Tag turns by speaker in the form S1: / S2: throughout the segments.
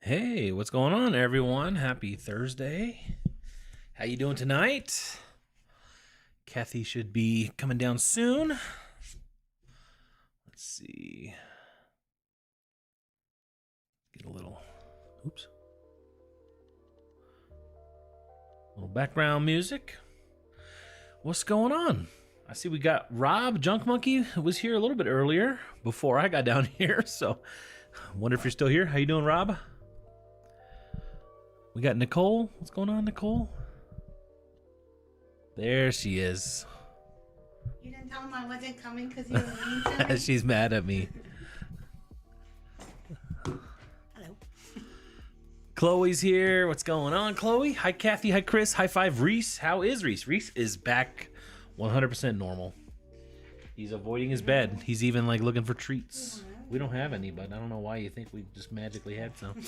S1: Hey, what's going on, everyone? Happy Thursday. How you doing tonight? Kathy should be coming down soon. Let's see. Get a little background music. What's going on? I see we got Rob Junk Monkey was here a little bit earlier before I got down here, so I wonder if you're still here. How you doing, Rob? We got Nicole. What's going on, Nicole? There she is.
S2: You didn't tell him I wasn't coming because you were mean to me?
S1: She's mad at me.
S2: Hello.
S1: Chloe's here. What's going on, Chloe? Hi, Kathy. Hi, Chris. High five, Reese. How is Reese? Reese is back 100% normal. He's avoiding his bed. He's even like looking for treats. We don't have any, but I don't know why you think we just magically had some.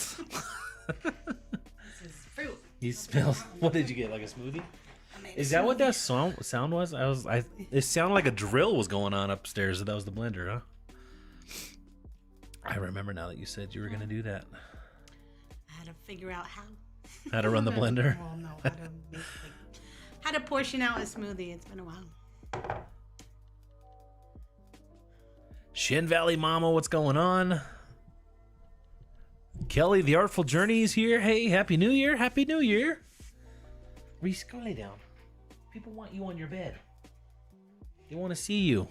S2: This is fruit.
S1: He smells. What did you get? Like a smoothie? Is that what that sound was? It sounded like a drill was going on upstairs. That was the blender, huh? I remember now that you said you were gonna do that.
S2: I had to figure out
S1: How to run the blender?
S2: Well, no, how to portion out a smoothie. It's been a while.
S1: Shin Valley Mama, what's going on? Kelly, the Artful Journey is here. Hey, Happy New Year. Happy New Year. Reese, go lay down. People want you on your bed. They want to see you.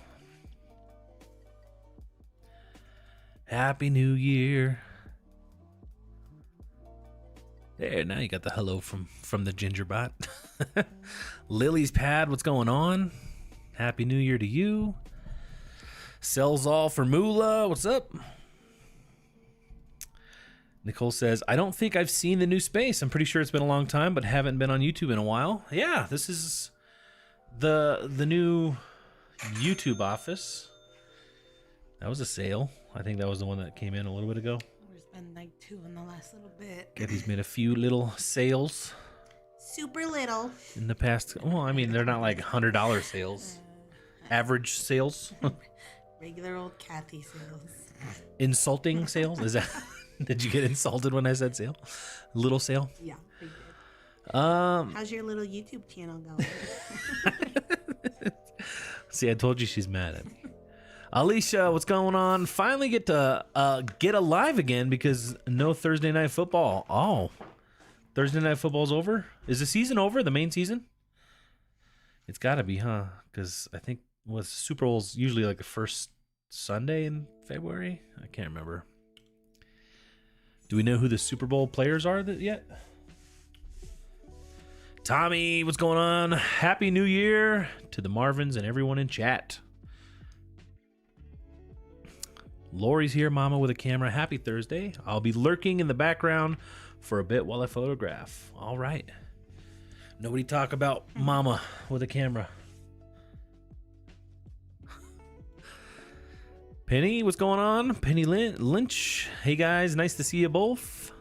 S1: Happy New Year. There, now you got the hello from the ginger bot. Lily's Pad, what's going on? Happy New Year to you. Sells all for Moolah, what's up? Nicole says, I don't think I've seen the new space. I'm pretty sure it's been a long time, but haven't been on YouTube in a while. Yeah, this is the new YouTube office. That was a sale. I think that was the one that came in a little bit ago.
S2: There's been like 2 in the last little bit.
S1: Kathy's made a few little sales.
S2: Super little.
S1: In the past. Well, I mean, they're not like $100 sales. Average sales.
S2: Regular old Kathy sales.
S1: Insulting sales? Is that... Did you get insulted when I said sale? Little sale?
S2: Yeah, we did. How's your little YouTube channel going?
S1: See, I told you she's mad at me. Alicia, what's going on? Finally get to get alive again because no Thursday night football. Oh, Thursday night football's over? Is the season over, the main season? It's got to be, huh? Because I think Super Bowl's usually like the first Sunday in February. I can't remember. Do we know who the Super Bowl players are yet? Tommy, what's going on? Happy New Year to the Marvins and everyone in chat. Lori's here, Mama with a camera. Happy Thursday. I'll be lurking in the background for a bit while I photograph. All right. Nobody talk about Mama with a camera. Penny, what's going on? Penny Lynch. Hey guys, nice to see you both.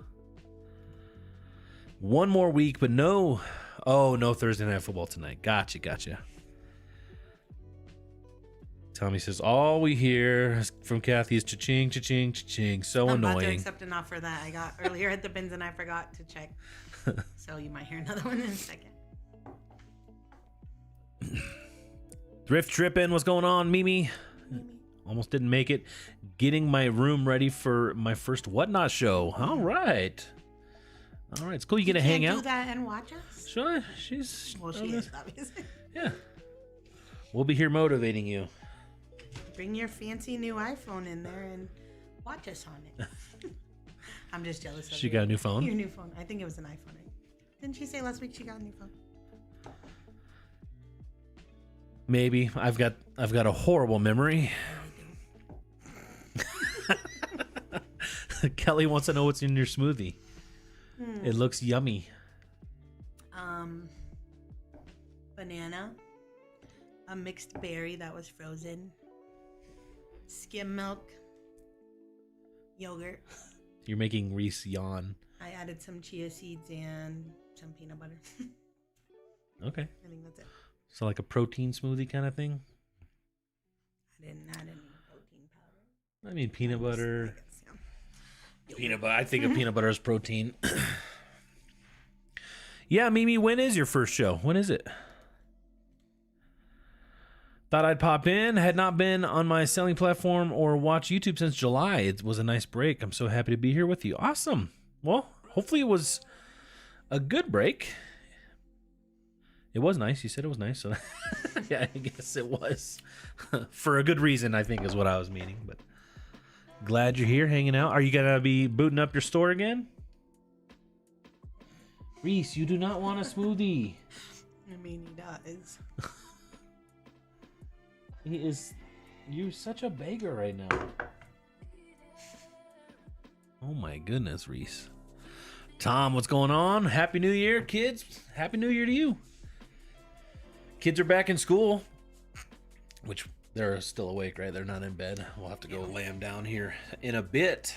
S1: One more week, but no. Oh, no Thursday night football tonight. Gotcha. Tommy says, all we hear from Kathy is cha-ching, cha-ching, cha-ching. So
S2: I'm
S1: annoying.
S2: about to accept an offer that I got earlier at the bins and I forgot to check. So you might hear another one in a second.
S1: Thrift Trippin', what's going on, Mimi? Almost didn't make it. Getting my room ready for my first Whatnot show. All right. It's cool. You get to hang out.
S2: Do that and watch us?
S1: Sure. She is,
S2: obviously.
S1: Yeah. We'll be here motivating you.
S2: Bring your fancy new iPhone in there and watch us on it. I'm just jealous of
S1: She got a new phone?
S2: Your new phone. I think it was an iPhone. Right? Didn't she say last week she got a new phone?
S1: Maybe. I've got a horrible memory. Kelly wants to know what's in your smoothie. It looks yummy.
S2: Banana, a mixed berry that was frozen, skim milk, yogurt.
S1: You're making Reese yawn.
S2: I added some chia seeds and some peanut butter.
S1: Okay.
S2: I think that's it.
S1: So like a protein smoothie kind of thing?
S2: I didn't add any protein powder.
S1: I mean, peanut butter. Peanut butter. I think of peanut butter as protein. Yeah, Mimi, when is your first show? When is it? Thought I'd pop in. Had not been on my selling platform or watch YouTube since July. It was a nice break. I'm so happy to be here with you. Awesome. Well, hopefully it was a good break. It was nice. You said it was nice. So yeah, I guess it was. For a good reason, I think is what I was meaning. But glad you're here hanging out. Are you going to be booting up your store again? Reese, you do not want a smoothie.
S2: I mean, he does.
S1: He is. You're such a beggar right now. Oh my goodness, Reese. Tom, what's going on? Happy New Year, kids. Happy New Year to you. Kids are back in school, which they're still awake, right? They're not in bed. We'll have to go lay them down here in a bit.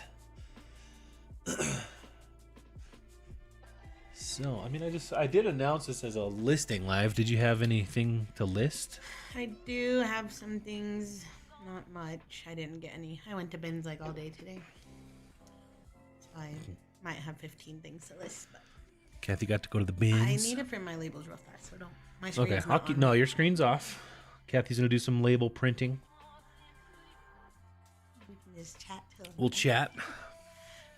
S1: So, I mean, I did announce this as a listing live. Did you have anything to list?
S2: I do have some things, not much. I didn't get any. I went to bins like all day today. So I might have 15 things to list, but
S1: Kathy got to go to the bins.
S2: I need to print my labels real fast, so don't. My screen's
S1: Okay,
S2: not on.
S1: no, your screen's off. Kathy's gonna do some label printing.
S2: We can just chat till
S1: We'll chat.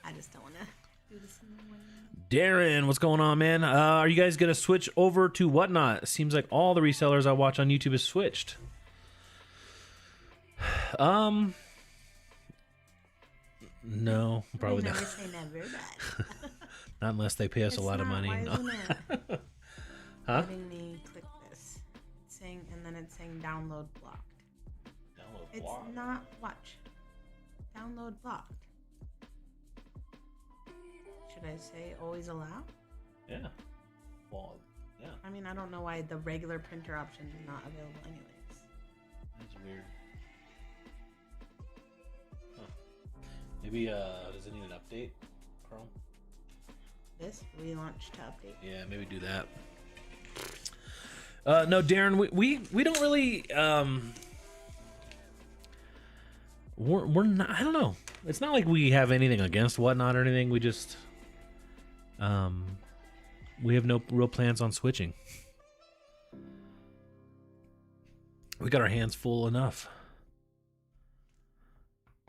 S2: I just don't want to do this in the morning.
S1: Darren, what's going on, man? Are you guys gonna switch over to Whatnot? Seems like all the resellers I watch on YouTube has switched. No, probably
S2: never
S1: not.
S2: say never, but
S1: Not unless they pay us
S2: it's
S1: a lot of
S2: not.
S1: money.
S2: Why
S1: No.
S2: isn't it?
S1: Huh?
S2: Letting me click this. It's saying, and then it's saying download blocked.
S1: Download
S2: It's
S1: block.
S2: not. Watch. Download blocked. Should I say always allow?
S1: Yeah. Well, yeah.
S2: I mean, I don't know why the regular printer option is not available anyways.
S1: That's weird. Huh. Maybe does it need an update, Chrome?
S2: This relaunch to update.
S1: Yeah, maybe do that. No, Darren, we don't really we're not. I don't know. It's not like we have anything against Whatnot or anything. We just we have no real plans on switching. We got our hands full enough.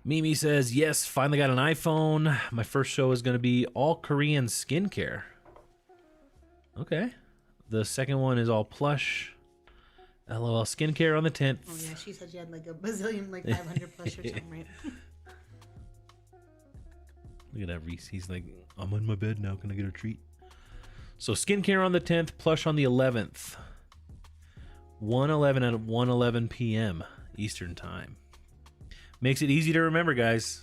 S1: Mimi says, yes, finally got an iPhone. My first show is going to be all Korean skincare. Okay. The second one is all plush. LOL skincare on the 10th.
S2: Oh yeah, she said she had like a bazillion, like 500 plus or something, right?
S1: Look at that, Reese. He's like, I'm in my bed now. Can I get a treat? So skincare on the 10th, plush on the 11th. 1:11 at 1:11 p.m. Eastern time. Makes it easy to remember, guys.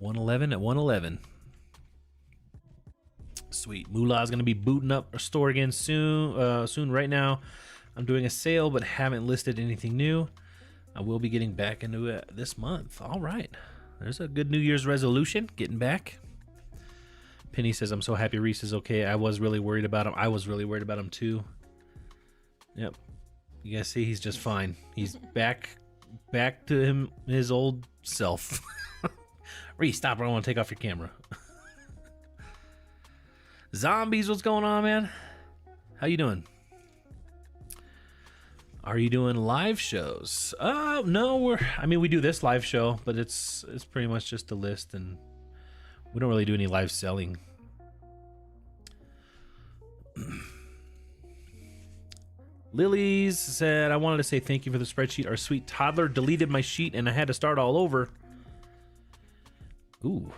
S1: 1:11 at 1:11. Sweet. Moolah's going to be booting up our store again soon. Right now, I'm doing a sale, but haven't listed anything new. I will be getting back into it this month. All right. There's a good New Year's resolution, getting back. Penny says, I'm so happy Reese is okay. I was really worried about him. I was really worried about him too. Yep. You guys see, he's just fine. He's back to his old self. Reese, stop. I don't want to take off your camera. Zombies, what's going on, man? How you doing? Are you doing live shows? No, we do this live show, but it's pretty much just a list, and we don't really do any live selling. Lily's said, I wanted to say thank you for the spreadsheet. Our sweet toddler deleted my sheet and I had to start all over. Ooh.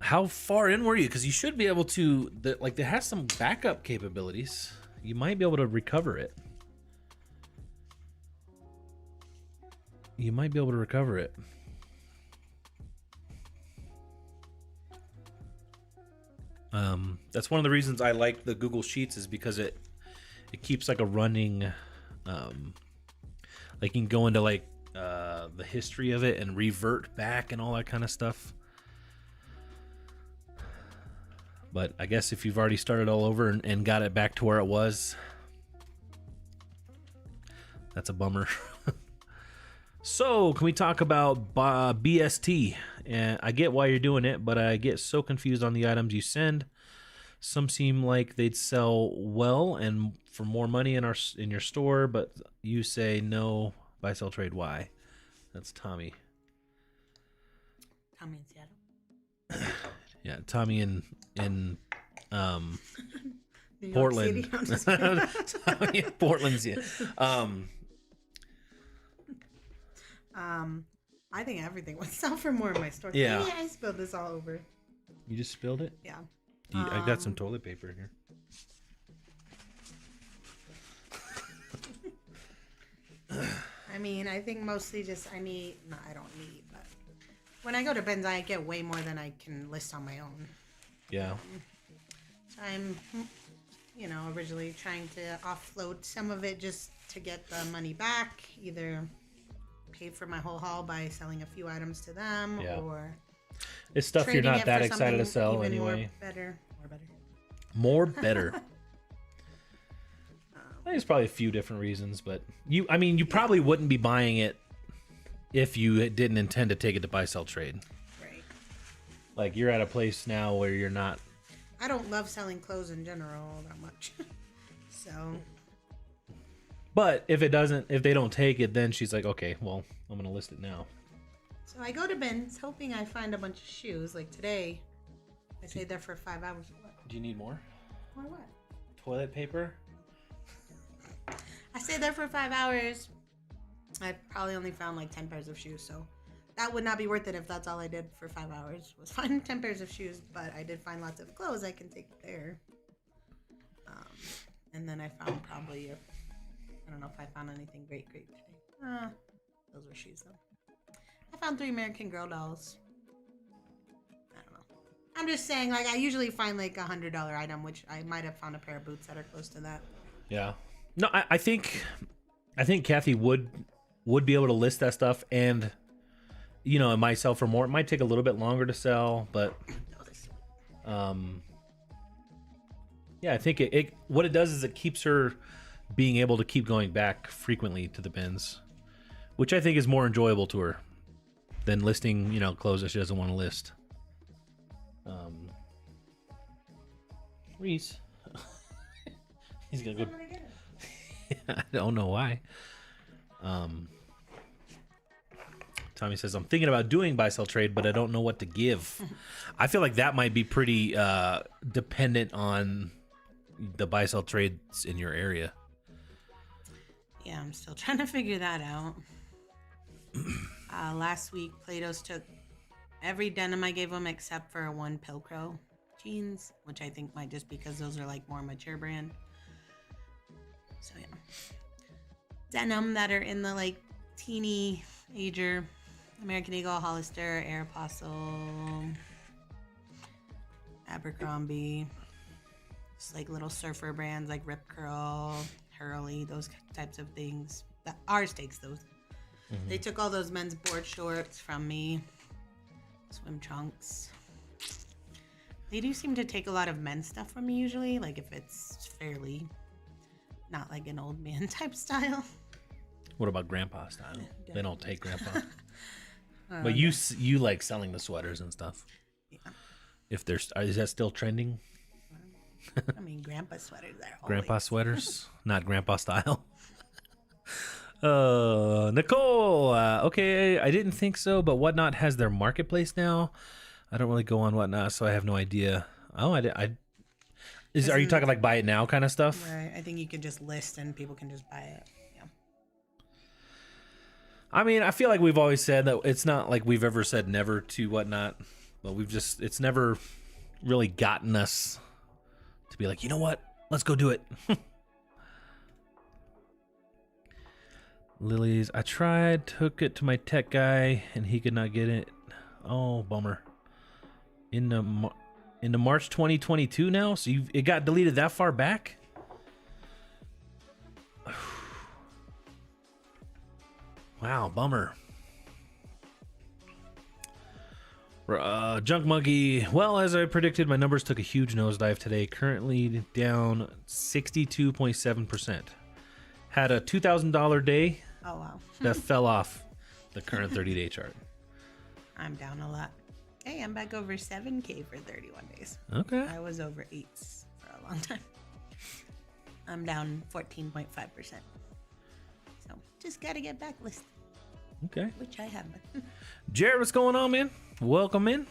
S1: How far in were you? Because you should be able to, it has some backup capabilities. You might be able to recover it. You might be able to recover it. That's one of the reasons I like the Google Sheets is because it keeps like a running, like you can go into like the history of it and revert back and all that kind of stuff. But I guess if you've already started all over and got it back to where it was, that's a bummer. So, can we talk about BST? and I get why you're doing it, but I get so confused on the items you send. Some seem like they'd sell well and for more money in your store, but you say no, buy, sell, trade. Why? That's Tommy.
S2: Tommy in Seattle.
S1: Yeah, Tommy in
S2: New York
S1: Portland.
S2: City. I'm just kidding.
S1: Tommy in Portland's yeah.
S2: I think everything would sell for more in my store.
S1: Yeah.
S2: Maybe I spilled this all over.
S1: You just spilled it?
S2: Yeah.
S1: I got some toilet paper here.
S2: I mean, I think mostly just I don't need, but when I go to Ben's, I get way more than I can list on my own.
S1: Yeah.
S2: So I'm, originally trying to offload some of it just to get the money back, either pay for my whole haul by selling a few items to them,
S1: Yeah.
S2: or
S1: It's stuff you're
S2: trading
S1: not
S2: it
S1: that
S2: for
S1: excited to
S2: something
S1: sell
S2: even
S1: anyway.
S2: More better.
S1: More better. I think it's probably a few different reasons, but you probably wouldn't be buying it if you didn't intend to take it to buy, sell, trade.
S2: Right.
S1: Like you're at a place now where you're not.
S2: I don't love selling clothes in general that much. So.
S1: But if they don't take it, then she's like, okay, well, I'm gonna list it now.
S2: So I go to Ben's hoping I find a bunch of shoes. Like today, I stayed there for 5 hours. What?
S1: Do you need more?
S2: Or what?
S1: Toilet paper?
S2: I stayed there for 5 hours. I probably only found like 10 pairs of shoes, so that would not be worth it if that's all I did for 5 hours was find 10 pairs of shoes. But I did find lots of clothes I can take there. And then I found probably, I don't know if I found anything great today. Those were shoes though. I found 3 American Girl dolls. I don't know. I'm just saying, like I usually find like $100 item, which I might have found a pair of boots that are close to that.
S1: Yeah. No, I think Kathy would be able to list that stuff, and it might sell for more. It might take a little bit longer to sell, but yeah, I think it what it does is it keeps her being able to keep going back frequently to the bins, which I think is more enjoyable to her than listing, clothes that she doesn't want to list. Reese. He's gonna go. I don't know why. Tommy says, I'm thinking about doing buy, sell, trade, but I don't know what to give. I feel like that might be pretty dependent on the buy, sell, trades in your area.
S2: Yeah, I'm still trying to figure that out. Last week, Plato's took every denim I gave them except for one Pilcrow jeans, which I think might just because those are like more mature brand. So yeah, denim that are in the like teeny ager, American Eagle, Hollister, Aeropostale, Abercrombie, just like little surfer brands like Rip Curl, Hurley, those types of things. Ours takes those. Mm-hmm. They took all those men's board shorts from me, swim trunks. They do seem to take a lot of men's stuff from me usually, like if it's fairly not like an old man type style. What about grandpa style? Yeah, they don't take grandpa. But you like selling the sweaters and stuff. Yeah. If there's, is that still trending? I mean, grandpa sweaters are grandpa sweaters, not grandpa style. Nicole. Okay, I didn't think so, but Whatnot has their marketplace now. I don't really go on Whatnot, so I have no idea. Oh, are you talking like buy it now kind of stuff? Right. I think you can just list and people can just buy it. Yeah. I mean, I feel like we've always said that it's not like we've ever said never to Whatnot, but it's never really gotten us to be like, you know what? Let's go do it. Lily's, I took it to my tech guy, and he could not get it. Oh, bummer. Into March 2022 now? So it got deleted that far back? Wow, bummer. Junk Monkey. Well, as I predicted, my numbers took a huge nosedive today. Currently down 62.7%. Had a $2,000 day. Oh, wow. That fell off the current 30-day chart. I'm down a lot. Hey, I'm back over 7K for 31 days.
S1: Okay.
S2: I was over 8s for a long time. I'm down 14.5%. So just got to get back listed.
S1: Okay.
S2: Which I have.
S1: Jared, what's going on, man? Welcome in.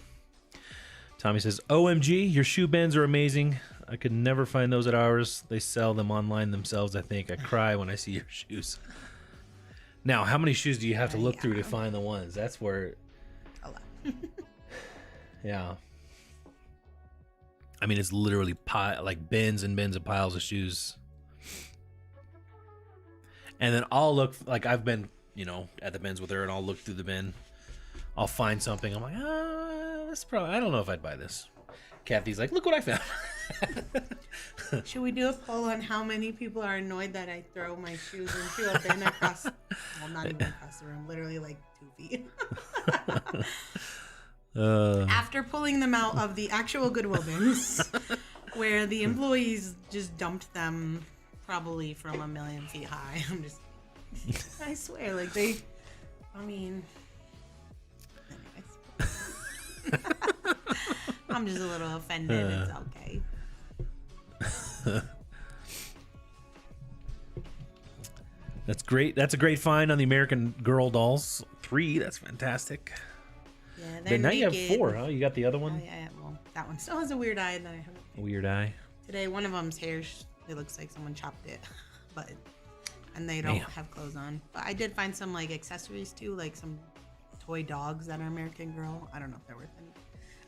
S1: Tommy says, OMG, your shoe bins are amazing. I could never find those at ours. They sell them online themselves, I think. I cry when I see your shoes. Now, how many shoes do you have to look through to find the ones? That's where...
S2: A lot.
S1: Yeah. I mean, it's literally like bins and bins of piles of shoes. And then I'll look, like I've been, at the bins with her, and I'll look through the bin. I'll find something. I'm like, that's probably, I don't know if I'd buy this. Kathy's like, look what I found.
S2: Should we do a poll on how many people are annoyed that I throw my shoes into a bin across, well, not even across the room, literally like 2 feet. After pulling them out of the actual Goodwill bins, where the employees just dumped them probably from a million feet high. I swear, like anyways. I'm just a little offended. It's okay.
S1: That's great. That's a great find on the American Girl dolls. 3. That's fantastic.
S2: Yeah,
S1: Then now you have 4, huh? You got the other one?
S2: Oh, yeah, well, that one still has a weird eye that I haven't.
S1: Weird eye.
S2: Today, one of them's hair, it looks like someone chopped it, and they don't have clothes on. But I did find some like accessories too, like some toy dogs that are American Girl. I don't know if they're worth any.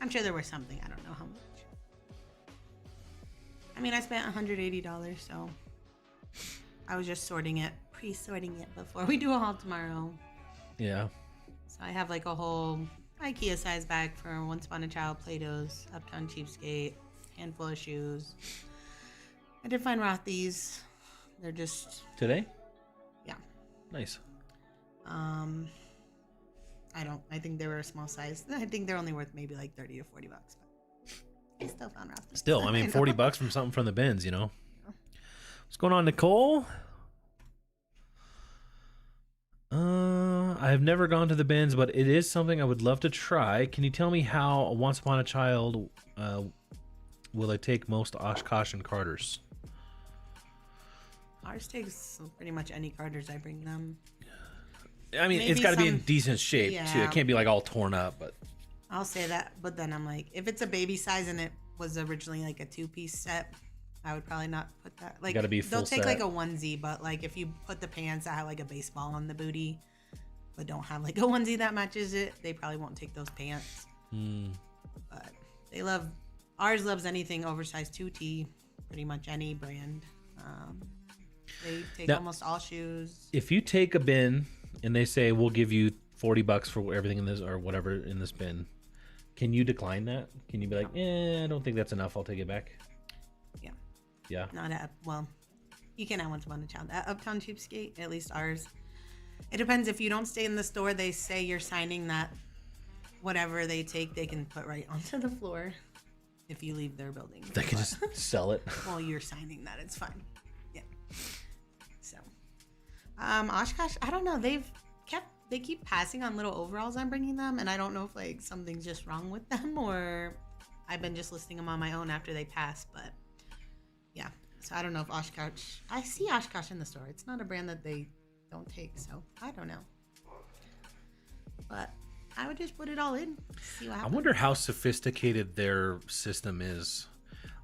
S2: I'm sure there was something. I don't know how much. I mean, I spent $180, so I was just pre-sorting it before we do a haul tomorrow.
S1: Yeah.
S2: So I have like a whole IKEA size bag for Once Upon a Child Play-Dohs, Uptown Cheapskate, handful of shoes. I did find Rothy's. They're just...
S1: Today?
S2: Yeah.
S1: Nice.
S2: I think they were a small size. I think they're only worth maybe like 30 to 40 bucks. But I still found Rothy's.
S1: Still, I mean, 40 bucks from something from the bins, What's going on, Nicole? I have never gone to the bins, but it is something I would love to try. Can you tell me how Once Upon a Child will I take most Oshkosh and Carters?
S2: Ours takes pretty much any Carters I bring them.
S1: I mean,
S2: Maybe
S1: it's got to be in decent shape, too. It can't be like all torn up, but...
S2: I'll say that, but then I'm like, if it's a baby size and it was originally like a 2-piece set, I would probably not put that. Like,
S1: gotta be full
S2: they'll take
S1: set.
S2: like a onesie, but like if you put the pants that have like a baseball on the booty, but don't have like a onesie that matches it, they probably won't take those pants. But ours loves anything oversized 2T, pretty much any brand. They take almost all shoes.
S1: If you take a bin and they say, we'll give you 40 bucks for everything in this or whatever in this bin, can you decline that? Can you be like, I don't think that's enough, I'll take it back?
S2: Yeah.
S1: Yeah.
S2: Not at, well, you can at Once Upon a Child. At Uptown Cheapskate, at least ours. It depends. If you don't stay in the store, they say you're signing that whatever they take, they can put right onto the floor if you leave their building.
S1: They can just sell it.
S2: Well, you're signing that. It's fine. Yeah. So, Oshkosh, I don't know. They keep passing on little overalls I'm bringing them, and I don't know if like something's just wrong with them or I've been just listing them on my own after they pass, but yeah. So I don't know if Oshkosh, I see Oshkosh in the store. It's not a brand that they don't take, so I don't know. But I would just put it all in, see what happens.
S1: I wonder how sophisticated their system is.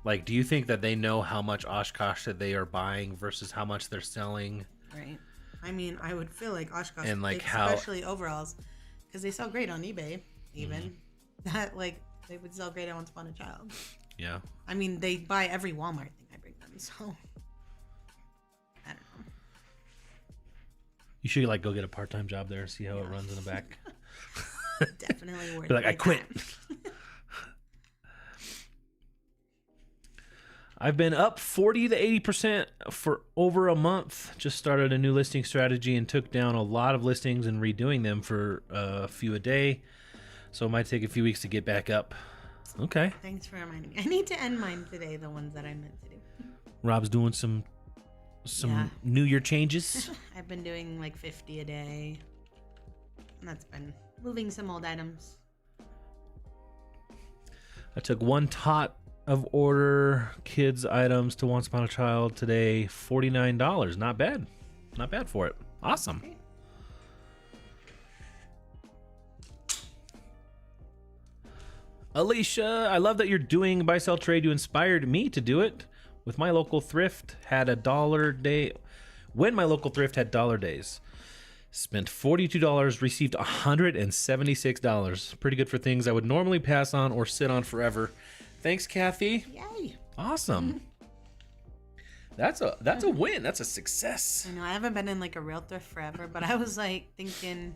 S1: Like, do you think that they know how much Oshkosh that they are buying versus how much they're selling?
S2: Right. I mean, I would feel like Oshkosh,
S1: and like
S2: especially overalls, because they sell great on eBay, even. That, like, they would sell great on Once Upon a Child.
S1: Yeah.
S2: I mean, they buy every Walmart thing I bring them, so I don't know.
S1: You should like go get a part-time job there, see how it runs in the back.
S2: Definitely worth it.
S1: Be like, I quit. I've been up 40 to 80% for over a month. Just started a new listing strategy and took down a lot of listings and redoing them for a few a day. So it might take a few weeks to get back up. Okay.
S2: Thanks for reminding me. I need to end mine today, the ones that I meant to do.
S1: Rob's doing some New Year changes.
S2: I've been doing like 50 a day. And that's been moving some old items
S1: I took one tot of order kids items to Once Upon a Child today. $49. Not bad. Not bad for it. Awesome.
S2: Okay.
S1: Alicia, I love that you're doing buy sell trade. You inspired me to do it. With my local thrift had a dollar day. When my local thrift had dollar days, spent $42, received $176. Pretty good for things I would normally pass on or sit on forever. Thanks, Kathy.
S2: Yay.
S1: Awesome. That's a win. That's a success.
S2: I know I haven't been in like a real thrift forever, but I was like thinking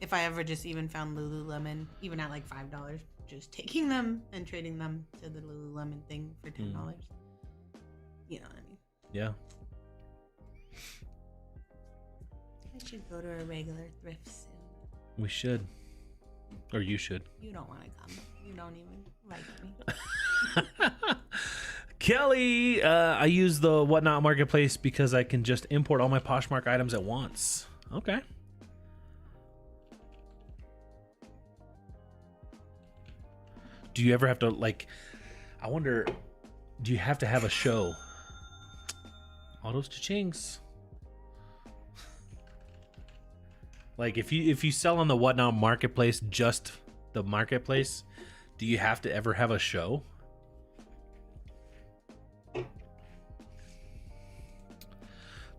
S2: if I ever just even found Lululemon, even at like $5, just taking them and trading them to the Lululemon thing for $10. You know what I mean?
S1: Yeah.
S2: I should go to a regular thrift soon.
S1: We should. Or you should.
S2: You don't want to come. You don't even like me.
S1: Kelly, I use the Whatnot Marketplace because I can just import all my Poshmark items at once. Okay. Do you ever have to, like, I wonder, do you have to have a show? Autos to chinks. Like, if you sell on the Whatnot Marketplace, just the marketplace, do you have to ever have a show?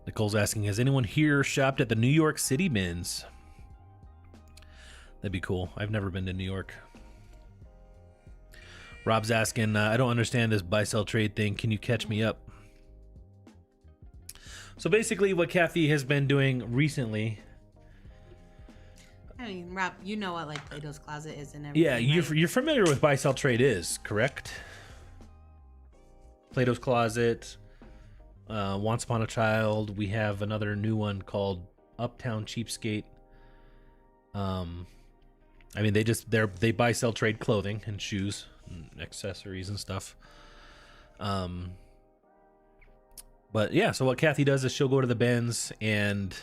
S1: Nicole's asking, has anyone here shopped at the New York City bins? That'd be cool. I've never been to New York. Rob's asking, I don't understand this buy-sell trade thing. Can you catch me up? So basically what Kathy has been doing recently...
S2: I mean, Rob, you know what like Plato's Closet is and everything.
S1: Yeah,
S2: right?
S1: you're familiar with buy-sell trade is, correct? Plato's Closet, Once Upon a Child. We have another new one called Uptown Cheapskate. I mean, they buy sell trade clothing and shoes and accessories and stuff. But yeah, so what Kathy does is she'll go to the bins and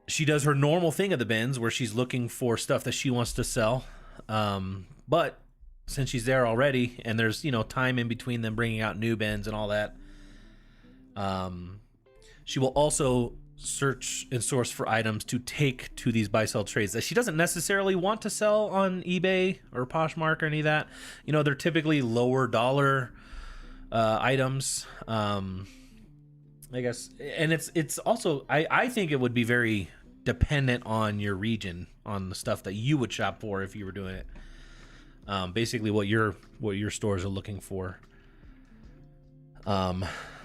S1: she does her normal thing at the bins where she's looking for stuff that she wants to sell. But since she's there already and there's, time in between them bringing out new bins and all that, she will also search and source for items to take to these buy sell trades that she doesn't necessarily want to sell on eBay or Poshmark or any of that. They're typically lower dollar items. I guess, and it's also I think it would be very dependent on your region, on the stuff that you would shop for if you were doing it. Basically what your stores are looking for.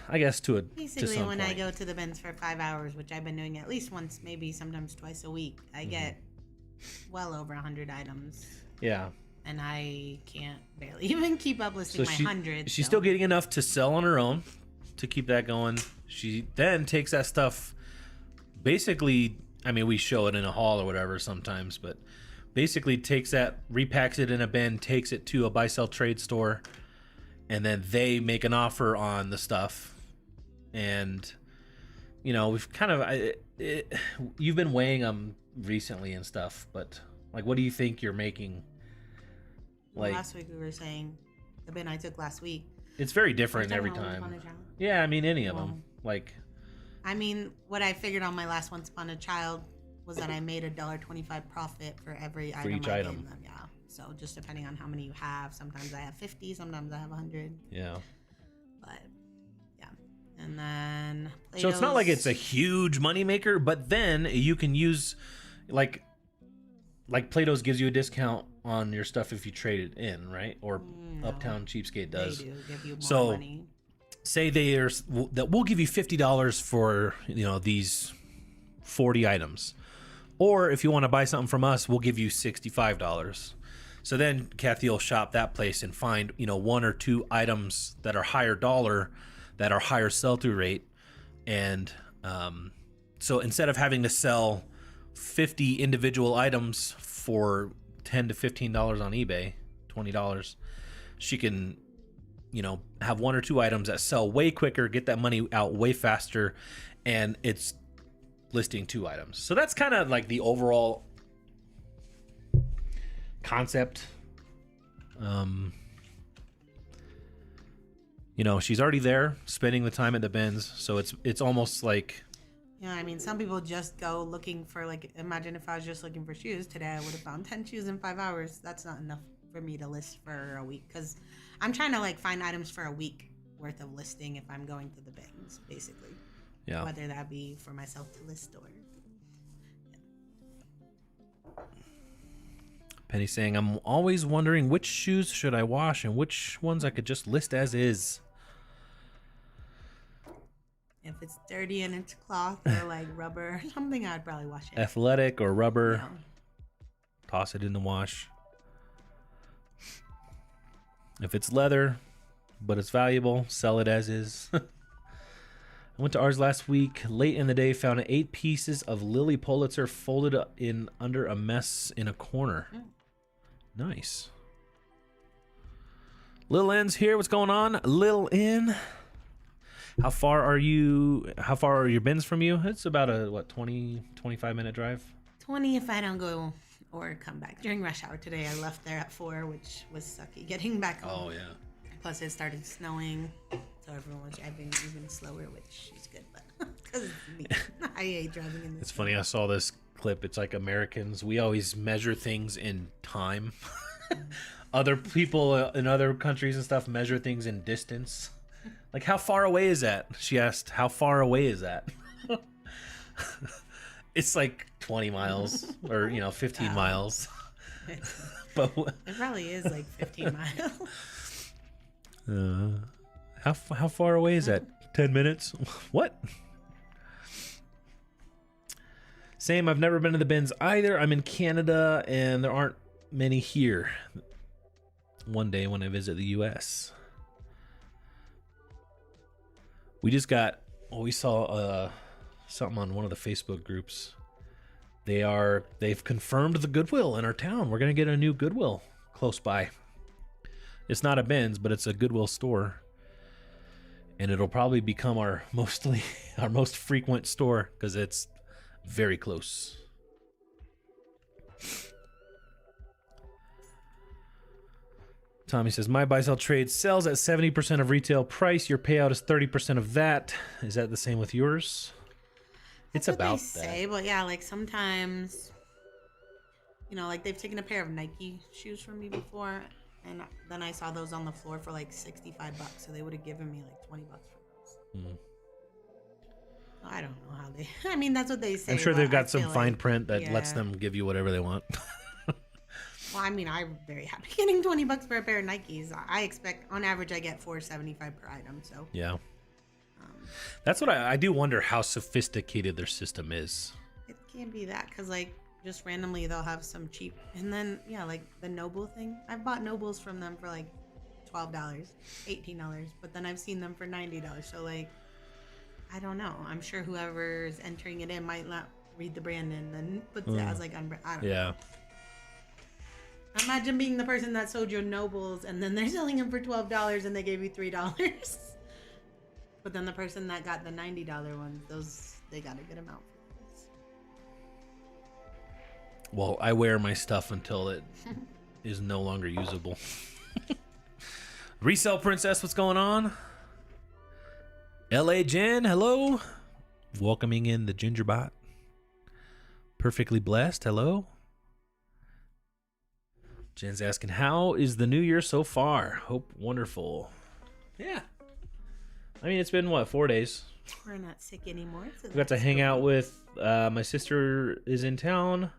S1: I guess
S2: basically when I go to the bins for 5 hours, which I've been doing at least once, maybe sometimes twice a week, I get well over 100 items.
S1: Yeah.
S2: And I can't barely even keep up listing my 100.
S1: She's still getting enough to sell on her own to keep that going. She then takes that stuff, basically, I mean, we show it in a haul or whatever sometimes, but basically takes that, repacks it in a bin, takes it to a buy sell trade store, and then they make an offer on the stuff. And we've kind of you've been weighing them recently and stuff, but like, what do you think you're making? Like
S2: last week we were saying the bin I took last week,
S1: it's very different every time. Yeah, I mean, any of them. Like,
S2: I mean, what I figured on my last Once Upon a Child was that I made $1.25 profit for every item
S1: each
S2: I
S1: item.
S2: gave them. Yeah. So just depending on how many you have, sometimes I have 50, sometimes I have 100.
S1: Yeah.
S2: But yeah, and then
S1: so it's not like it's a huge moneymaker, but then you can use like Plato's gives you a discount on your stuff if you trade it in, right? Or
S2: No,
S1: Uptown Cheapskate does.
S2: They do give you more
S1: So
S2: money.
S1: say that we'll give you $50 for these 40 items, or if you want to buy something from us, we'll give you $65. So then Kathy will shop that place and find one or two items that are higher dollar, that are higher sell-through rate, and so instead of having to sell 50 individual items for $10 to $15 on eBay, $20, she can have one or two items that sell way quicker, get that money out way faster, and it's listing two items. So that's kind of like the overall concept You know, she's already there spending the time at the bins, so it's almost like,
S2: Yeah, I mean, some people just go looking for, like, imagine if I was just looking for shoes today, I would have found 10 shoes in 5 hours. That's not enough for me to list for a week, because I'm trying to, like, find items for a week worth of listing if I'm going to the bins, basically.
S1: yeah.
S2: Whether that be for myself to list or...
S1: Penny saying, I'm always wondering which shoes should I wash and which ones I could just list as is.
S2: If it's dirty and it's cloth or like rubber or something, I'd probably wash it.
S1: Athletic or rubber,
S2: Yeah.
S1: toss it in the wash. If it's leather, but it's valuable, sell it as is. I went to ours last week. Late in the day, found 8 pieces of Lily Pulitzer folded up in under a mess in a corner. Nice. Lil N's here. What's going on, Lil N? How far are your bins from you? It's about a 25 minute drive.
S2: 20 if I don't go or come back during rush hour today. I left there at 4, which was sucky getting back home.
S1: Oh yeah.
S2: Plus it started snowing, so everyone was driving even slower, which is good, but because I hate driving in this.
S1: It's funny. I saw this clip. It's like Americans, we always measure things in time. Other people in other countries and stuff measure things in distance. Like, how far away is that? She asked, how far away is that? It's like 20 miles or, 15 miles. But
S2: It probably is like 15 miles.
S1: how far away is that? 10 minutes? What? Same, I've never been to the bins either. I'm in Canada and there aren't many here. One day when I visit the US. We saw something on one of the Facebook groups. They've confirmed the Goodwill in our town. We're gonna get a new Goodwill close by. It's not a Ben's, but it's a Goodwill store, and it'll probably become our most frequent store because it's very close. Tommy says, my buy sell trade sells at 70% of retail price. Your payout is 30% of that. Is that the same with yours? It's
S2: That's what
S1: about
S2: they say, but yeah, like sometimes, like they've taken a pair of Nike shoes from me before, and then I saw those on the floor for like $65, so they would have given me like $20 for those.
S1: Mm.
S2: I don't know how they. I mean, that's what they say.
S1: I'm sure
S2: but
S1: they've
S2: I
S1: got some
S2: feel
S1: fine
S2: like,
S1: print that lets them give you whatever they want.
S2: Well, I mean, I'm very happy getting $20 for a pair of Nikes. I expect, on average, I get $4.75 per item. So
S1: Yeah. That's what I do wonder how sophisticated their system is.
S2: it can't be that, because like just randomly they'll have some cheap, and then yeah, like the Noble thing. I've bought Nobles from them for like $12, $18, but then I've seen them for $90. So like, I don't know. I'm sure whoever's entering it in might not read the brand and then puts it as like I don't know.
S1: Yeah.
S2: Imagine being the person that sold your Nobles and then they're selling them for $12 and they gave you $3. But then the person that got the $90 ones, they got a good amount for those.
S1: Well, I wear my stuff until it is no longer usable. Resell Princess, what's going on? LA Jen, hello. Welcoming in the Gingerbot. Perfectly Blessed, hello. Jen's asking, how is the new year so far? Hope wonderful. Yeah. I mean, it's been, 4 days?
S2: We're not sick anymore. So
S1: We got to hang out with, my sister is in town.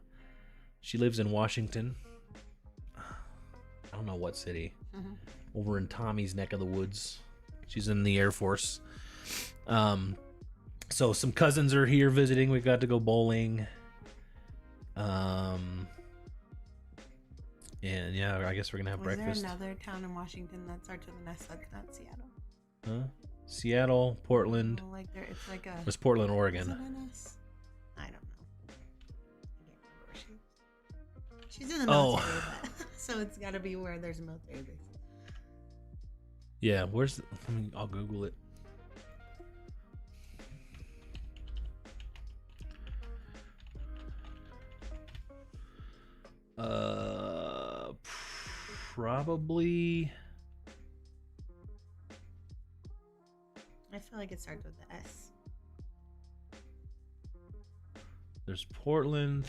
S1: She lives in Washington. I don't know what city. Over in Tommy's neck of the woods. She's in the Air Force. So some cousins are here visiting. We got to go bowling. And yeah, I guess we're gonna have breakfast.
S2: There another town in Washington that starts with an S that's not Seattle?
S1: Huh? Seattle, Portland.
S2: Oh, like it's like a.
S1: It was Portland,
S2: Is it
S1: Oregon.
S2: an S? I don't know. I can't remember where she's in the military, but, so it's got to be where there's a military base.
S1: Yeah, I'll Google it. probably.
S2: I feel like it starts with the S.
S1: There's Portland.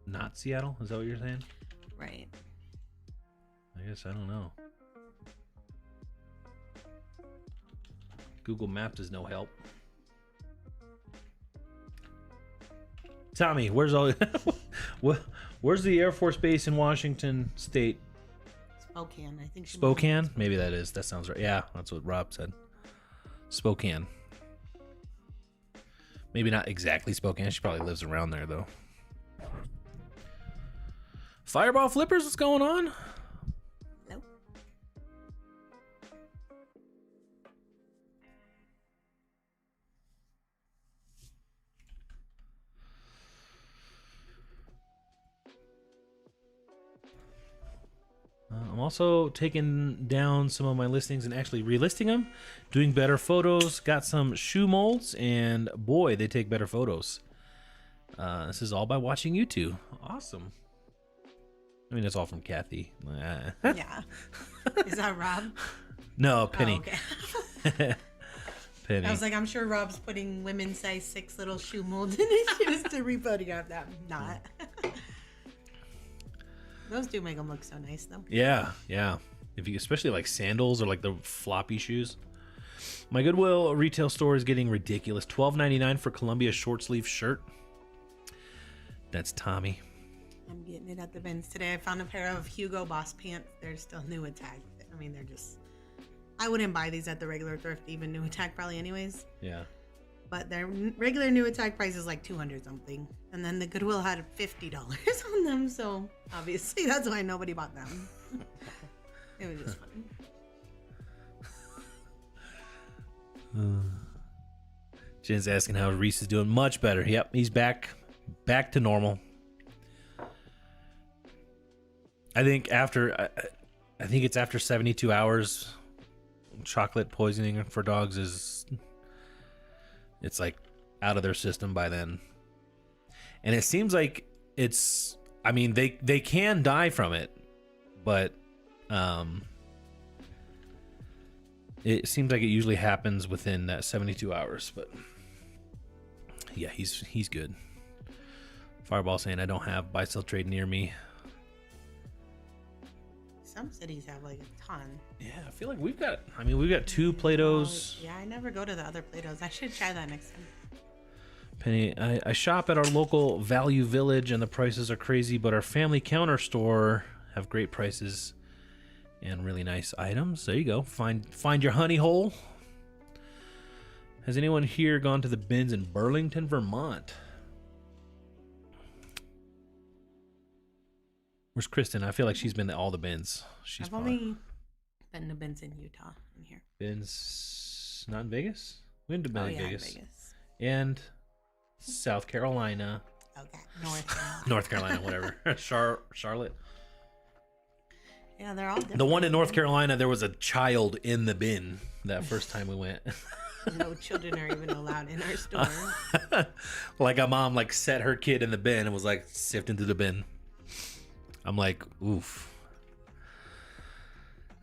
S1: Not Seattle? Is that what you're saying?
S2: Right.
S1: I guess I don't know. Google Maps is no help. Tommy, where's where's the Air Force Base in Washington State?
S2: Spokane, I think.
S1: Spokane? Maybe that is. That sounds right. Yeah, that's what Rob said. Spokane. Maybe not exactly Spokane. She probably lives around there, though. Fireball Flippers, what's going on?
S2: Nope.
S1: I'm also taking down some of my listings and actually relisting them, doing better photos. Got some shoe molds, and boy, they take better photos. This is all by watching YouTube. Awesome. I mean, that's all from Kathy.
S2: Yeah. Is that Rob?
S1: No, Penny.
S2: Oh, okay.
S1: Penny.
S2: I was like, I'm sure Rob's putting women's size 6 little shoe molds in his shoes to rephotograph that. Not. Those do make them look so nice, though.
S1: Yeah, yeah. If you, especially like sandals or like the floppy shoes. My Goodwill retail store is getting ridiculous. $12.99 for Columbia short sleeve shirt. That's Tommy.
S2: I'm getting it at the bins today. I found a pair of Hugo Boss pants. They're still new attack. I mean, they're just... I wouldn't buy these at the regular thrift, even new attack probably anyways.
S1: Yeah.
S2: But their regular new attack price is like 200 something. And then the Goodwill had $50 on them. So obviously that's why nobody bought them. It was just fun.
S1: Jen's asking how Reese is doing. Much better. Yep, he's back to normal. I think it's after 72 hours. Chocolate poisoning for dogs it's like out of their system by then. And it seems like it's, I mean, they can die from it, but it seems like it usually happens within that 72 hours. But yeah, he's good. Fireball saying I don't have buy-sell trade near me.
S2: Some cities have like a ton.
S1: Yeah, I feel like we've got two Play-Dohs.
S2: Yeah, I never go to the other Play-Dohs. I should try that next time.
S1: Penny, I shop at our local Value Village and the prices are crazy, but our family counter store have great prices and really nice items. There you go. Find your honey hole. Has anyone here gone to the bins in Burlington, Vermont? Where's Kristen? I feel like she's been to all the bins.
S2: I've only been to bins in Utah in here.
S1: Bins not in Vegas? We've been to Vegas.
S2: Vegas.
S1: And South Carolina.
S2: Okay. North Carolina.
S1: North Carolina, whatever. Charlotte.
S2: Yeah, they're all different.
S1: The one in North Carolina, there was a child in the bin that first time we went.
S2: No children are even allowed in our store.
S1: Like a mom like set her kid in the bin and was like sifting through the bin. I'm like, oof.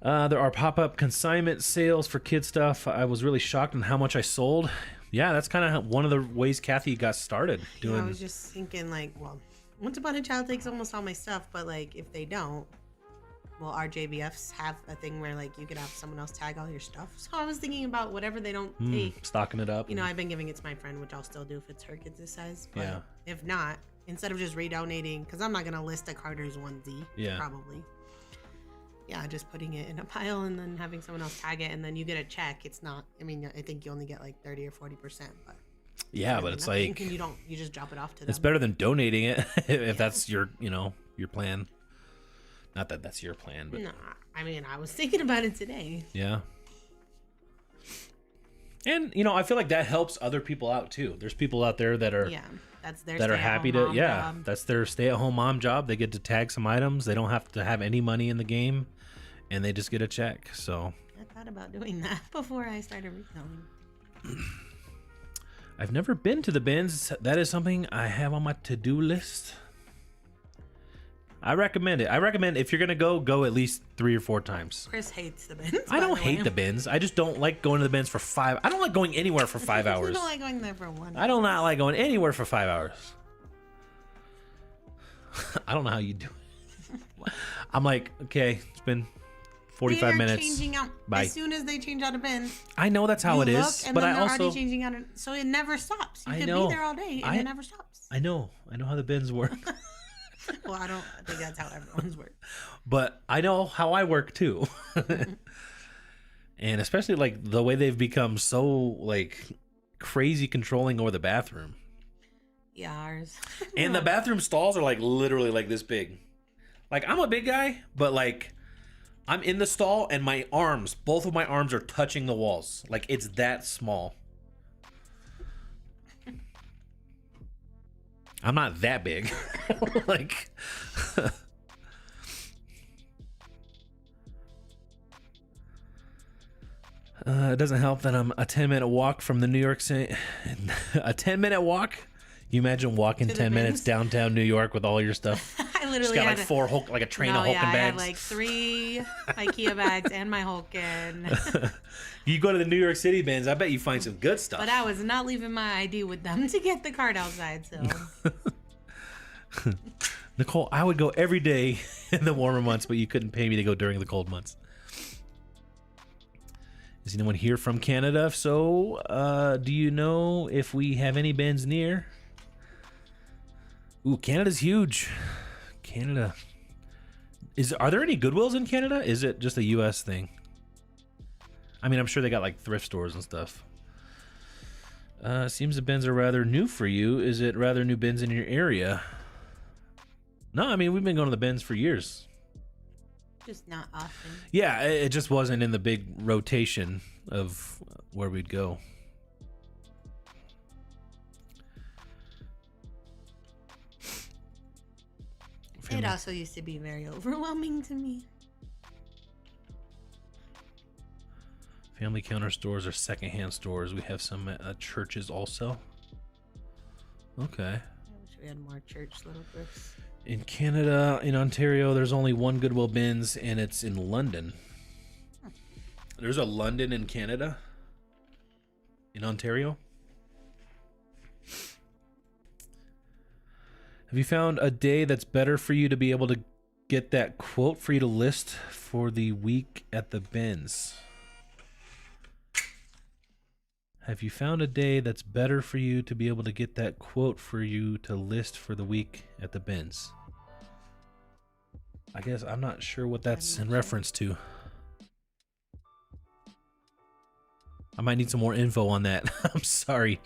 S1: There are pop-up consignment sales for kid stuff. I was really shocked on how much I sold. Yeah, that's kind of one of the ways Kathy got started doing.
S2: Yeah, I was just thinking like, well, Once Upon a Child takes almost all my stuff, but like if they don't, well, our JBFs have a thing where like you could have someone else tag all your stuff. So I was thinking about whatever they don't take,
S1: stocking it up.
S2: You know, I've been giving it to my friend, which I'll still do if it's her kids' size. But
S1: Yeah.
S2: if not, instead of just redonating, because I'm not gonna list a Carter's onesie,
S1: Yeah.
S2: probably. Yeah, just putting it in a pile and then having someone else tag it, and then you get a check. It's not. I mean, I think you only get like 30 or 40%, but
S1: Yeah, but it's like
S2: you don't. You just drop it off to them.
S1: it's better than donating it if that's your your plan. Not that that's your plan, but
S2: No, I mean, I was thinking about it today.
S1: yeah. And I feel like that helps other people out too. There's people out there that are
S2: That's their
S1: that are happy to
S2: mom job.
S1: that's their stay-at-home mom job. They get to tag some items. They don't have to have any money in the game, and they just get a check. So
S2: I thought about doing that before I started reselling.
S1: I've never been to the bins. That is something I have on my to-do list. I recommend it. I recommend if you're gonna go at least 3 or 4 times.
S2: Chris hates the bins.
S1: I don't hate the bins. I just don't like going to the bins for 5. I don't like going anywhere for 5 hours.
S2: You don't like going there for 1 hour.
S1: I do not like going anywhere for 5 hours. I don't know how you do it. I'm like, okay, it's been 45 minutes.
S2: Changing out
S1: Bye.
S2: as soon as they change out a bin.
S1: I know that's how it is,
S2: and
S1: but
S2: then
S1: I
S2: they're
S1: also
S2: already changing out. So it never stops. You
S1: I
S2: could
S1: know.
S2: be there all day and it never stops.
S1: I know how the bins work.
S2: Well, I think that's how everyone's work.
S1: But I know how I work too. And especially like the way they've become so like crazy controlling over the bathroom.
S2: Yeah, ours.
S1: And the bathroom stalls are like literally like this big. Like I'm a big guy, but like I'm in the stall and my arms, both of my arms are touching the walls. Like it's that small. I'm not that big. Like it doesn't help that I'm a 10-minute walk from the New York City. A 10-minute walk? You imagine walking 10 minutes downtown New York with all your stuff?
S2: I literally
S1: Just got like
S2: had
S1: 4 Hulk, like a train of Hulk
S2: I had
S1: bags.
S2: like 3 IKEA bags and my Hulkin.
S1: You go to the New York City bins, I bet you find some good stuff.
S2: But I was not leaving my ID with them to get the card outside, so.
S1: Nicole, I would go every day in the warmer months, but you couldn't pay me to go during the cold months. Is anyone here from Canada? If so, do you know if we have any bins near? Ooh, Canada's huge. Canada. Are there any Goodwills in Canada? Is it just a US thing? I mean, I'm sure they got like thrift stores and stuff. Seems the bins are rather new for you. Is it rather new bins in your area? No, I mean, we've been going to the bins for years.
S2: Just not often.
S1: Yeah, it just wasn't in the big rotation of where we'd go.
S2: It also used to be very overwhelming to me.
S1: Family counter stores or secondhand stores. We have some at churches also. Okay.
S2: I wish we had more church little thrifts.
S1: In Canada, in Ontario, there's only one Goodwill bins, and it's in London. There's a London in Canada? In Ontario? Have you found a day that's better for you to be able to get that quote for you to list for the week at the bins? Have you found a day that's better for you to be able to get that quote for you to list for the week at the bins? I guess I'm not sure what that's in reference to. I might need some more info on that. I'm sorry.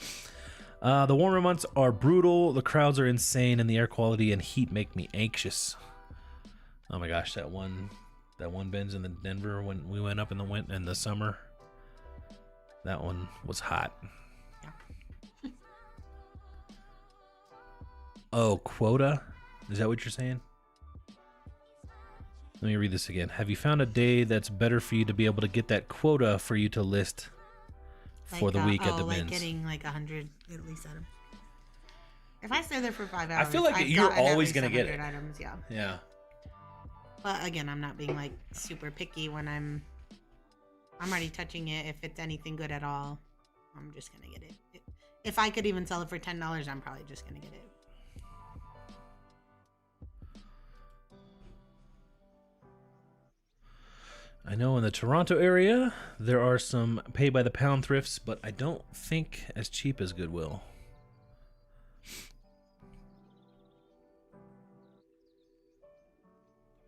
S1: The warmer months are brutal, the crowds are insane, and the air quality and heat make me anxious. Oh my gosh, that one bins in the Denver when we went up in the summer. That one was hot.
S2: Yeah.
S1: Oh, quota? Is that what you're saying? Let me read this again. Have you found a day that's better for you to be able to get that quota for you to list for the week at the bins?
S2: Like getting like 100 at least items. If I stay there for 5 hours,
S1: I feel like you're always gonna get it.
S2: Items, yeah.
S1: Yeah.
S2: But again, I'm not being like super picky when I'm already touching it. If it's anything good at all, I'm just gonna get it. If I could even sell it for $10, I'm probably just gonna get it.
S1: I know in the Toronto area, there are some pay by the pound thrifts, but I don't think as cheap as Goodwill.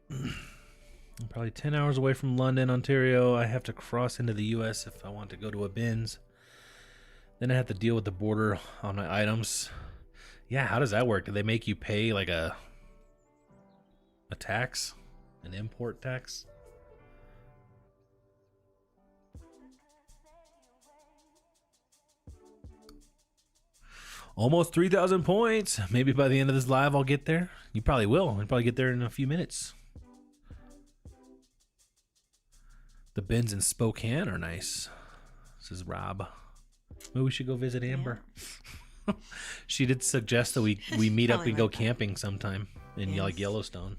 S1: I'm probably 10 hours away from London, Ontario. I have to cross into the US if I want to go to a bins. Then I have to deal with the border on my items. Yeah, how does that work? Do they make you pay like a tax? An import tax? Almost 3,000 points. Maybe by the end of this live, I'll get there. You probably will. I'll probably get there in a few minutes. The bins in Spokane are nice. This is Rob. Maybe we should go visit Amber. Yeah. She did suggest that we meet up and go camping sometime in like Yellowstone.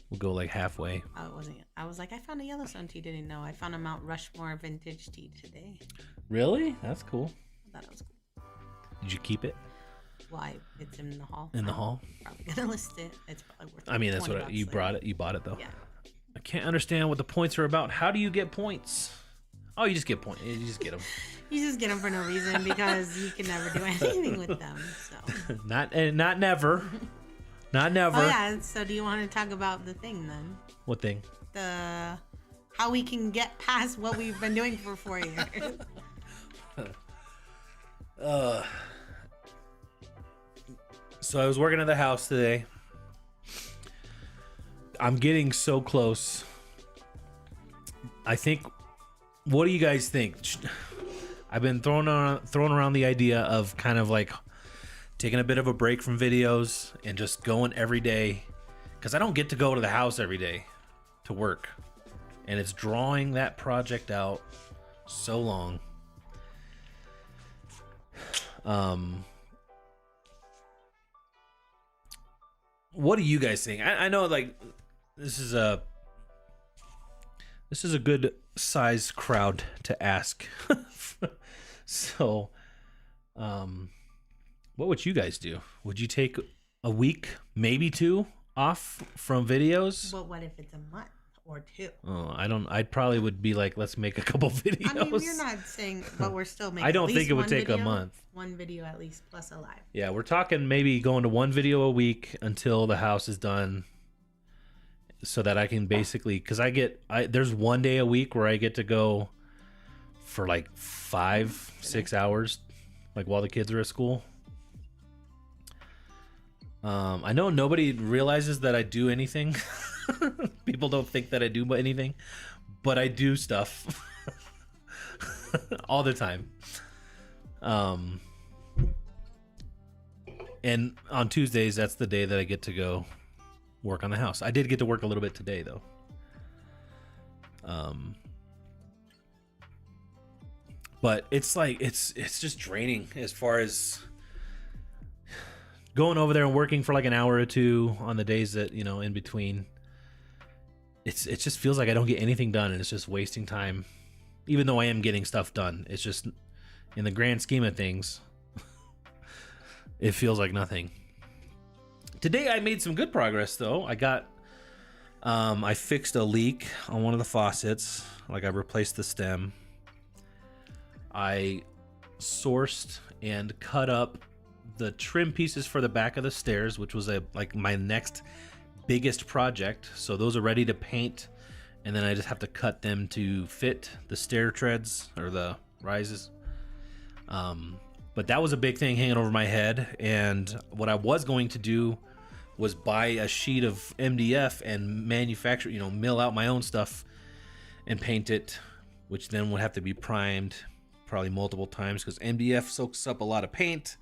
S1: We'll go like halfway.
S2: Oh, it wasn't. I was like, I found a Yellowstone tea. Didn't know. I found a Mount Rushmore vintage tea today.
S1: Really? That's cool.
S2: I thought it was cool.
S1: Did you keep it?
S2: Why? It's in the hall.
S1: In the hall?
S2: Probably gonna list it. It's probably worth.
S1: I mean, that's what you brought it. You bought it though.
S2: Yeah.
S1: I can't understand what the points are about. How do you get points? Oh, you just get points. You just get them.
S2: You just get them for no reason because you can never do anything with them. So.
S1: Not never. Not never.
S2: Oh yeah. So do you want to talk about the thing then?
S1: What thing?
S2: How we can get past what we've been doing for 4 years.
S1: So I was working at the house today. I'm getting so close. I think. What do you guys think? I've been throwing around the idea of kind of like taking a bit of a break from videos and just going every day, because I don't get to go to the house every day to work, and it's drawing that project out so long. What do you guys think? I know like this is a good size crowd to ask. So, what would you guys do? Would you take a week, maybe 2 off from videos?
S2: But what if it's a month or 2?
S1: Oh, I probably would be like, let's make a couple videos.
S2: I mean, you're not saying, but we're still making.
S1: I don't think it would take a month.
S2: One video at least plus a live.
S1: Yeah, we're talking maybe going to 1 video a week until the house is done, so that I can basically, because there's 1 day a week where I get to go for like 5-6 hours, like while the kids are at school. I know nobody realizes that I do anything. People don't think that I do anything, but I do stuff all the time. And on Tuesdays, that's the day that I get to go work on the house. I did get to work a little bit today though. But it's like it's just draining as far as going over there and working for like an hour or 2 on the days that, in between. It just feels like I don't get anything done, and it's just wasting time, even though I am getting stuff done. It's just, in the grand scheme of things, it feels like nothing. Today I made some good progress though. I fixed a leak on one of the faucets. Like, I replaced the stem. I sourced and cut up the trim pieces for the back of the stairs, which was like my next biggest project. So those are ready to paint, and then I just have to cut them to fit the stair treads or the rises. But that was a big thing hanging over my head, and what I was going to do was buy a sheet of MDF and manufacture, mill out my own stuff and paint it, which then would have to be primed probably multiple times because MDF soaks up a lot of paint.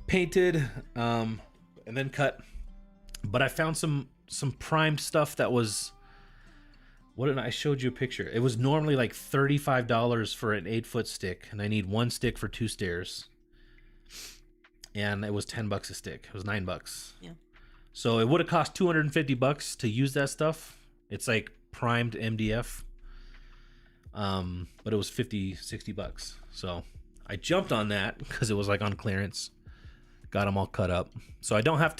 S1: Painted, and then cut. But I found some primed stuff that was, I showed you a picture. It was normally like $35 for an 8-foot stick, and I need 1 stick for 2 stairs. And it was $10 a stick. It was $9.
S2: Yeah.
S1: So it would have cost $250 to use that stuff. It's like primed MDF. But it was $50-$60. So I jumped on that because it was like on clearance. Got them all cut up. So I didn't have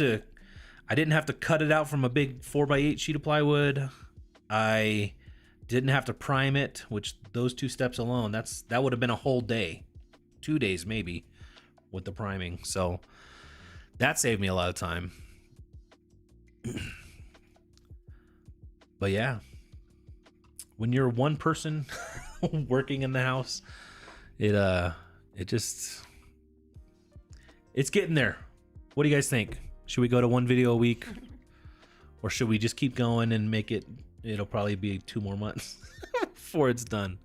S1: to cut it out from a big 4x8 sheet of plywood. I didn't have to prime it, which those 2 steps alone, that would have been a whole day, 2 days maybe, with the priming. So that saved me a lot of time. But yeah, when you're one person working in the house, it's getting there. What do you guys think? Should we go to 1 video a week, or should we just keep going and make it? It'll probably be 2 more months before it's done.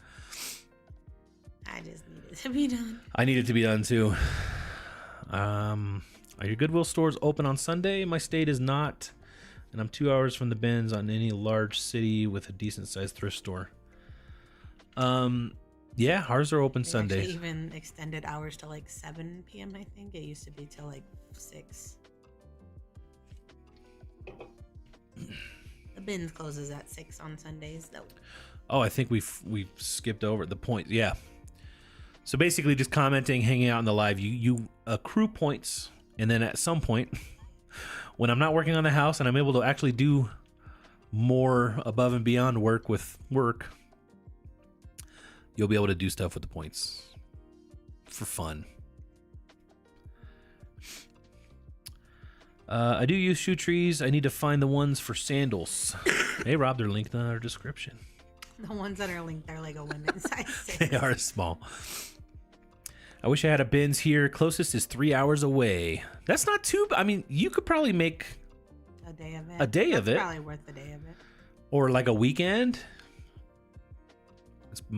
S2: I just need it to be done.
S1: I need it to be done too. Are your Goodwill stores open on Sunday? My state is not, and I'm 2 hours from the bins on any large city with a decent sized thrift store. Yeah, ours are open
S2: They
S1: Sundays.
S2: actually even extended hours to like 7 p.m. I think it used to be till like 6. The bins closes at 6 on Sundays though.
S1: Oh, I think we've skipped over the point. Yeah. So basically, just commenting, hanging out in the live, you accrue points, and then at some point, when I'm not working on the house and I'm able to actually do more above and beyond work with work, you'll be able to do stuff with the points for fun. I do use shoe trees. I need to find the ones for sandals. Hey, Rob, they're linked in our description.
S2: The ones that are linked are like a women's size 6.
S1: They are small. I wish I had a bins here. Closest is 3 hours away. That's not too. I mean, you could probably make
S2: A day of it.
S1: A day of it?
S2: Probably worth a day of it.
S1: or like a weekend.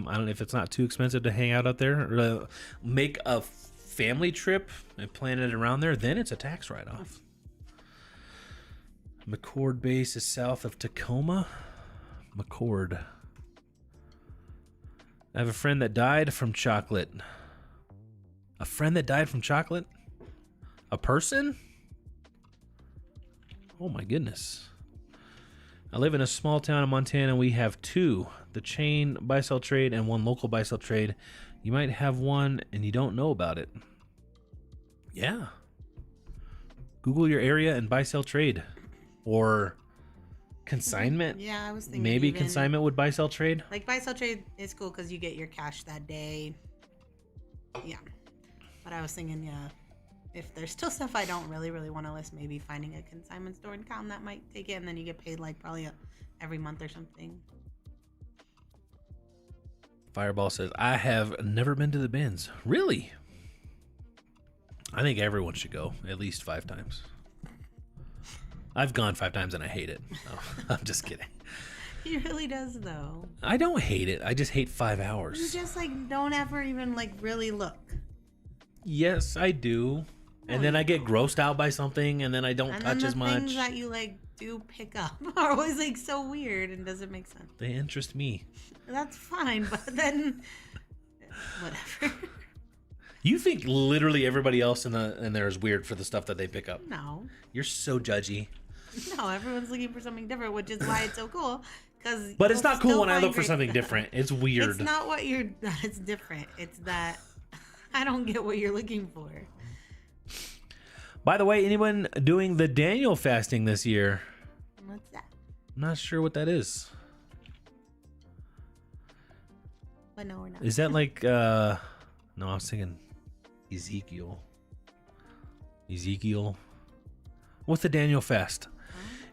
S1: I don't know if it's not too expensive to hang out there. Or, make a family trip and plan it around there. Then it's a tax write-off. McCord base is south of Tacoma. McCord. I have a friend that died from chocolate. A friend that died from chocolate? A person? Oh my goodness. I live in a small town in Montana. We have 2, the chain buy-sell trade and 1 local buy-sell trade. You might have one and you don't know about it. Yeah. Google your area and buy-sell trade. Or consignment.
S2: Yeah, I was thinking
S1: Maybe
S2: even,
S1: consignment would buy-sell trade.
S2: Like buy-sell trade is cool because you get your cash that day. Yeah. But I was thinking, yeah, if there's still stuff I don't really want to list, maybe finding a consignment store in town that might take it, and then you get paid like probably every month or something.
S1: Fireball says, I have never been to the bins. Really? I think everyone should go at least 5 times. I've gone 5 times and I hate it. No, I'm just kidding.
S2: He really does, though.
S1: I don't hate it. I just hate 5
S2: You
S1: hours.
S2: just like don't ever even like really look.
S1: Yes, I do. And then I get grossed out by something and then I don't
S2: And
S1: touch
S2: then
S1: as
S2: the
S1: much.
S2: things that you like do pick up are always like so weird and doesn't make sense.
S1: They interest me.
S2: That's fine, but then whatever.
S1: You think literally everybody else in there is weird for the stuff that they pick up.
S2: No.
S1: You're so judgy.
S2: No, everyone's looking for something different, which is why it's so cool.
S1: But it's not cool when I look for something different. It's weird.
S2: It's not what you're. It's different. It's that I don't get what you're looking for.
S1: By the way, anyone doing the Daniel fasting this year?
S2: What's that?
S1: I'm not sure what that is.
S2: But no, we're not.
S1: Is that like no, I was thinking Ezekiel. What's the Daniel fast?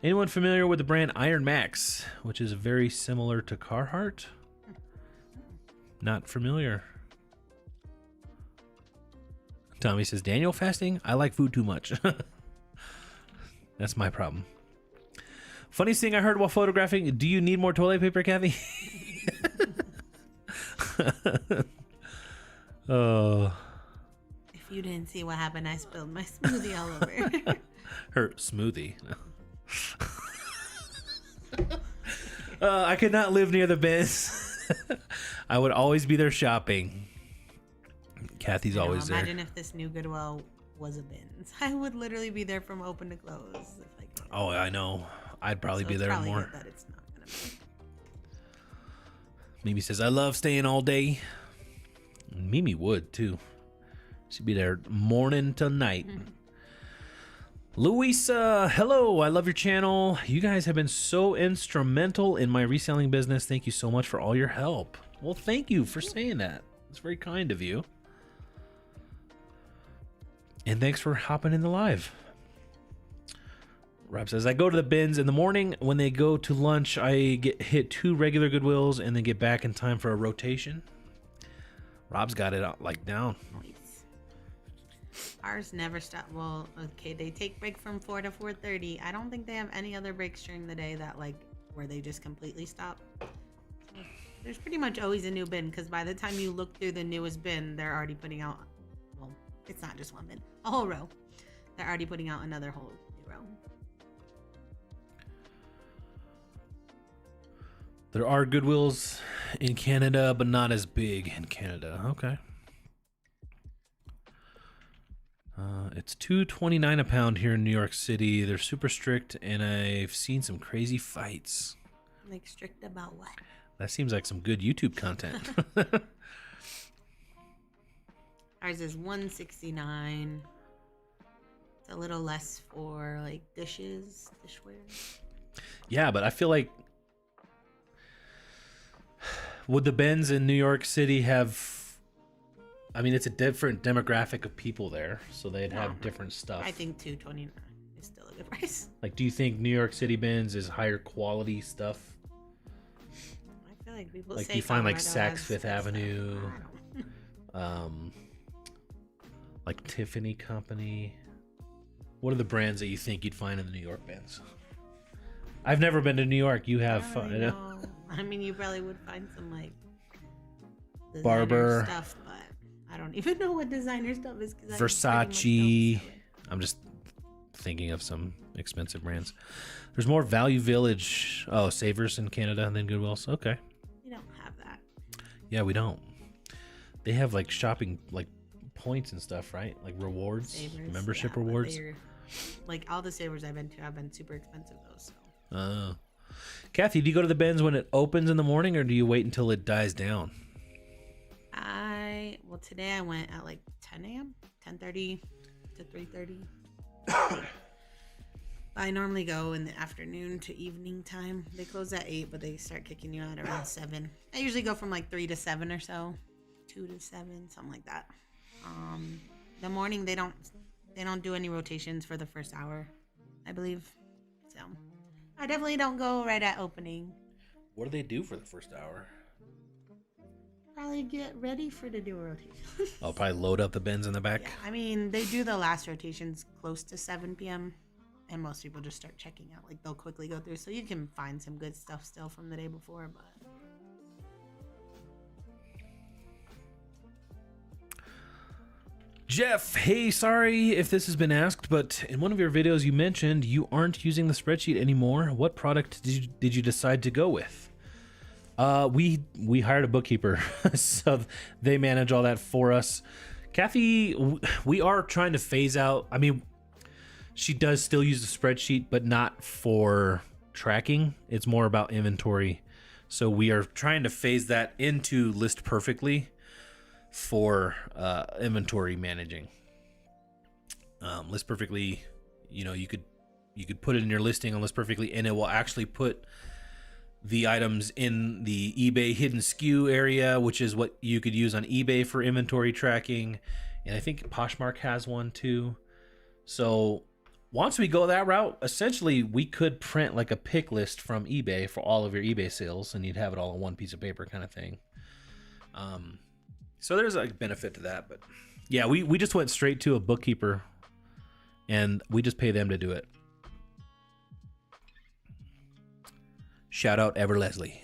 S1: Anyone familiar with the brand Iron Max, which is very similar to Carhartt? Not familiar. Tommy says, Daniel fasting? I like food too much. That's my problem. Funniest thing I heard while photographing, do you need more toilet paper, Kathy? Oh.
S2: If you didn't see what happened, I spilled my smoothie all over.
S1: Her smoothie. I could not live near the bins. I would always be there shopping. Kathy's always there.
S2: Imagine if this new Goodwill was a Bins. I would literally be there from open to close. If I could.
S1: Oh, I know. I'd probably be there
S2: probably
S1: more.
S2: good that it's not gonna be.
S1: Mimi says, I love staying all day. Mimi would, too. She'd be there morning till night. Louisa, hello. I love your channel. You guys have been so instrumental in my reselling business. Thank you so much for all your help. Well, thank you for saying that. It's very kind of you. And thanks for hopping in the live. Rob says, I go to the bins in the morning. When they go to lunch, I hit 2 regular Goodwills and then get back in time for a rotation. Rob's got it like down.
S2: Nice. Ours never stop. Well, okay, they take break from 4 to 4:30. I don't think they have any other breaks during the day that like where they just completely stop. There's pretty much always a new bin because by the time you look through the newest bin, they're already putting out. Well, it's not just one bin, a whole row. They're already putting out another whole new row.
S1: There are Goodwills in Canada, but not as big in Canada. Okay. It's $2.29 a pound here in New York City. They're super strict, and I've seen some crazy fights.
S2: Like strict about what?
S1: That seems like some good YouTube content.
S2: Ours is $169. It's a little less for like dishware.
S1: Yeah, but I feel like would the Benz in New York City have? I mean, it's a different demographic of people there, so they'd have different stuff.
S2: I think $229 is still a good price.
S1: Like, do you think New York City Benz is higher quality stuff?
S2: I feel like people
S1: Like
S2: say
S1: you find like
S2: Colorado
S1: Saks
S2: has
S1: Fifth
S2: good stuff.
S1: Avenue,
S2: I don't.
S1: like Tiffany Company. What are the brands that you think you'd find in the New York Benz? I've never been to New York. You have.
S2: I don't really know. I mean, you probably would find some like designer
S1: Barber
S2: stuff, but I don't even know what designer stuff is.
S1: Versace. I'm just thinking of some expensive brands. There's more Value Village. Oh, Savers in Canada than Goodwill's. Okay.
S2: We don't have that.
S1: Yeah, we don't. They have like shopping like points and stuff, right? Like rewards,
S2: Savers,
S1: membership
S2: but
S1: rewards.
S2: Like all the Savers I've been to have been super expensive though. So.
S1: Kathy, do you go to the Benz when it opens in the morning, or do you wait until it dies down?
S2: Today I went at like 10 a.m., 10:30 to 3:30. I normally go in the afternoon to evening time. They close at 8, but they start kicking you out around 7. I usually go from like 3 to 7 or so, 2 to 7, something like that. The morning they don't do any rotations for the first hour, I believe. So I definitely don't go right at opening.
S1: What do they do for the first hour?
S2: Probably get ready for the do rotation.
S1: I'll probably load up the Benz in the back.
S2: Yeah, I mean, they do the last rotations close to 7 p.m. and most people just start checking out. Like, they'll quickly go through. So you can find some good stuff still from the day before, but...
S1: Jeff, hey, sorry if this has been asked, but in one of your videos you mentioned you aren't using the spreadsheet anymore. What product did you decide to go with? We hired a bookkeeper, so they manage all that for us. Kathy, we are trying to phase out. I mean, she does still use the spreadsheet, but not for tracking. It's more about inventory. So we are trying to phase that into List Perfectly for inventory managing. List Perfectly, you know, you could put it in your listing on List Perfectly, and it will actually put the items in the eBay hidden SKU area, which is what you could use on eBay for inventory tracking. And I think Poshmark has one too. So once we go that route, essentially we could print like a pick list from eBay for all of your eBay sales, and you'd have it all on one piece of paper kind of thing. So there's a benefit to that, but yeah, we just went straight to a bookkeeper and we just pay them to do it. Shout out Ever Leslie.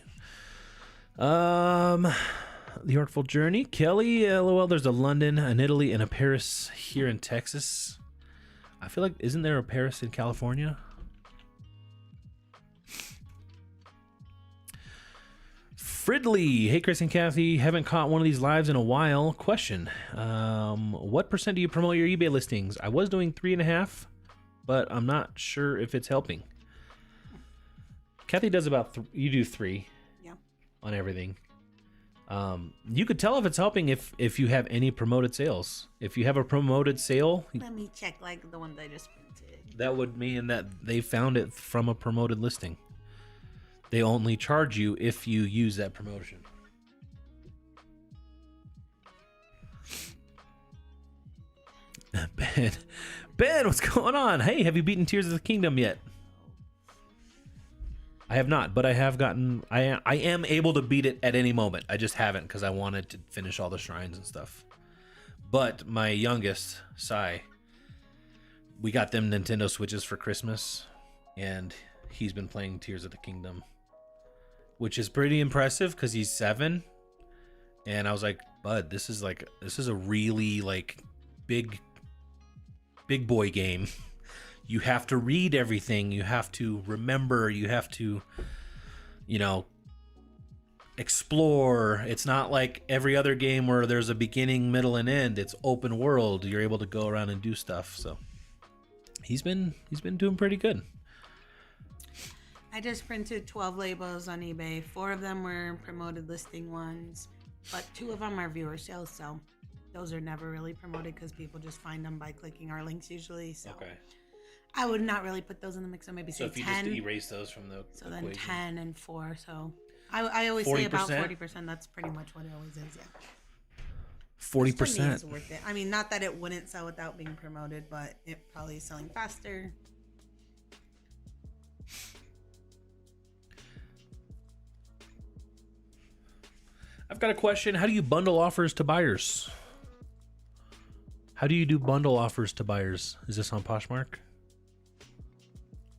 S1: The Yorkville Journey. Kelly, LOL, there's a London, an Italy, and a Paris here in Texas. I feel like, isn't there a Paris in California? Fridley, hey Chris and Kathy, haven't caught one of these lives in a while. Question, what % do you promote your eBay listings? I was doing 3.5, but I'm not sure if it's helping. Kathy does about, you do 3 on everything. You could tell if it's helping if you have any promoted sales. If you have a promoted sale,
S2: let me check like the ones I just printed.
S1: That would mean that they found it from a promoted listing. They only charge you if you use that promotion. Ben, what's going on? Hey, have you beaten Tears of the Kingdom yet? I have not, but I have gotten. I am able to beat it at any moment. I just haven't because I wanted to finish all the shrines and stuff. But my youngest, Sai, we got them Nintendo Switches for Christmas, and he's been playing Tears of the Kingdom, which is pretty impressive because he's 7. And I was like, Bud, this is a really like big boy game. You have to read everything. You have to remember. You have to, explore. It's not like every other game where there's a beginning, middle, and end. It's open world. You're able to go around and do stuff. So he's been doing pretty good.
S2: I just printed 12 labels on eBay. 4 of them were promoted listing ones, but 2 of them are viewer sales. So those are never really promoted because people just find them by clicking our links usually. So
S1: Okay.
S2: I would not really put those in the mix. So maybe
S1: So
S2: say
S1: if you
S2: 10.
S1: just erase those from the
S2: So then
S1: equation.
S2: 10 and 4. So I always say about
S1: 40%?
S2: 40%. That's pretty much what it always is. Yeah.
S1: 40%.
S2: To me, it's worth it. I mean, not that it wouldn't sell without being promoted, but it probably is selling faster.
S1: I've got a question. How do you bundle offers to buyers? How do you do bundle offers to buyers? Is this on Poshmark?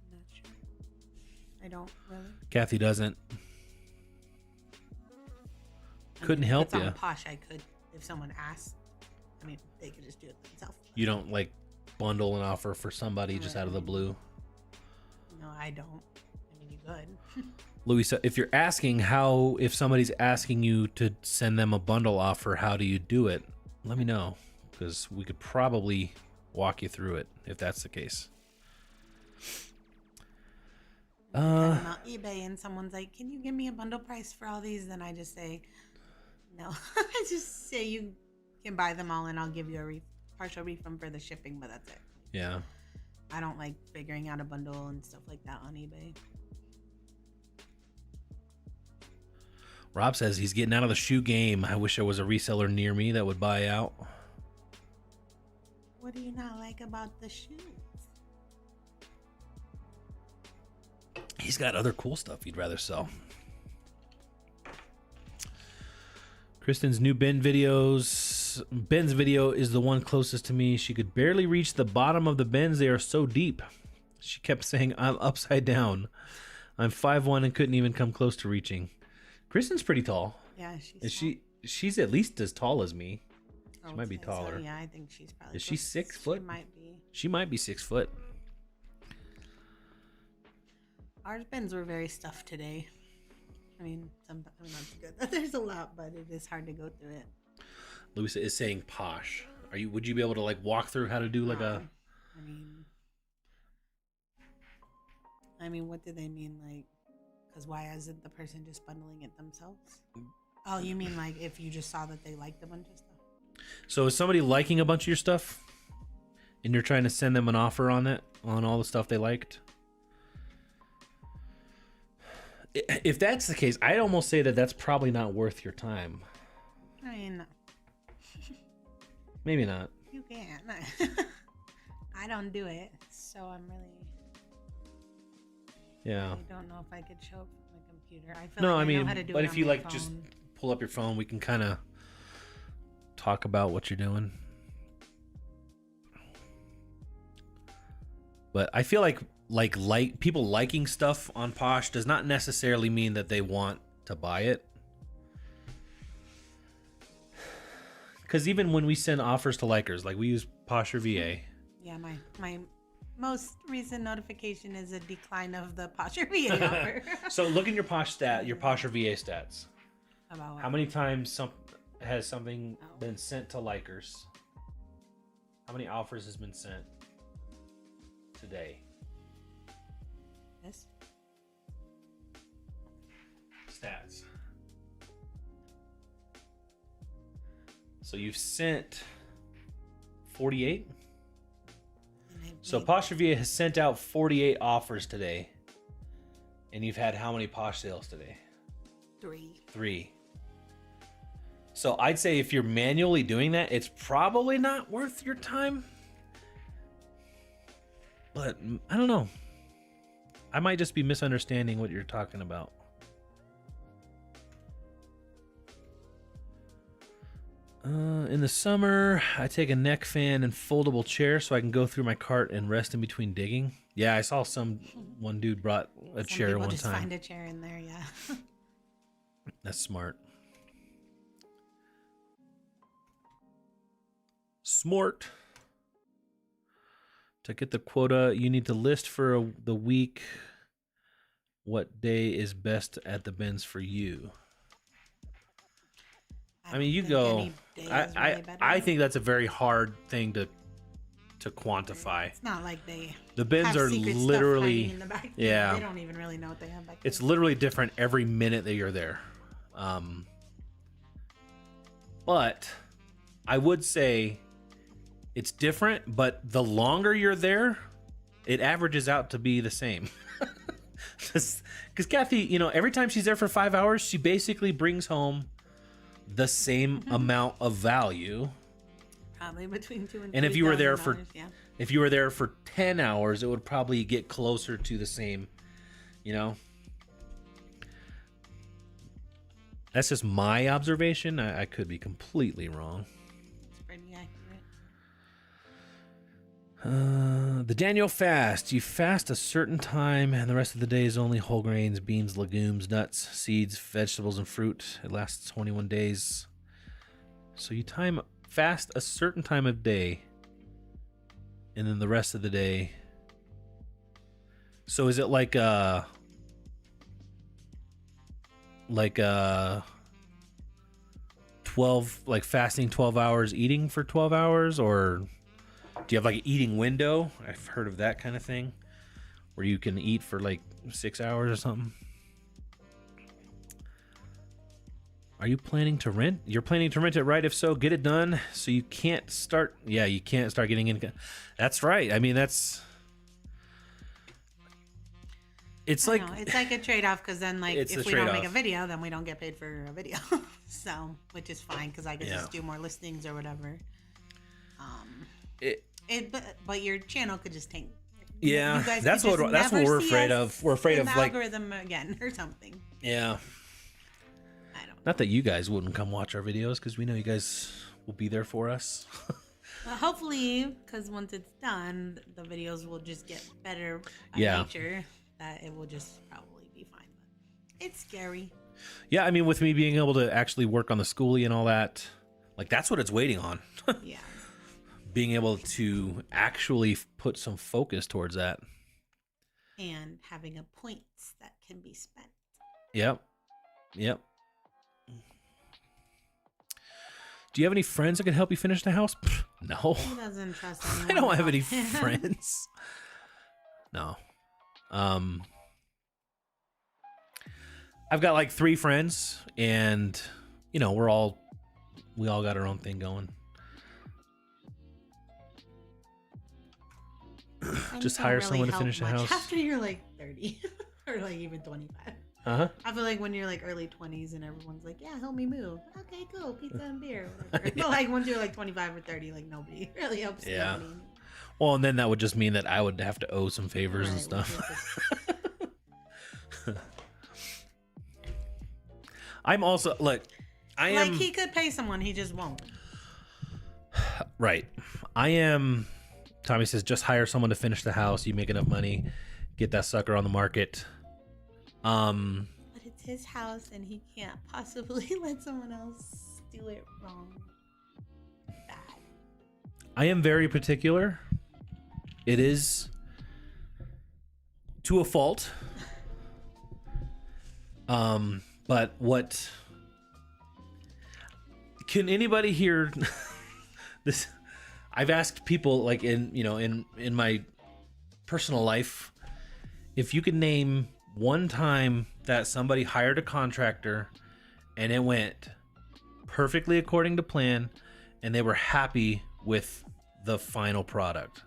S2: I'm not sure. I don't really.
S1: Kathy doesn't.
S2: I
S1: Couldn't
S2: mean,
S1: help
S2: if it's
S1: ya.
S2: on Posh, I could. If someone asked, I mean, they could just do it themselves.
S1: You don't like bundle an offer for somebody just out of the blue.
S2: No, I don't. I mean, you could.
S1: Louisa, if you're asking if somebody's asking you to send them a bundle offer, how do you do it? Let me know, because we could probably walk you through it if that's the case.
S2: I'm on eBay and someone's like, "Can you give me a bundle price for all these?" Then I just say, "No." I just say you can buy them all and I'll give you a partial refund for the shipping, but that's it.
S1: Yeah.
S2: I don't like figuring out a bundle and stuff like that on eBay.
S1: Rob says he's getting out of the shoe game. I wish there was a reseller near me that would buy out.
S2: What do you not like about the shoes?
S1: He's got other cool stuff he'd rather sell. Kristen's new Ben's video is the one closest to me. She could barely reach the bottom of the bins. They are so deep. She kept saying, I'm upside down. I'm 5'1" and couldn't even come close to reaching. Kristen's pretty tall.
S2: Yeah,
S1: She's at least as tall as me.
S2: I
S1: She
S2: would
S1: might be
S2: say
S1: taller.
S2: So. Yeah, I think she's probably.
S1: Is she 6 foot?
S2: She might be.
S1: She might be 6 foot.
S2: Our bins were very stuffed today. I mean, that's good. There's a lot, but it is hard to go through it.
S1: Louisa is saying posh. Would you be able to like walk through how to do like a?
S2: I mean, what do they mean? Like, because why isn't the person just bundling it themselves? Oh, you mean like if you just saw that they liked a bunch of stuff?
S1: So is somebody liking a bunch of your stuff, and you're trying to send them an offer on all the stuff they liked? If that's the case, I'd almost say that that's probably not worth your time.
S2: I mean,
S1: Maybe not.
S2: you can't. I don't do it, so I'm really.
S1: Yeah.
S2: I don't know if I could show up from the computer. I feel
S1: No,
S2: like
S1: I
S2: I
S1: mean,
S2: know how to do
S1: but
S2: it
S1: if
S2: on
S1: you
S2: my
S1: like just
S2: phone.
S1: pull up your phone, we can kind of talk about what you're doing. But I feel like people liking stuff on Posh does not necessarily mean that they want to buy it. Because even when we send offers to likers, like we use Posh or VA.
S2: Yeah, my most recent notification is a decline of the Posh or VA offer.
S1: So look in your Posh or VA stats.
S2: About
S1: How many times has something been sent to likers? How many offers has been sent today?
S2: this?
S1: Stats. So you've sent 48? So Posh Review has sent out 48 offers today. And you've had how many Posh sales today? 3. So I'd say if you're manually doing that, it's probably not worth your time. But I don't know. I might just be misunderstanding what you're talking about. In the summer, I take a neck fan and foldable chair so I can go through my cart and rest in between digging. Yeah, I saw one dude brought a chair one
S2: just
S1: time.
S2: Find a chair in there, yeah.
S1: That's smart. Smart. To get the quota, you need to list for the week what day is best at the bins for you. I mean, you
S2: think
S1: go.
S2: any day is
S1: I
S2: really better.
S1: I think that's a very hard thing to quantify.
S2: It's not like they
S1: The bins
S2: have
S1: are
S2: secret stuff
S1: literally,
S2: hiding in the back.
S1: yeah.
S2: They don't even really know what they have back there.
S1: It's literally different every minute that you're there. But I would say it's different, but the longer you're there, it averages out to be the same. Because Kathy, you know, every time she's there for 5 hours, she basically brings home the same amount of value.
S2: Probably between $2,000 and $3,000.
S1: And if you were there for
S2: yeah.
S1: if you were there for 10 hours, it would probably get closer to the same, you know. That's just my observation. I could be completely wrong.
S2: It's pretty accurate.
S1: The Daniel fast. You fast a certain time, and the rest of the day is only whole grains, beans, legumes, nuts, seeds, vegetables, and fruit. It lasts 21 days. So you fast a certain time of day, and then the rest of the day. So is it like 12, like fasting 12 hours, eating for 12 hours, or do you have like an eating window? I've heard of that kind of thing, where you can eat for like 6 hours or something. Are you planning to rent? You're planning to rent it, right? If so, get it done so you can't start. Yeah, you can't start getting income. That's right. I mean, it's like
S2: it's like a trade-off, because then, like,
S1: It's
S2: if
S1: a
S2: we don't make a
S1: trade-off.
S2: video, then we don't get paid for a video. So, which is fine, because I can
S1: Yeah.
S2: just do more listings or whatever.
S1: it,
S2: But your channel could just tank.
S1: Yeah,
S2: You guys
S1: that's
S2: could
S1: what
S2: just
S1: that's what
S2: never
S1: we're
S2: see
S1: afraid
S2: us
S1: of. We're afraid
S2: in
S1: of
S2: the
S1: like,
S2: algorithm again or something.
S1: yeah.
S2: I don't know.
S1: Not that you guys wouldn't come watch our videos, because we know you guys will be there for us.
S2: Well, hopefully, because once it's done, the videos will just get better by
S1: Yeah.
S2: nature. That it will just probably be fine. But it's scary.
S1: Yeah, I mean, with me being able to actually work on the schoolie and all that, like that's what it's waiting on.
S2: Yeah.
S1: Being able to actually put some focus towards that.
S2: And having a points that can be spent.
S1: Yep. Yep. Do you have any friends that can help you finish the house? No.
S2: He doesn't trust anyone.
S1: I don't have any
S2: about him.
S1: friends. No. I've got like 3 friends, and you know, we all got our own thing going.
S2: Friends
S1: Just
S2: don't
S1: hire
S2: really
S1: someone to
S2: help
S1: finish the
S2: much
S1: house.
S2: after you're like 30 or like even 25.
S1: Uh-huh.
S2: I feel like when you're like early 20s and everyone's like, yeah, help me move. Okay, cool. Pizza and beer. Whatever. But like once you're like 25 or 30, like nobody really helps.
S1: Yeah.
S2: Nobody.
S1: Well, and then that would just mean that I would have to owe some favors and
S2: Right,
S1: stuff.
S2: which is-
S1: I'm also look. I am
S2: like he could pay someone, he just won't.
S1: right. I am. Tommy says just hire someone to finish the house. You make enough money, get that sucker on the market.
S2: But it's his house and he can't possibly let someone else do it wrong. Bad.
S1: I am very particular. It is to a fault. But what can anybody here this I've asked people like in my personal life, if you could name one time that somebody hired a contractor and it went perfectly according to plan and they were happy with the final product.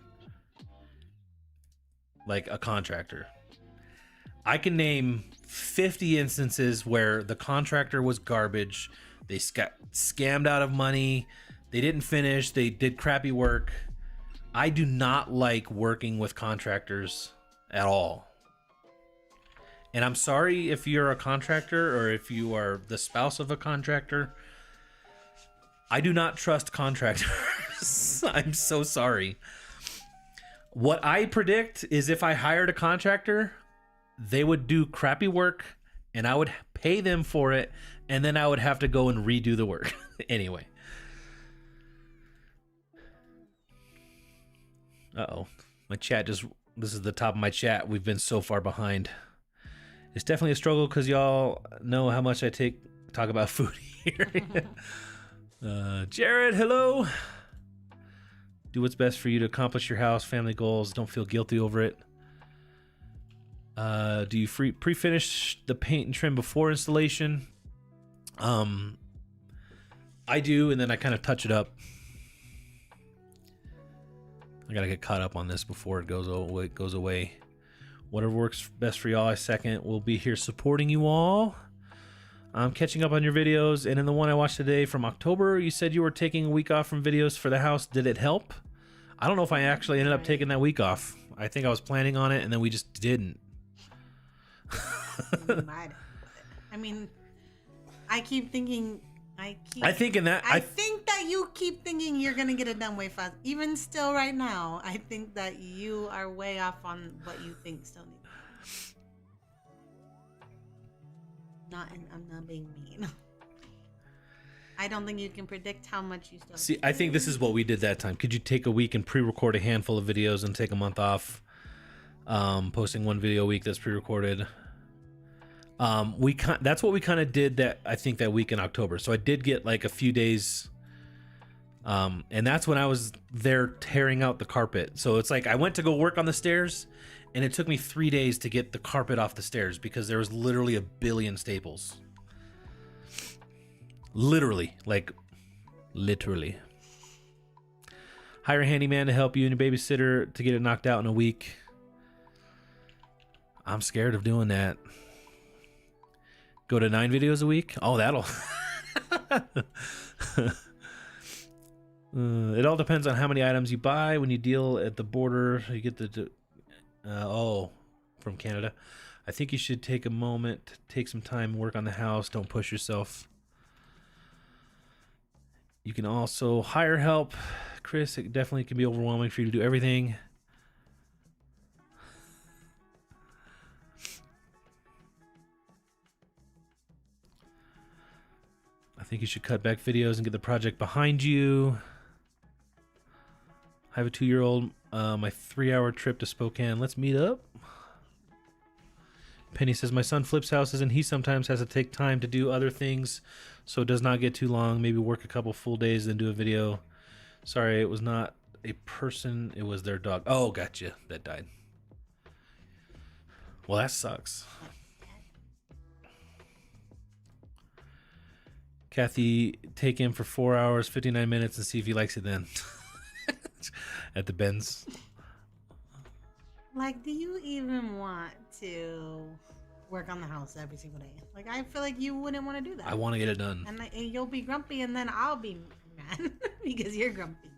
S1: Like a contractor. I can name 50 instances where the contractor was garbage. They scammed out of money. They didn't finish. They did crappy work. I do not like working with contractors at all. And I'm sorry if you're a contractor or if you are the spouse of a contractor. I do not trust contractors. I'm so sorry. What I predict is if I hired a contractor, they would do crappy work and I would pay them for it, and then I would have to go and redo the work. Anyway. Uh-oh. My chat this is the top of my chat. We've been so far behind. It's definitely a struggle because y'all know how much I talk about food here. Jared, hello. Do what's best for you to accomplish your house, family goals. Don't feel guilty over it. Do you pre-finish the paint and trim before installation? I do, and then I kind of touch it up. I gotta get caught up on this before it goes away. Whatever works best for y'all, I second. We'll be here supporting you all. I'm catching up on your videos, and in the one I watched today from October, you said you were taking a week off from videos for the house. Did it help? I don't know if I actually ended up taking that week off. I think I was planning on it, and then we just didn't.
S2: I mean, I keep thinking. I think that you keep thinking you're gonna get it done way fast. Even still, right now, I think that you are way off on what you think still needs. I'm not being mean. I don't think you can predict how much you still.
S1: See, I think this is what we did that time. Could you take a week and pre-record a handful of videos and take a month off? Posting one video a week that's pre-recorded. That's what we kind of did that, I think, that week in October. So I did get like a few days, and that's when I was there tearing out the carpet. So it's like I went to go work on the stairs, and it took me 3 days to get the carpet off the stairs because there was literally a billion staples. Literally. Hire a handyman to help you and your babysitter to get it knocked out in a week. I'm scared of doing that. Go to 9 videos a week? Oh, that'll... it all depends on how many items you buy. When you deal at the border, you get the... from Canada. I think you should take a moment, take some time, work on the house. Don't push yourself. You can also hire help. Chris, it definitely can be overwhelming for you to do everything. I think you should cut back videos and get the project behind you. I have a 2-year-old. My 3-hour trip to Spokane. Let's meet up. Penny says, my son flips houses and he sometimes has to take time to do other things, so it does not get too long. Maybe work a couple full days, then do a video. Sorry, it was not a person. It was their dog. Oh, gotcha. That died. Well, that sucks. Kathy, take him for 4 hours, 59 minutes, and see if he likes it then. At the Benz.
S2: Like, do you even want to work on the house every single day? Like, I feel like you wouldn't want to do that.
S1: I want to get it done.
S2: And you'll be grumpy, and then I'll be mad because you're grumpy.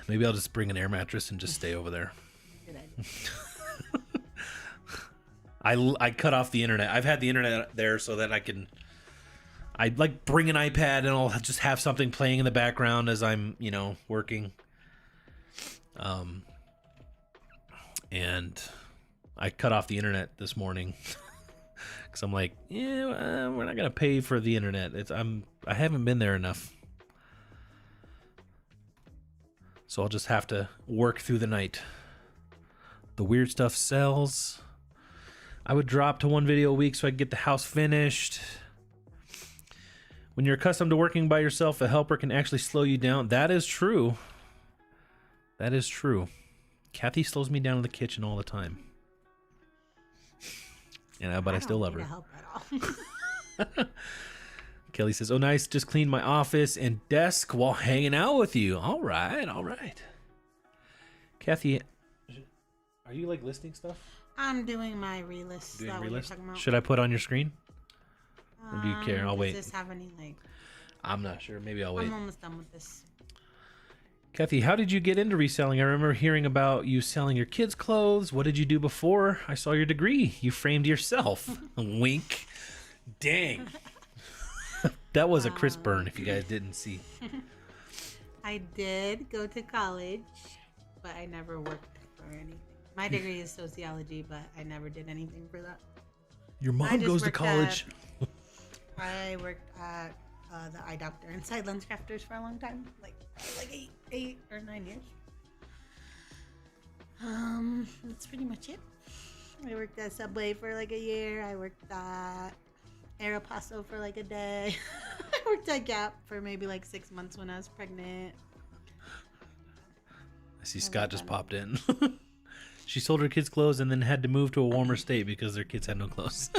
S1: Maybe I'll just bring an air mattress and just stay over there.
S2: Good idea.
S1: I cut off the internet. I've had the internet there so that I like bring an iPad and I'll just have something playing in the background as I'm, working. And I cut off the internet this morning because I'm like, we're not gonna pay for the internet. I haven't been there enough, so I'll just have to work through the night. The weird stuff sells. I would drop to 1 video a week so I could get the house finished. When you're accustomed to working by yourself, a helper can actually slow you down. That is true. That is true. Kathy slows me down in the kitchen all the time. But I still love her.
S2: Help at all.
S1: Kelly says, oh, nice. Just cleaned my office and desk while hanging out with you. All right. All right. Kathy, are you listing stuff?
S2: I'm doing my relist.
S1: Doing
S2: what
S1: relist?
S2: you're talking about?
S1: Should I put on your screen? Or do you care? I'll wait.
S2: Does this have any
S1: I'm not sure. Maybe I'll wait.
S2: I'm almost done with this.
S1: Kathy, how did you get into reselling? I remember hearing about you selling your kids' clothes. What did you do before? I saw your degree. You framed yourself. Wink. Dang. That was a crisp burn if you guys didn't see.
S2: I did go to college, but I never worked for anything. My degree is sociology, but I never did anything for that.
S1: Your mom goes to college.
S2: I worked at the eye doctor inside Lens Crafters for a long time, like 8 or 9 years. That's pretty much it. I worked at Subway for a year. I worked at Aeropaso for a day. I worked at Gap for maybe like 6 months when I was pregnant.
S1: I see Scott just popped in. She sold her kids' clothes and then had to move to a warmer state because their kids had no clothes.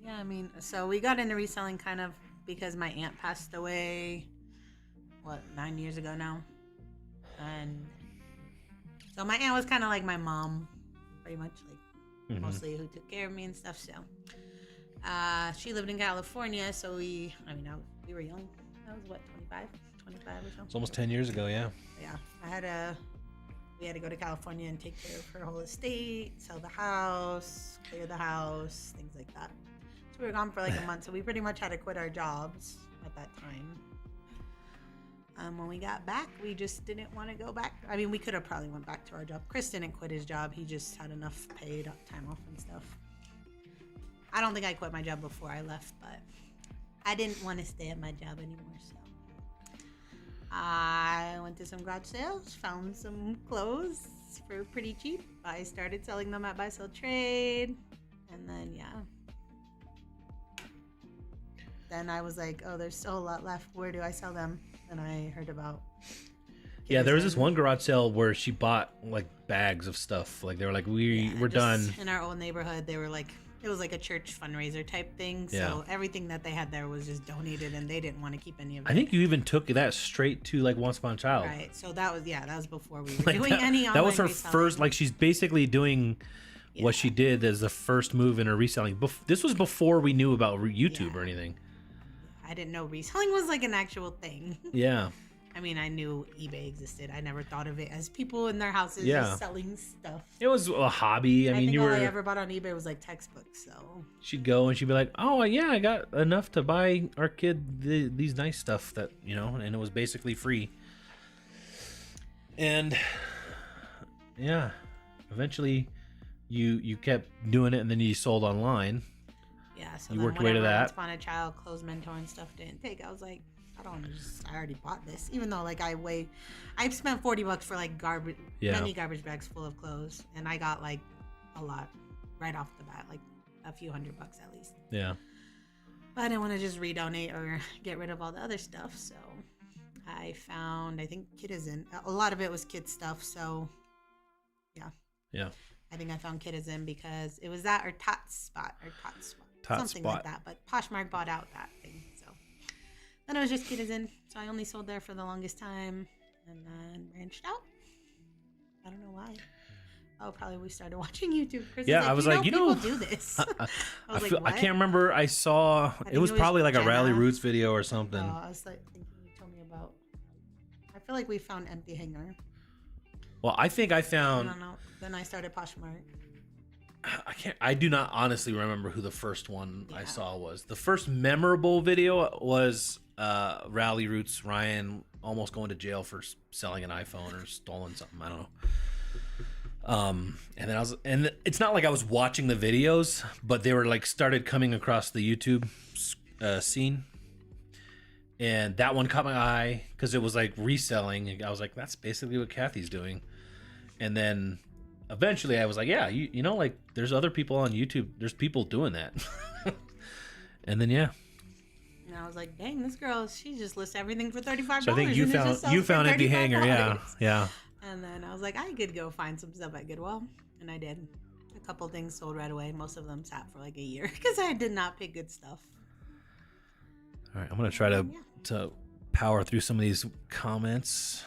S2: Yeah, I mean, so we got into reselling kind of because my aunt passed away, 9 years ago now? And so my aunt was kind of like my mom, pretty much, like mostly who took care of me and stuff. So she lived in California, so we were young. I was 25 or so.
S1: It's almost 10 years ago, yeah.
S2: Yeah, we had to go to California and take care of her whole estate, sell the house, clear the house, things like that. So we were gone for like a month, so we pretty much had to quit our jobs at that time. When we got back, we just didn't want to go back. I mean, we could have probably went back to our job. Chris didn't quit his job. He just had enough paid time off and stuff. I don't think I quit my job before I left, but I didn't want to stay at my job anymore, so I went to some garage sales, found some clothes for pretty cheap. I started selling them at Buy Sell Trade, and then then I was like, oh, there's still a lot left. Where do I sell them? And I heard about
S1: there was this one garage sale where she bought like bags of stuff. Like they were like, we're done.
S2: In our old neighborhood, they were like, it was like a church fundraiser type thing. So everything that they had there was just donated, and they didn't want to keep any of it.
S1: I think you even took that straight to like Once Upon a Child.
S2: Right. So that was before we were doing any online
S1: that was her
S2: reselling.
S1: first, like she's basically doing what she did as the first move in her reselling. This was before we knew about YouTube or anything.
S2: I didn't know reselling was like an actual thing.
S1: Yeah.
S2: I mean, I knew eBay existed. I never thought of it as people in their houses just selling stuff.
S1: It was a hobby. I mean,
S2: think all I ever bought on eBay was like textbooks. So
S1: she'd go and she'd be like, "Oh yeah, I got enough to buy our kid these nice stuff that and it was basically free." And eventually, you kept doing it, and then you sold online.
S2: Yeah, so
S1: you
S2: then
S1: worked your way to that.
S2: Once Upon a Child, Clothes Mentor and stuff didn't take. I was like, I already bought this. Even though like I've spent $40 for like many garbage bags full of clothes, and I got like a lot right off the bat, like a few $100 at least. Yeah. But I didn't want to just redonate or get rid of all the other stuff, so I think Kitizen. A lot of it was kid stuff, so yeah. I think I found Kitizen because it was that or Tot Spot. Something like that, but Poshmark bought out that thing, so then it was just Kitizen, so I only sold there for the longest time and then branched out. I don't know why. Probably we started watching YouTube. Chris
S1: I was like,
S2: people do this.
S1: I can't remember. I saw it was probably like a Rally Roots video or something.
S2: I was like thinking you told me about. I feel like we found Empty Hanger.
S1: Well, I think I found.
S2: I don't know. Then I started Poshmark.
S1: I do not honestly remember who the first one I saw was. The first memorable video was Rally Roots Ryan almost going to jail for selling an iPhone or stolen something. I don't know. And then it's not like I was watching the videos, but they were like started coming across the YouTube scene. And that one caught my eye because it was like reselling. And I was like, that's basically what Kathy's doing. And then eventually I was like, yeah, you know, like there's other people on YouTube. There's people doing that. And then, And I
S2: was like, dang, this girl, she just lists everything for $35.
S1: So I think you found Empty Hanger. Yeah.
S2: And then I was like, I could go find some stuff at Goodwill. And I did. A couple things sold right away. Most of them sat for like a year because I did not pick good stuff.
S1: All right, I'm going to try to power through some of these comments.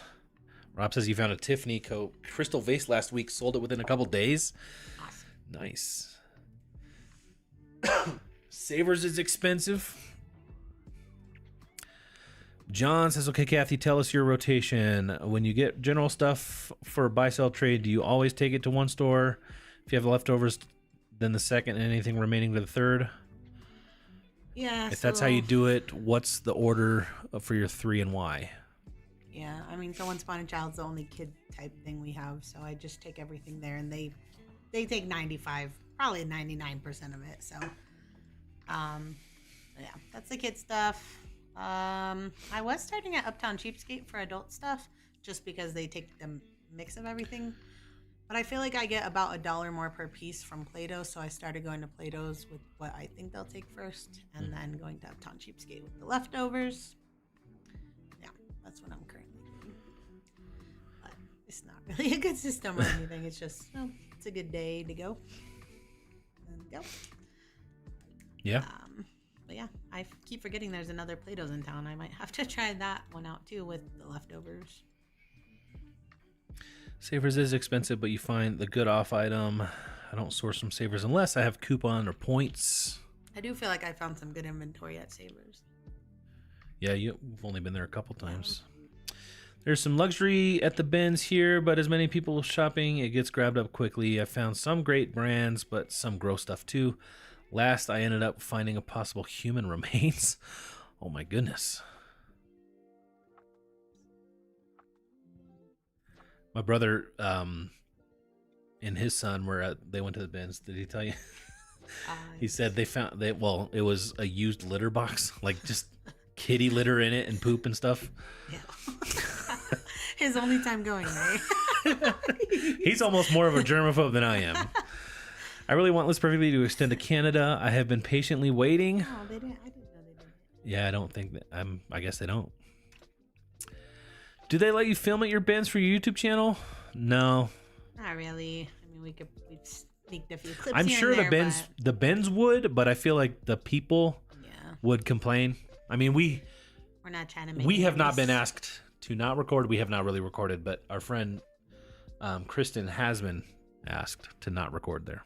S1: Rob says you found a Tiffany crystal vase last week, sold it within a couple days.
S2: Awesome.
S1: Nice. Savers is expensive. John says, okay, Kathy, tell us your rotation. When you get general stuff for buy, sell, trade, do you always take it to one store? If you have leftovers, then the second, and anything remaining to the third?
S2: Yeah.
S1: If that's how you do it, what's the order for your 3 and why?
S2: Yeah, I mean, so Once Upon a Child's the only kid type thing we have, so I just take everything there, and they take 95, probably 99% of it. So, yeah, that's the kid stuff. I was starting at Uptown Cheapskate for adult stuff, just because they take the mix of everything. But I feel like I get about $1 more per piece from Play-Doh, so I started going to Play-Doh's with what I think they'll take first, and then going to Uptown Cheapskate with the leftovers. Yeah, that's what I'm currently doing. But it's not really a good system or anything. It's just, it's a good day to go. And go.
S1: Yeah.
S2: But yeah, I keep forgetting there's another Play-Doh's in town. I might have to try that one out too with the leftovers.
S1: Savers is expensive, but you find the good off item. I don't source from Savers unless I have coupon or points.
S2: I do feel like I found some good inventory at Savers.
S1: Yeah, you've only been there a couple times. There's some luxury at the bins here, but as many people shopping, it gets grabbed up quickly. I found some great brands, but some gross stuff too. Last, I ended up finding a possible human remains. Oh my goodness. My brother and his son they went to the bins. Did he tell you? He said it was a used litter box, like just kitty litter in it and poop and stuff.
S2: Yeah. His only time going, right?
S1: He's almost more of a germaphobe than I am. I really want List Perfectly to extend to Canada. I have been patiently waiting.
S2: Oh, they didn't. I didn't know they did.
S1: Yeah, I don't think that. I guess they don't. Do they let you film at your bins for your YouTube channel? No.
S2: Not really. I mean, we've sneaked a few clips.
S1: I'm
S2: here
S1: sure
S2: and there,
S1: the bins would, but I feel like the people would complain. I mean, we're
S2: not trying to make.
S1: We have not been asked to not record. We have not really recorded, but our friend Kristen has been asked to not record there.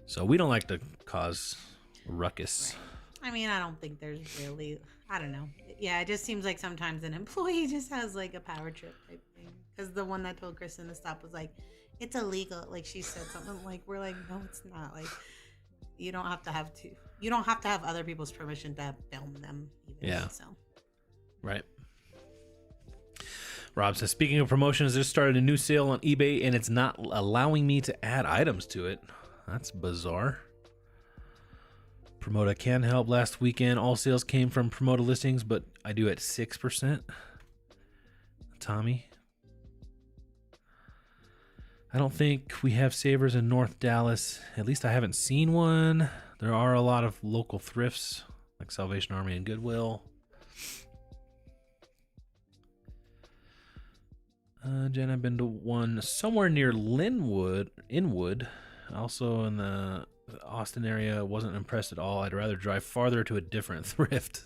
S1: So we don't like to cause ruckus.
S2: Right. I mean, I don't think there's really. I don't know. Yeah, it just seems like sometimes an employee just has like a power trip type thing. Because the one that told Kristen to stop was like, it's illegal. Like she said something like, we're like, no, it's not. Like, you don't have to have other people's permission to film them. Even,
S1: yeah.
S2: So.
S1: Right. Rob says, speaking of promotions, just started a new sale on eBay and it's not allowing me to add items to it. That's bizarre. Promoda can help. Last weekend, all sales came from Promoda listings, but I do at 6%. Tommy. I don't think we have Savers in North Dallas. At least I haven't seen one. There are a lot of local thrifts, like Salvation Army and Goodwill. Jen, I've been to one somewhere near Inwood, also in the Austin area. Wasn't impressed at all. I'd rather drive farther to a different thrift.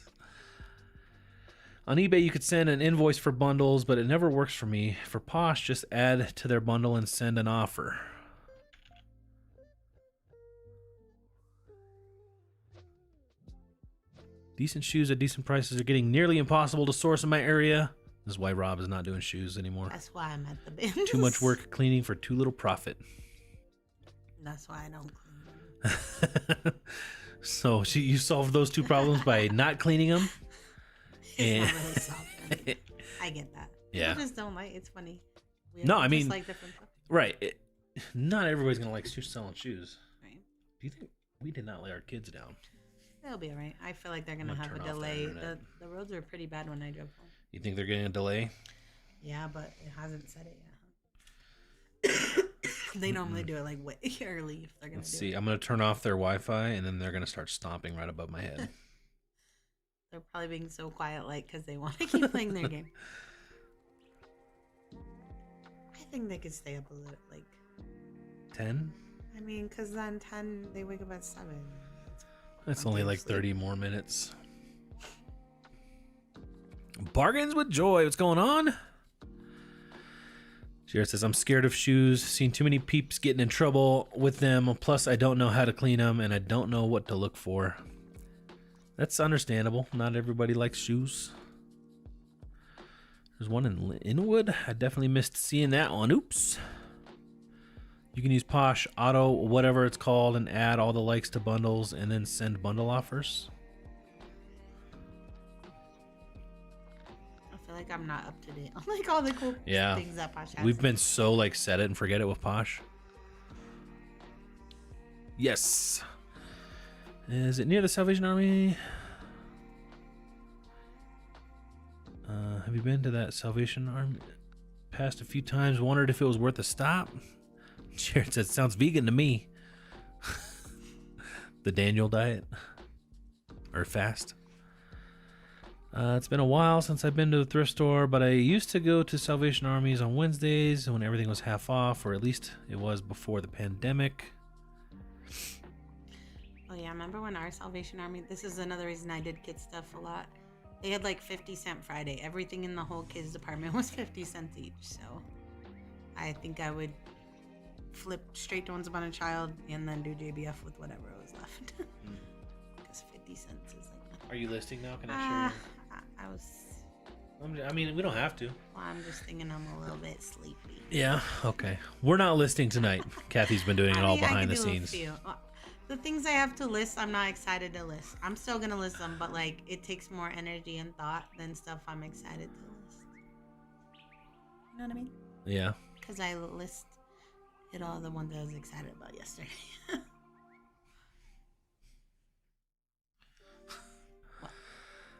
S1: On eBay, you could send an invoice for bundles, but it never works for me. For Posh, just add to their bundle and send an offer. Decent shoes at decent prices are getting nearly impossible to source in my area. This is why Rob is not doing shoes anymore.
S2: That's why I'm at the bins.
S1: Too much work cleaning for too little profit.
S2: That's why I don't clean them.
S1: So you solved those two problems by not cleaning them?
S2: It's not really solved. I get that.
S1: Yeah.
S2: People just don't like. It's funny.
S1: I mean,
S2: like different stuff.
S1: Right. Not everybody's gonna like selling shoes.
S2: Right.
S1: Do you think we did not lay our kids down?
S2: They'll be all right. I feel like they're gonna have a delay. The roads are pretty bad when I drove home.
S1: You think they're getting a delay?
S2: Yeah, but it hasn't said it yet. They normally do it like way early if they're gonna
S1: Let's see. I'm gonna turn off their Wi-Fi and then they're gonna start stomping right above my head.
S2: They're probably being so quiet, like, because they want to keep playing their game. I think they could stay up a little, like
S1: 10.
S2: I mean, because then 10 they wake up at 7.
S1: That's only like 30 more minutes. Bargains with Joy. What's going on? Jared says, I'm scared of shoes. Seen too many peeps getting in trouble with them. Plus, I don't know how to clean them, and I don't know what to look for. That's understandable. Not everybody likes shoes. There's one in Inwood. I definitely missed seeing that one. Oops. You can use Posh, Auto, whatever it's called, and add all the likes to bundles, and then send bundle offers.
S2: Like I'm not up to date on like all the cool things that Posh has.
S1: We've been so like set it and forget it with Posh. Yes. Is it near the Salvation Army? Have you been to that Salvation Army passed a few times. Wondered if it was worth a stop. Jared said, sounds vegan to me. The Daniel diet. Or fast. It's been a while since I've been to the thrift store, but I used to go to Salvation Armies on Wednesdays when everything was half off, or at least it was before the pandemic.
S2: Oh yeah, remember when our Salvation Army, this is another reason I did kids stuff a lot. They had like 50-cent Friday. Everything in the whole kids department was 50 cents each. So I think I would flip straight to Once Upon a Child and then do JBF with whatever was left. Because 50 cents is like nothing.
S1: Are you listing now? Can I share?
S2: I was.
S1: I mean, we don't have to.
S2: Well, I'm just thinking I'm a little bit sleepy.
S1: Yeah, okay. We're not listing tonight. Kathy's been doing it all
S2: I
S1: behind
S2: can
S1: the
S2: do a
S1: scenes.
S2: few. The things I have to list, I'm not excited to list. I'm still gonna list them, but like it takes more energy and thought than stuff I'm excited to list. You know what I mean?
S1: Yeah.
S2: Because I list it all the ones I was excited about yesterday.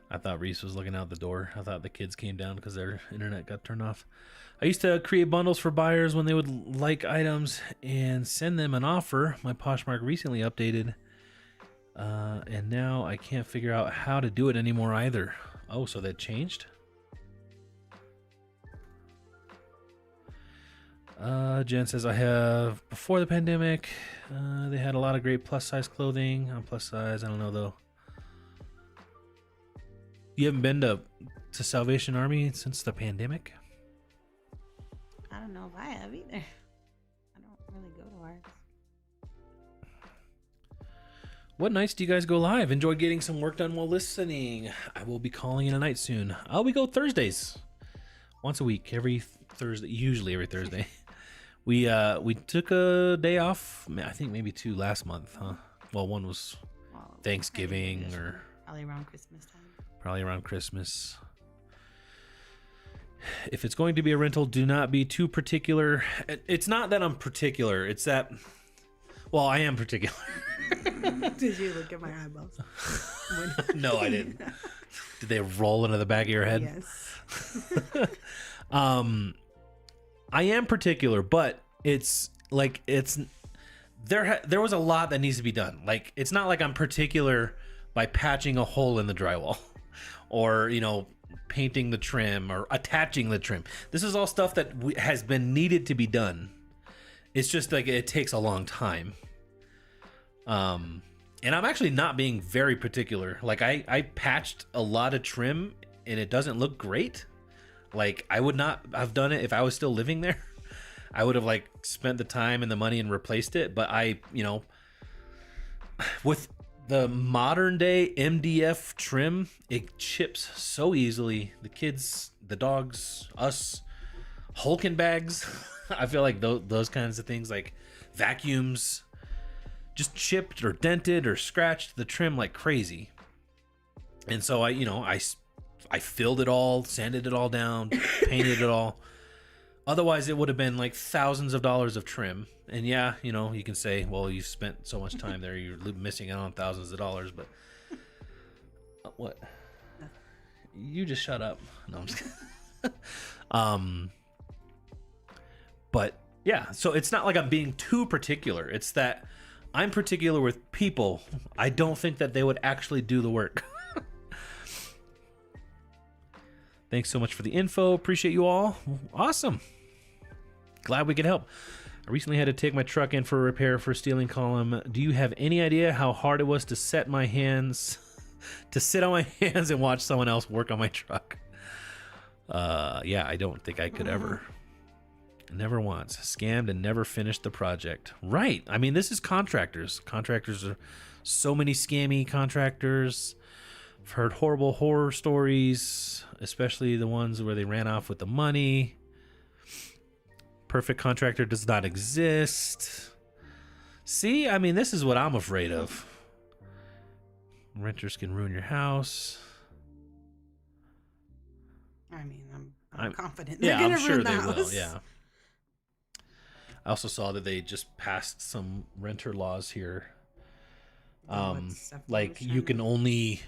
S1: I thought Reese was looking out the door. I thought the kids came down because their internet got turned off. I used to create bundles for buyers when they would like items and send them an offer. My Poshmark recently updated, and now I can't figure out how to do it anymore either. Oh, so that changed? Jen says, I have, before the pandemic, they had a lot of great plus size clothing. I'm plus size, I don't know though. You haven't been to Salvation Army since the pandemic?
S2: I don't know if I have either. I don't really go to ours.
S1: What nights do you guys go live? Enjoy getting some work done while listening. I will be calling in a night soon. We go Thursdays. Once a week, every Thursday, usually every Thursday. We took a day off, I think maybe 2 last month, huh? Well, one was Thanksgiving or
S2: probably around Christmas time.
S1: Probably around Christmas. If it's going to be a rental, do not be too particular. It's not that I'm particular. It's that, well, I am particular.
S2: Did you look at my eyeballs?
S1: No, I didn't. Did they roll into the back of your head?
S2: Yes.
S1: I am particular, but it's like there was a lot that needs to be done. Like, it's not like I'm particular by patching a hole in the drywall or, painting the trim or attaching the trim. This is all stuff that has been needed to be done. It's just like it takes a long time. And I'm actually not being very particular. Like I patched a lot of trim and it doesn't look great. Like, I would not have done it if I was still living there. I would have like spent the time and the money and replaced it. But with the modern day MDF trim, it chips so easily. The kids, the dogs, us, Hulking bags. I feel like those kinds of things, like vacuums, just chipped or dented or scratched the trim like crazy. And so I filled it all, sanded it all down, painted it all. Otherwise, it would have been like thousands of dollars of trim. And yeah, you can say, well, you spent so much time there, you're missing out on thousands of dollars. But what? You just shut up. No, I'm just kidding. But yeah, so it's not like I'm being too particular. It's that I'm particular with people. I don't think that they would actually do the work. Thanks so much for the info. Appreciate you all. Awesome. Glad we could help. I recently had to take my truck in for a repair for a stealing column. Do you have any idea how hard it was to sit on my hands and watch someone else work on my truck? Yeah, I don't think I could ever. Never once. Scammed and never finished the project. Right. I mean, this is contractors. Contractors are so many scammy contractors. I've heard horrible horror stories, especially the ones where they ran off with the money. Perfect contractor does not exist. See, I mean, this is what I'm afraid of. Renters can ruin your house.
S2: I mean, I'm confident.
S1: Yeah,
S2: They're gonna
S1: I'm sure
S2: ruin the
S1: they
S2: house.
S1: will. Yeah. I also saw that they just passed some renter laws here. Like you can only,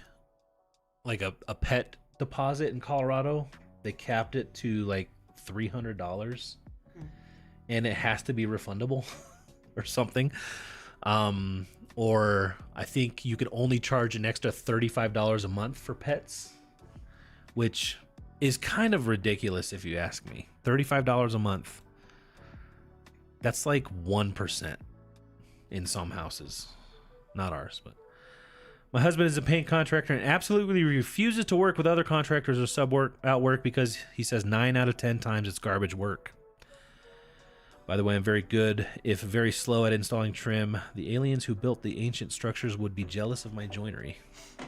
S1: like a pet deposit in Colorado, they capped it to like $300, and it has to be refundable or something. Or I think you could only charge an extra $35 a month for pets, which is kind of ridiculous if you ask me. $35 a month. That's like 1% in some houses. Not ours, but my husband is a paint contractor and absolutely refuses to work with other contractors or out work because he says 9 out of 10 times it's garbage work. By the way, I'm very good, if very slow at installing trim. The aliens who built the ancient structures would be jealous of my joinery.
S2: All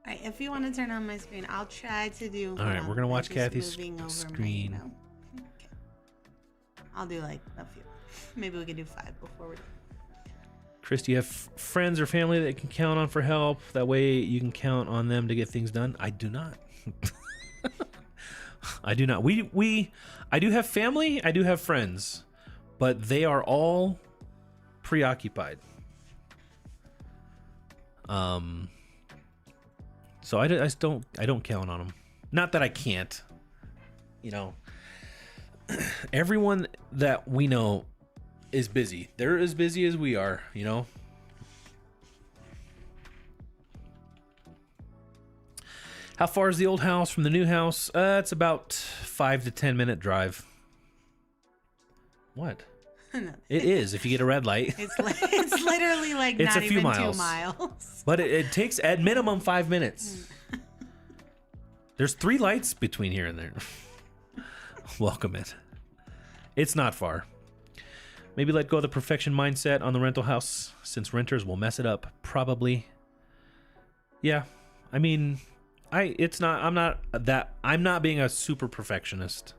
S2: right, if you want to turn on my screen, I'll try to do.
S1: All right, we're gonna watch
S2: just
S1: Kathy's
S2: moving over my
S1: screen.
S2: email. Okay. I'll do like a few. Maybe we can do 5 before we're done.
S1: Chris, do you have friends or family that you can count on for help? That way you can count on them to get things done. I do not. I do not. I do have family. I do have friends, but they are all preoccupied. So I don't count on them. Not that I can't. You know, everyone that we know is busy. They're as busy as we are, you know. How far is the old house from the new house? It's about 5 to 10 minute drive. What? It is if you get a red light.
S2: It's literally like
S1: It's
S2: not
S1: a few
S2: even
S1: miles.
S2: 2 miles.
S1: But it takes at minimum 5 minutes. There's 3 lights between here and there. Welcome it. It's not far. Maybe let go of the perfection mindset on the rental house since renters will mess it up. Probably. Yeah. I mean, I'm not being a super perfectionist.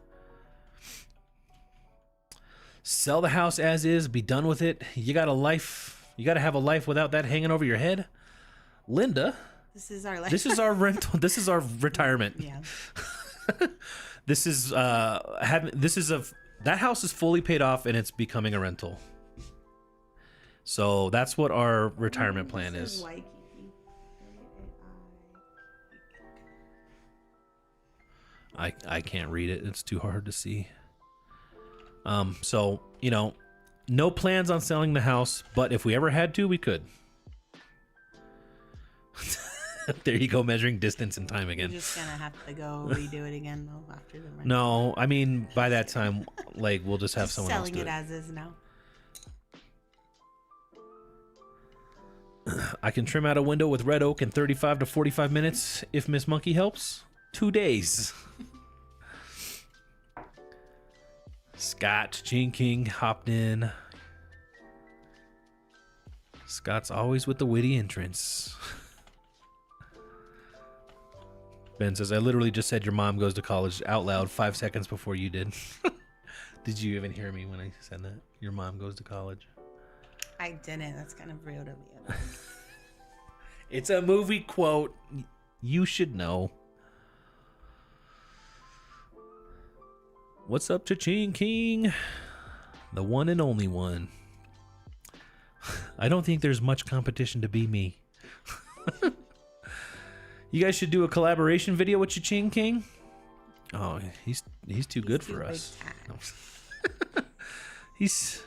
S1: Sell the house as is, be done with it. You got to have a life without that hanging over your head. Linda,
S2: This is our life.
S1: this is our rental. This is our retirement.
S2: Yeah.
S1: That house is fully paid off and it's becoming a rental. So that's what our retirement plan is.
S2: Waikiki.
S1: I can't read it. It's too hard to see. So, you know, no plans on selling the house, but if we ever had to, we could. There you go, measuring distance and time again.
S2: You're just gonna have to go redo it again though after the rent.
S1: No, I mean by that time, like we'll just have someone else
S2: selling
S1: do
S2: it
S1: it.
S2: as is now.
S1: I can trim out a window with red oak in 35 to 45 minutes if Miss Monkey helps. 2 days. Scott Gene King hopped in. Scott's always with the witty entrance. Ben says, I literally just said your mom goes to college out loud 5 seconds before you did. Did you even hear me when I said that? Your mom goes to college.
S2: I didn't. That's kind of rude of you.
S1: It's a movie quote. You should know. What's up, Cha-Ching King? The one and only one. I don't think there's much competition to be me. You guys should do a collaboration video with Cha-Ching King. Oh, he's too good for us. He's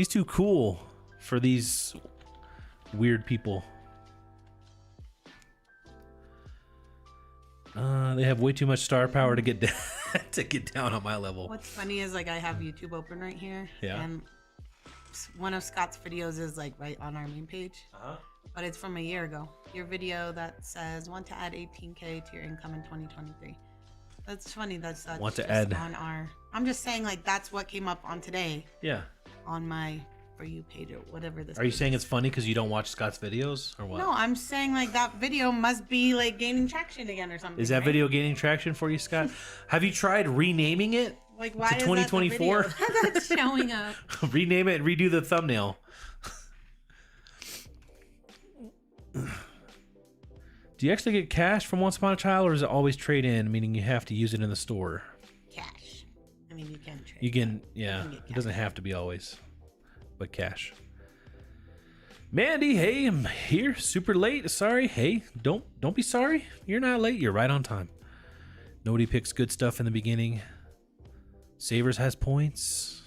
S1: too cool for these weird people. They have way too much star power to get down, to get down on my level.
S2: What's funny is like I have YouTube open right here.
S1: Yeah.
S2: And one of Scott's videos is like right on our main page.
S1: Uh-huh.
S2: But it's from a year ago. Your video that says want to add 18K to your income in 2023. That's funny. That's
S1: Want to
S2: just
S1: add-
S2: on our. I'm just saying like that's what came up on today
S1: Yeah.
S2: on my For You page or whatever this.
S1: Are you
S2: page
S1: saying
S2: is.
S1: it's funny because you don't watch Scott's videos or what?
S2: No, I'm saying like that video must be like gaining traction again or something.
S1: Is that
S2: right?
S1: video gaining traction for you, Scott? Have you tried renaming it?
S2: Like why
S1: to
S2: is
S1: 2024?
S2: that the video that's showing up?
S1: Rename it and redo the thumbnail. Do you actually get cash from Once Upon a Child, or is it always trade in, meaning you have to use it in the store?
S2: Cash. I mean, you can trade.
S1: You can, yeah.
S2: can get
S1: It doesn't have to be always, but cash. Mandy, hey, I'm here, super late. Sorry. Hey, don't be sorry. You're not late. You're right on time. Nobody picks good stuff in the beginning. Savers has points.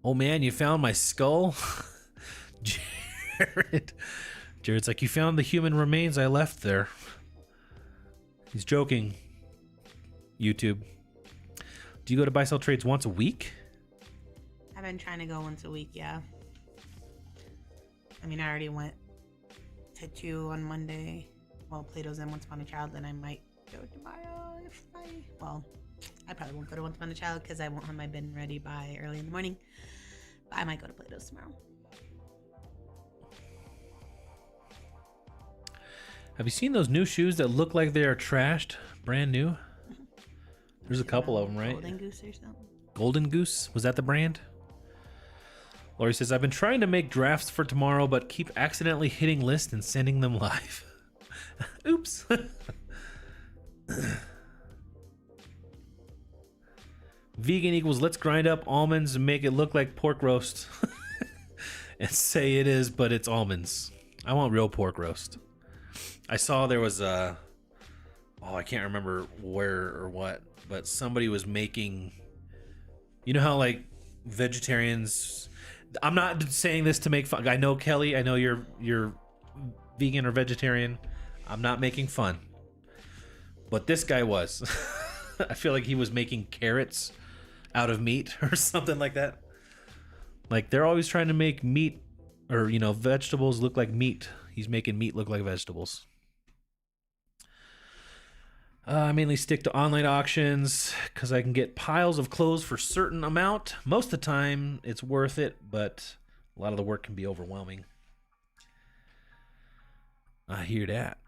S1: Oh man, you found my skull? Jared's like, you found the human remains I left there. He's joking. YouTube. Do you go to buy sell trades once a week?
S2: I've been trying to go once a week, yeah. I mean, I already went to 2 on Monday. Well, Plato's in Once Upon a Child, then I might go tomorrow if I probably won't go to Once Upon a Child because I won't have my bin ready by early in the morning. But I might go to Plato's tomorrow.
S1: Have you seen those new shoes that look like they are trashed, brand new? There's a couple of them, right?
S2: Golden Goose or something.
S1: Golden Goose? Was that the brand? Lori says, I've been trying to make drafts for tomorrow, but keep accidentally hitting list and sending them live. Oops. Vegan equals let's grind up almonds and make it look like pork roast. And say it is, but it's almonds. I want real pork roast. I saw there was a... Oh, I can't remember where or what, but somebody was making... You know how, like, vegetarians... I'm not saying this to make fun. I know, Kelly, I know you're vegan or vegetarian. I'm not making fun. But this guy was. I feel like he was making carrots out of meat or something like that. Like, they're always trying to make meat or, you know, vegetables look like meat. He's making meat look like vegetables. I mainly stick to online auctions because I can get piles of clothes for a certain amount. Most of the time, it's worth it, but a lot of the work can be overwhelming. I hear that.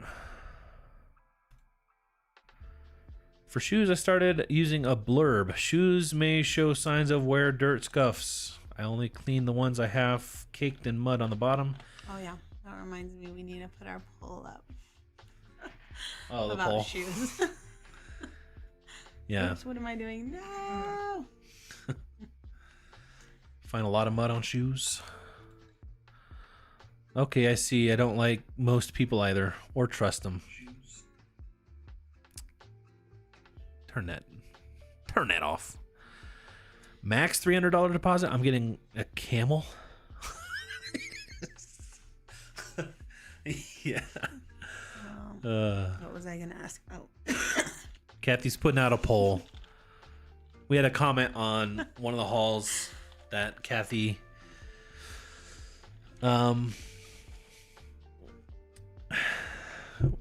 S1: For shoes, I started using a blurb. Shoes may show signs of wear, dirt, scuffs. I only clean the ones I have caked in mud on the bottom.
S2: Oh, yeah. That reminds me, we need to put our poll up.
S1: Oh, the
S2: about
S1: poll.
S2: Shoes.
S1: Yeah.
S2: Oops, what am I doing? No.
S1: Find a lot of mud on shoes. Okay, I see. I don't like most people either, or trust them. Turn that off. Max $300 deposit. I'm getting a camel. Yeah.
S2: What was I gonna ask about?
S1: Kathy's putting out a poll. We had a comment on one of the hauls that Kathy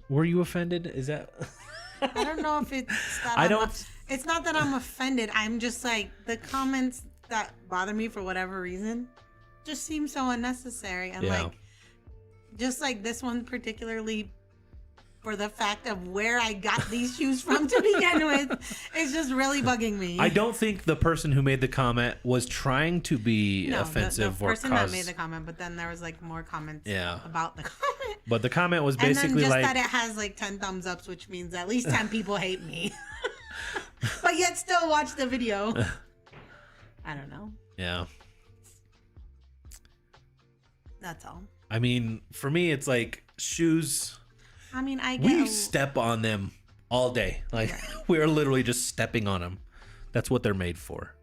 S1: were you offended? Is that
S2: I don't know if it's that it's not that I'm offended. I'm just like, the comments that bother me for whatever reason just seem so unnecessary. And like, just like this one particularly, for the fact of where I got these shoes from to begin with, it's just really bugging me.
S1: I don't think the person who made the comment was trying to be offensive
S2: the
S1: or
S2: person
S1: cause...
S2: that made the comment, but then there was like more comments
S1: Yeah.
S2: about the comment.
S1: But the comment was basically
S2: and then just
S1: like...
S2: that it has like 10 thumbs ups, which means at least 10 people hate me. But yet still watch the video. I don't know.
S1: Yeah.
S2: That's all.
S1: I mean, for me, it's like shoes...
S2: I mean,
S1: we step on them all day. Like, we're literally just stepping on them. That's what they're made for.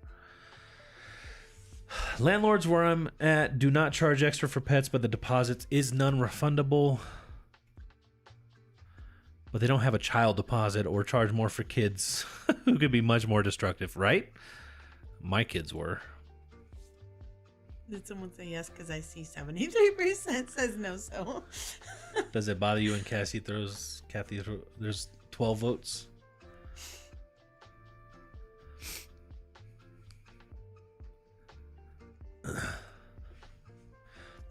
S1: Landlords where I'm at do not charge extra for pets, but the deposits is non-refundable. But they don't have a child deposit or charge more for kids who could be much more destructive, right? My kids were.
S2: Did someone say yes? Because I see 73% says no, so.
S1: Does it bother you when Kathy throws, there's 12 votes?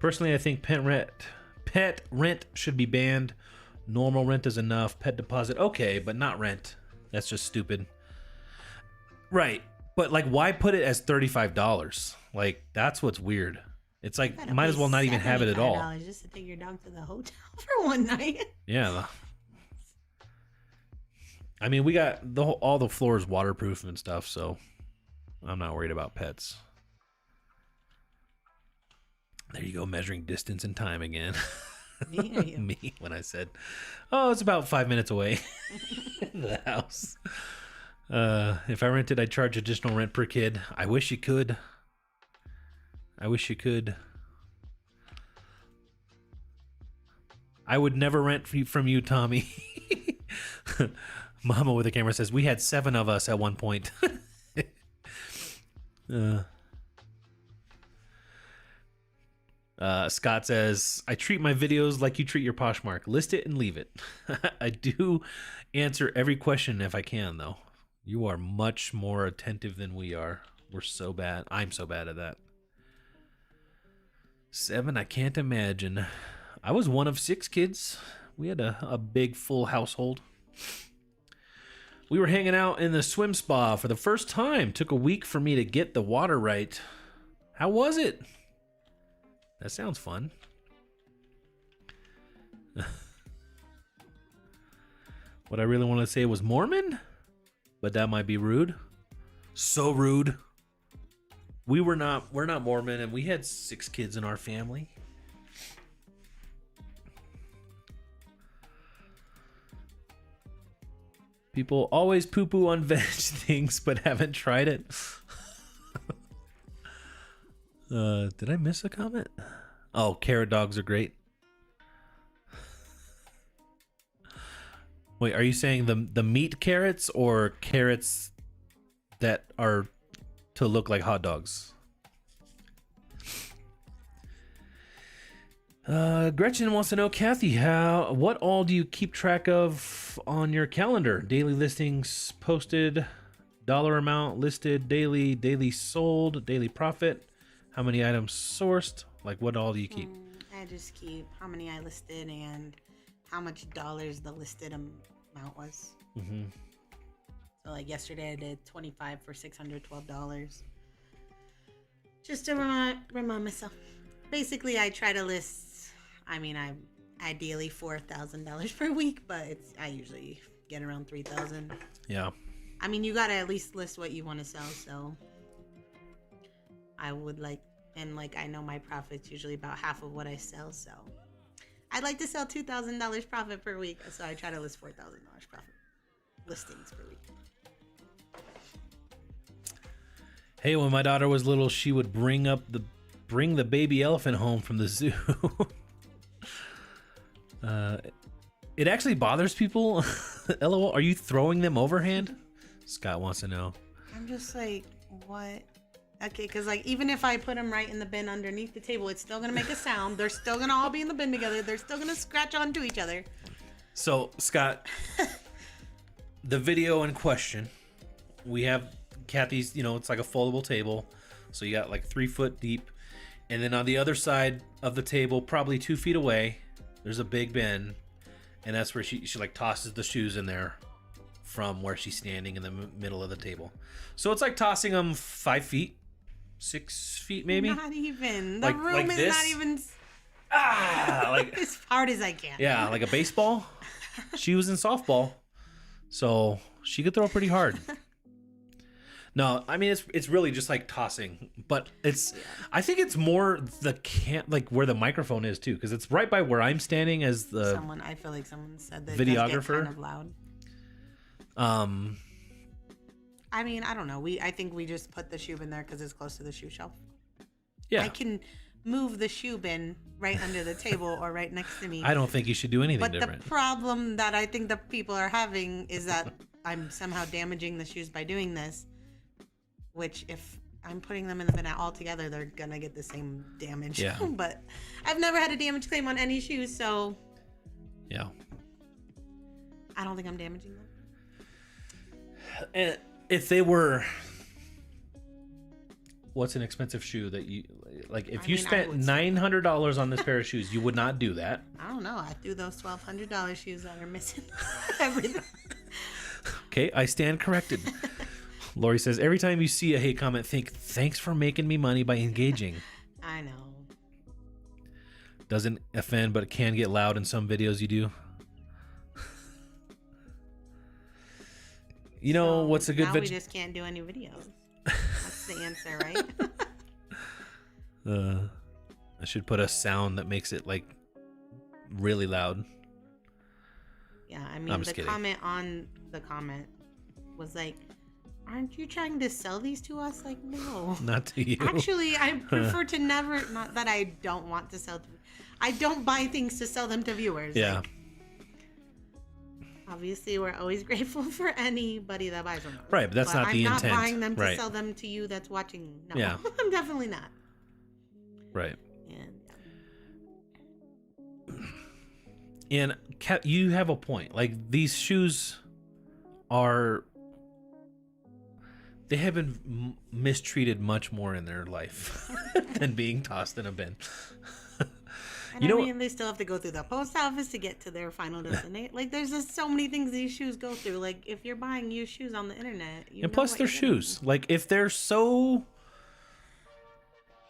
S1: Personally, I think pet rent should be banned. Normal rent is enough. Pet deposit, okay, but not rent. That's just stupid. Right. But like, why put it as $35? Like, that's what's weird. It's like, might as well not even have it at all.
S2: Just to take your dog to the hotel for one night.
S1: Yeah. I mean, we got all the floors waterproof and stuff, so I'm not worried about pets. There you go, measuring distance and time again.
S2: Me or you?
S1: Me, when I said, oh, it's about 5 minutes away. The house. If I rented, I'd charge additional rent per kid. I wish you could. I wish you could. I would never rent from you, Tommy. Mama with the camera says, we had 7 of us at one point. Scott says, I treat my videos like you treat your Poshmark. List it and leave it. I do answer every question if I can, though. You are much more attentive than we are. We're so bad. I'm so bad at that. 7, I can't imagine. I was one of 6 kids. We had a big, full household. We were hanging out in the swim spa for the first time. Took a week for me to get the water right. How was it? That sounds fun. What I really want to say was Mormon, but that might be rude. So rude. We're not Mormon, and we had 6 kids in our family. People always poo-poo on veg things, but haven't tried it. Did I miss a comment? Oh, carrot dogs are great. Wait, are you saying the meat carrots or carrots that are to look like hot dogs? Gretchen wants to know, Kathy, what all do you keep track of on your calendar? Daily listings posted, dollar amount listed, daily sold, daily profit, how many items sourced, like what all do you keep?
S2: I just keep how many I listed and how much dollars the listed amount was. Mm-hmm. So like yesterday I did 25 for $612. Just to remind myself. Basically I try to list, I'm ideally $4,000 per week, but I usually get around 3,000.
S1: Yeah.
S2: You gotta at least list what you want to sell, so I would I know my profit's usually about half of what I sell, so I'd like to sell $2,000 profit per week, so I try to list $4,000 profit listings per week.
S1: Hey, when my daughter was little, she would bring the baby elephant home from the zoo. It actually bothers people. LOL, are you throwing them overhand? Scott wants to know.
S2: I'm just like, what? Okay, because even if I put them right in the bin underneath the table, it's still going to make a sound. They're still going to all be in the bin together. They're still going to scratch onto each other.
S1: So, Scott, the video in question, we have Kathy's, it's like a foldable table. So you got like 3 foot deep. And then on the other side of the table, probably 2 feet away, there's a big bin. And that's where she tosses the shoes in there from where she's standing in the middle of the table. So it's like tossing them 5 feet, 6 feet maybe.
S2: Not even. The room is not even as hard as I can.
S1: Yeah, like a baseball. She was in softball, so she could throw pretty hard. No, it's really just like tossing, but I think it's more where the microphone is too, because it's right by where I'm standing as the
S2: I feel like someone said that
S1: videographer.
S2: It does get kind of loud. I don't know. I think we just put the shoe bin there because it's close to the shoe shelf.
S1: Yeah,
S2: I can move the shoe bin right under the table or right next to me.
S1: I don't think you should do anything different.
S2: But the problem that I think the people are having is that I'm somehow damaging the shoes by doing this. Which, if I'm putting them in the bin all together, they're gonna get the same damage.
S1: Yeah.
S2: But I've never had a damage claim on any shoes, so
S1: yeah,
S2: I don't think I'm damaging them.
S1: And if they were, what's an expensive shoe that you like? If you spent $900 on this pair of shoes, you would not do that.
S2: I don't know. I threw those $1,200 shoes that are missing everything.
S1: Okay, I stand corrected. Lori says, every time you see a hate comment, think, thanks for making me money by engaging.
S2: I know.
S1: Doesn't offend, but it can get loud in some videos you do. What's a good
S2: video? We just can't do any videos. That's the answer, right?
S1: I should put a sound that makes it like really loud.
S2: Yeah, I
S1: I'm
S2: mean,
S1: just
S2: the
S1: kidding.
S2: comment on the comment was like, aren't you trying to sell these to us? Like, no.
S1: Not to you.
S2: Actually, I prefer to never, not that I don't want to sell, I don't buy things to sell them to viewers.
S1: Yeah.
S2: Like, obviously, we're always grateful for anybody that buys them.
S1: Right, but that's not the intent.
S2: I'm not buying them to
S1: Right.
S2: sell them to you that's watching. No,
S1: Yeah.
S2: I'm definitely not.
S1: Right.
S2: And
S1: And you have a point. Like, these shoes are, they have been mistreated much more in their life than being tossed in a bin.
S2: And
S1: You know
S2: I mean, they still have to go through the post office to get to their final destination. Like, there's just so many things these shoes go through. Like, if you're buying used shoes on the internet, you
S1: And
S2: know
S1: plus,
S2: what
S1: they're
S2: you're getting.
S1: shoes. Like, if they're so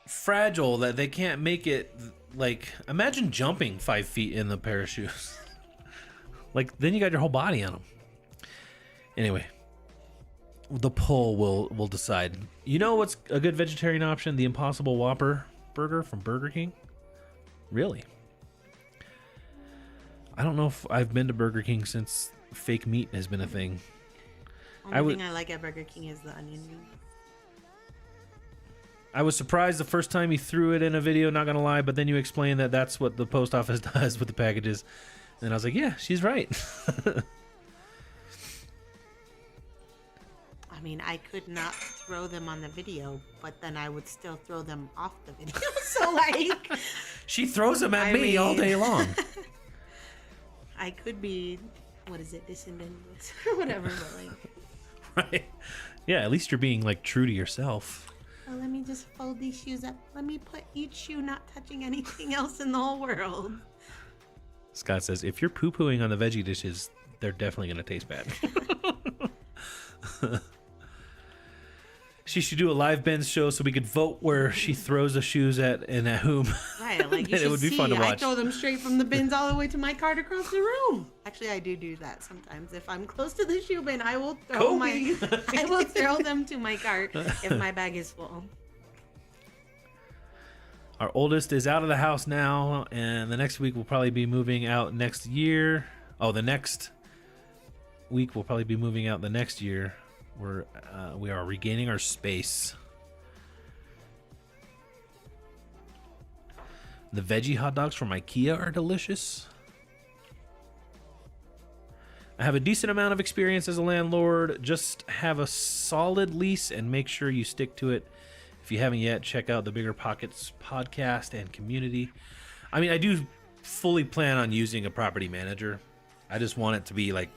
S1: fragile that they can't make it, like, imagine jumping 5 feet in the pair of shoes. Like, then you got your whole body on them. Anyway, the poll will decide. You know what's a good vegetarian option? The Impossible Whopper burger from Burger King. Really? I don't know if I've been to Burger King since fake meat has been a thing.
S2: Only thing I like at Burger King is the onion ring.
S1: I was surprised the first time you threw it in a video, not gonna lie, but then you explained that that's what the post office does with the packages. And I was like, yeah, she's right.
S2: I mean, I could not throw them on the video, but then I would still throw them off the video. So, like,
S1: She throws them at
S2: I
S1: me all
S2: mean-
S1: day long.
S2: I could be, what is it, disingenuous or whatever, but like,
S1: Right? Yeah, at least you're being like true to yourself.
S2: oh, let me just fold these shoes up. Let me put each shoe not touching anything else in the whole world.
S1: Scott says, if you're poo-pooing on the veggie dishes, they're definitely gonna taste bad. She should do a live Ben's show so we could vote where she throws the shoes at and at whom.
S2: Right, like you
S1: It
S2: should
S1: would be
S2: see,
S1: fun to
S2: I
S1: watch.
S2: throw them straight from the bins all the way to my cart across the room. Actually, I do that sometimes. If I'm close to the shoe bin, I will throw I will throw them to my cart if my bag is full.
S1: Our oldest is out of the house now, and the next week we'll probably be moving out next year. Oh, the next week we'll probably be moving out the next year. We are regaining our space. The veggie hot dogs from IKEA are delicious. I have a decent amount of experience as a landlord. Just have a solid lease and make sure you stick to it. If you haven't yet, check out the Bigger Pockets podcast and community. I mean, I do fully plan on using a property manager. I just want it to be like,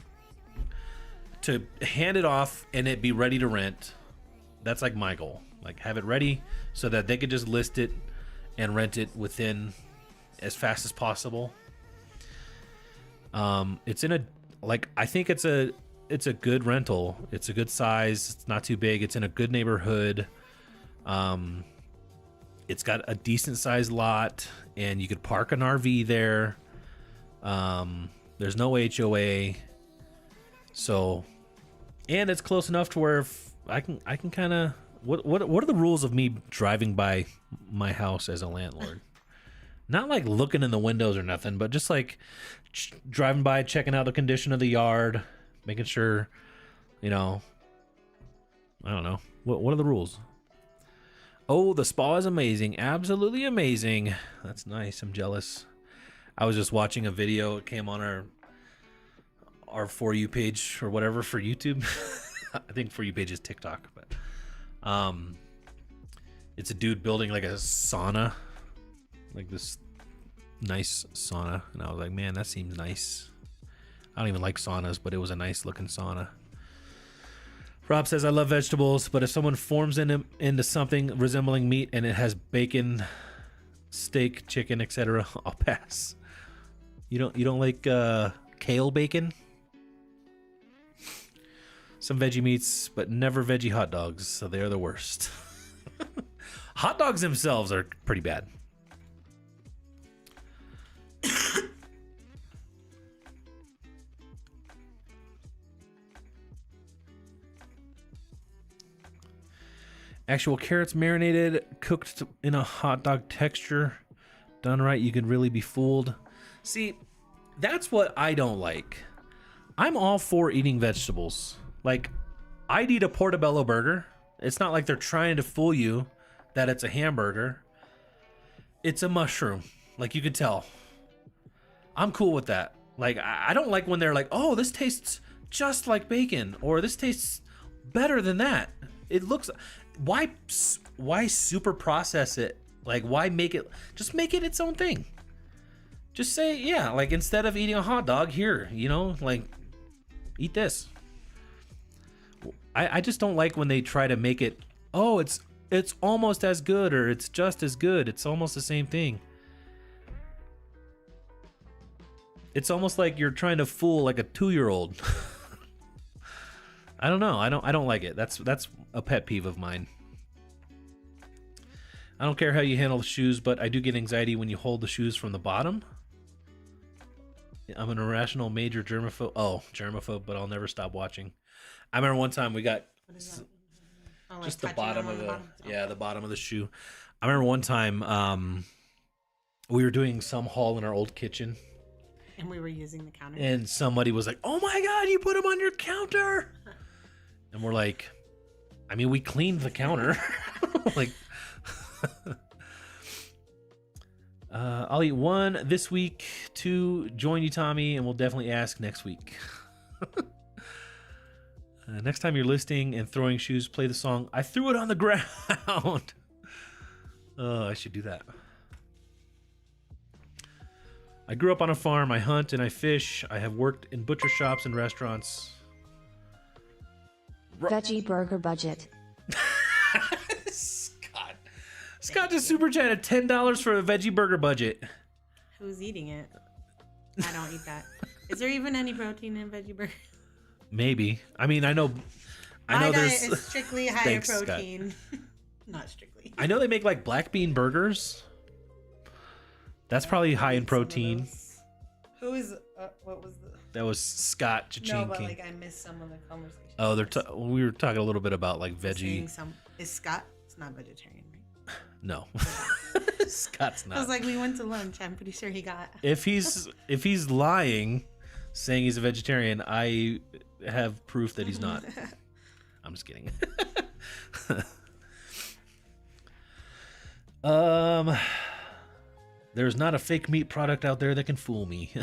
S1: to hand it off and it be ready to rent. That's like my goal. Like, have it ready so that they could just list it and rent it within as fast as possible. It's in a, like, I think it's a good rental. It's a good size. It's not too big. It's in a good neighborhood. It's got a decent sized lot and you could park an RV there. There's no HOA. So, and it's close enough to where if I can kind of, what are the rules of me driving by my house as a landlord? Not like looking in the windows or nothing, but just like driving by, checking out the condition of the yard, making sure, I don't know. What are the rules? Oh, the spa is amazing. Absolutely amazing. That's nice. I'm jealous. I was just watching a video. It came on our For You page or whatever for YouTube. I think For You page is TikTok, but it's a dude building like a sauna, like this nice sauna, and I was like, man, that seems nice. I don't even like saunas, but it was a nice looking sauna. Rob says, I love vegetables, but if someone forms into something resembling meat and it has bacon, steak, chicken, etc., I'll pass. You don't like kale bacon? Some veggie meats, but never veggie hot dogs, so they are the worst. Hot dogs themselves are pretty bad. Actual carrots marinated, cooked in a hot dog texture. Done right, you could really be fooled. See, that's what I don't like. I'm all for eating vegetables. Like, I'd eat a portobello burger. It's not like they're trying to fool you that it's a hamburger. It's a mushroom. Like, you could tell. I'm cool with that. Like, I don't like when they're like, oh, this tastes just like bacon, or this tastes better than that. It looks... Why super process it? Like, why make it... Just make it its own thing. Just say, yeah, like, instead of eating a hot dog, here, you know, like, eat this. I just don't like when they try to make it, oh, it's almost as good, or it's just as good. It's almost the same thing. It's almost like you're trying to fool like a 2-year-old. I don't know. I don't like it. That's a pet peeve of mine. I don't care how you handle the shoes, but I do get anxiety when you hold the shoes from the bottom. I'm an irrational major germaphobe. Oh, germaphobe, but I'll never stop watching. I remember one time we got just the bottom of the bottom of the shoe. I remember one time we were doing some haul in our old kitchen.
S2: And we were using the counter.
S1: And somebody was like, oh my God, you put them on your counter. And we're like, I mean, we cleaned the counter. Like, I'll eat 1 this week, 2, join you, Tommy, and we'll definitely ask next week. Next time you're listing and throwing shoes, play the song, I Threw It on the Ground. Oh, I should do that. I grew up on a farm. I hunt and I fish. I have worked in butcher shops and restaurants.
S3: Veggie burger budget.
S1: Scott just super chatted $10 for a veggie burger budget.
S2: Who's eating it? I don't eat that. Is there even any protein in veggie burger?
S1: Maybe. I mean, I know
S2: My
S1: there's
S2: diet is strictly higher
S1: Thanks,
S2: protein. Not strictly.
S1: I know they make like black bean burgers. That's probably high in protein.
S2: Who is what was the
S1: That was Scott Chaching.
S2: No, but like I missed some of the conversation.
S1: Oh, we were talking a little bit about like veggie.
S2: Is Scott? It's not vegetarian, right?
S1: No. Scott's not.
S2: I was like, we went to lunch. I'm pretty sure he got.
S1: If he's lying, saying he's a vegetarian, I have proof that he's not. I'm just kidding. There's not a fake meat product out there that can fool me,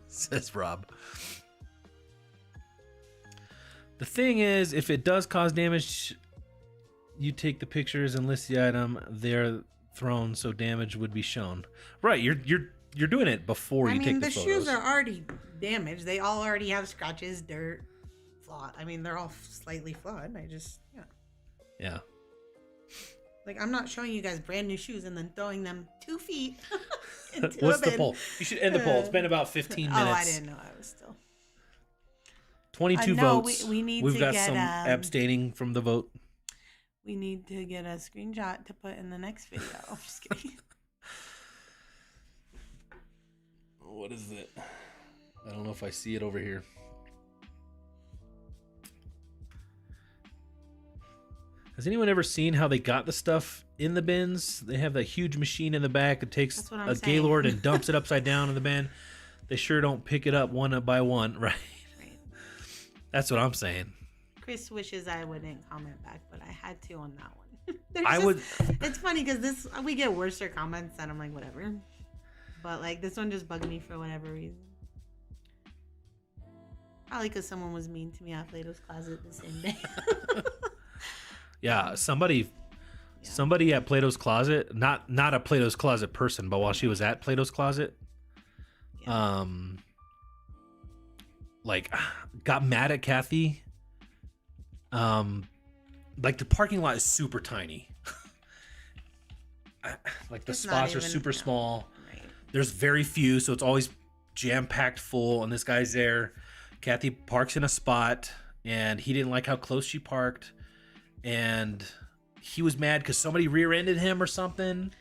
S1: says Rob. The thing is, if it does cause damage, you take the pictures and list the item. They're thrown so damage would be shown. Right, you're doing it before you take the photos.
S2: The shoes are already damaged. They all already have scratches, dirt, flaw. I mean, they're all slightly flawed.
S1: Yeah.
S2: Like, I'm not showing you guys brand new shoes and then throwing them 2 feet into
S1: What's
S2: a bin.
S1: the poll? You should end the poll. It's been about 15 minutes.
S2: Oh, I didn't know. I was still
S1: 22
S2: no,
S1: votes.
S2: We've
S1: got some abstaining from the vote.
S2: We need to get a screenshot to put in the next video. I'm just kidding.
S1: What is it? I don't know if I see it over here. Has anyone ever seen how they got the stuff in the bins? They have that huge machine in the back that takes a Gaylord and dumps it upside down in the bin. They sure don't pick it up one by one, right? That's what I'm saying.
S2: Chris wishes I wouldn't comment back, but I had to on that one. It's funny because we get worser comments and I'm like, whatever. But like this one just bugged me for whatever reason. Probably because someone was mean to me at Plato's Closet the same day.
S1: Yeah, somebody at Plato's Closet, not a Plato's Closet person, but while she was at Plato's Closet, like got mad at Kathy. Like the parking lot is super tiny. Like the spots are super small. Right. There's very few, so it's always jam-packed full, and this guy's there. Kathy parks in a spot, and he didn't like how close she parked. And he was mad because somebody rear-ended him or something.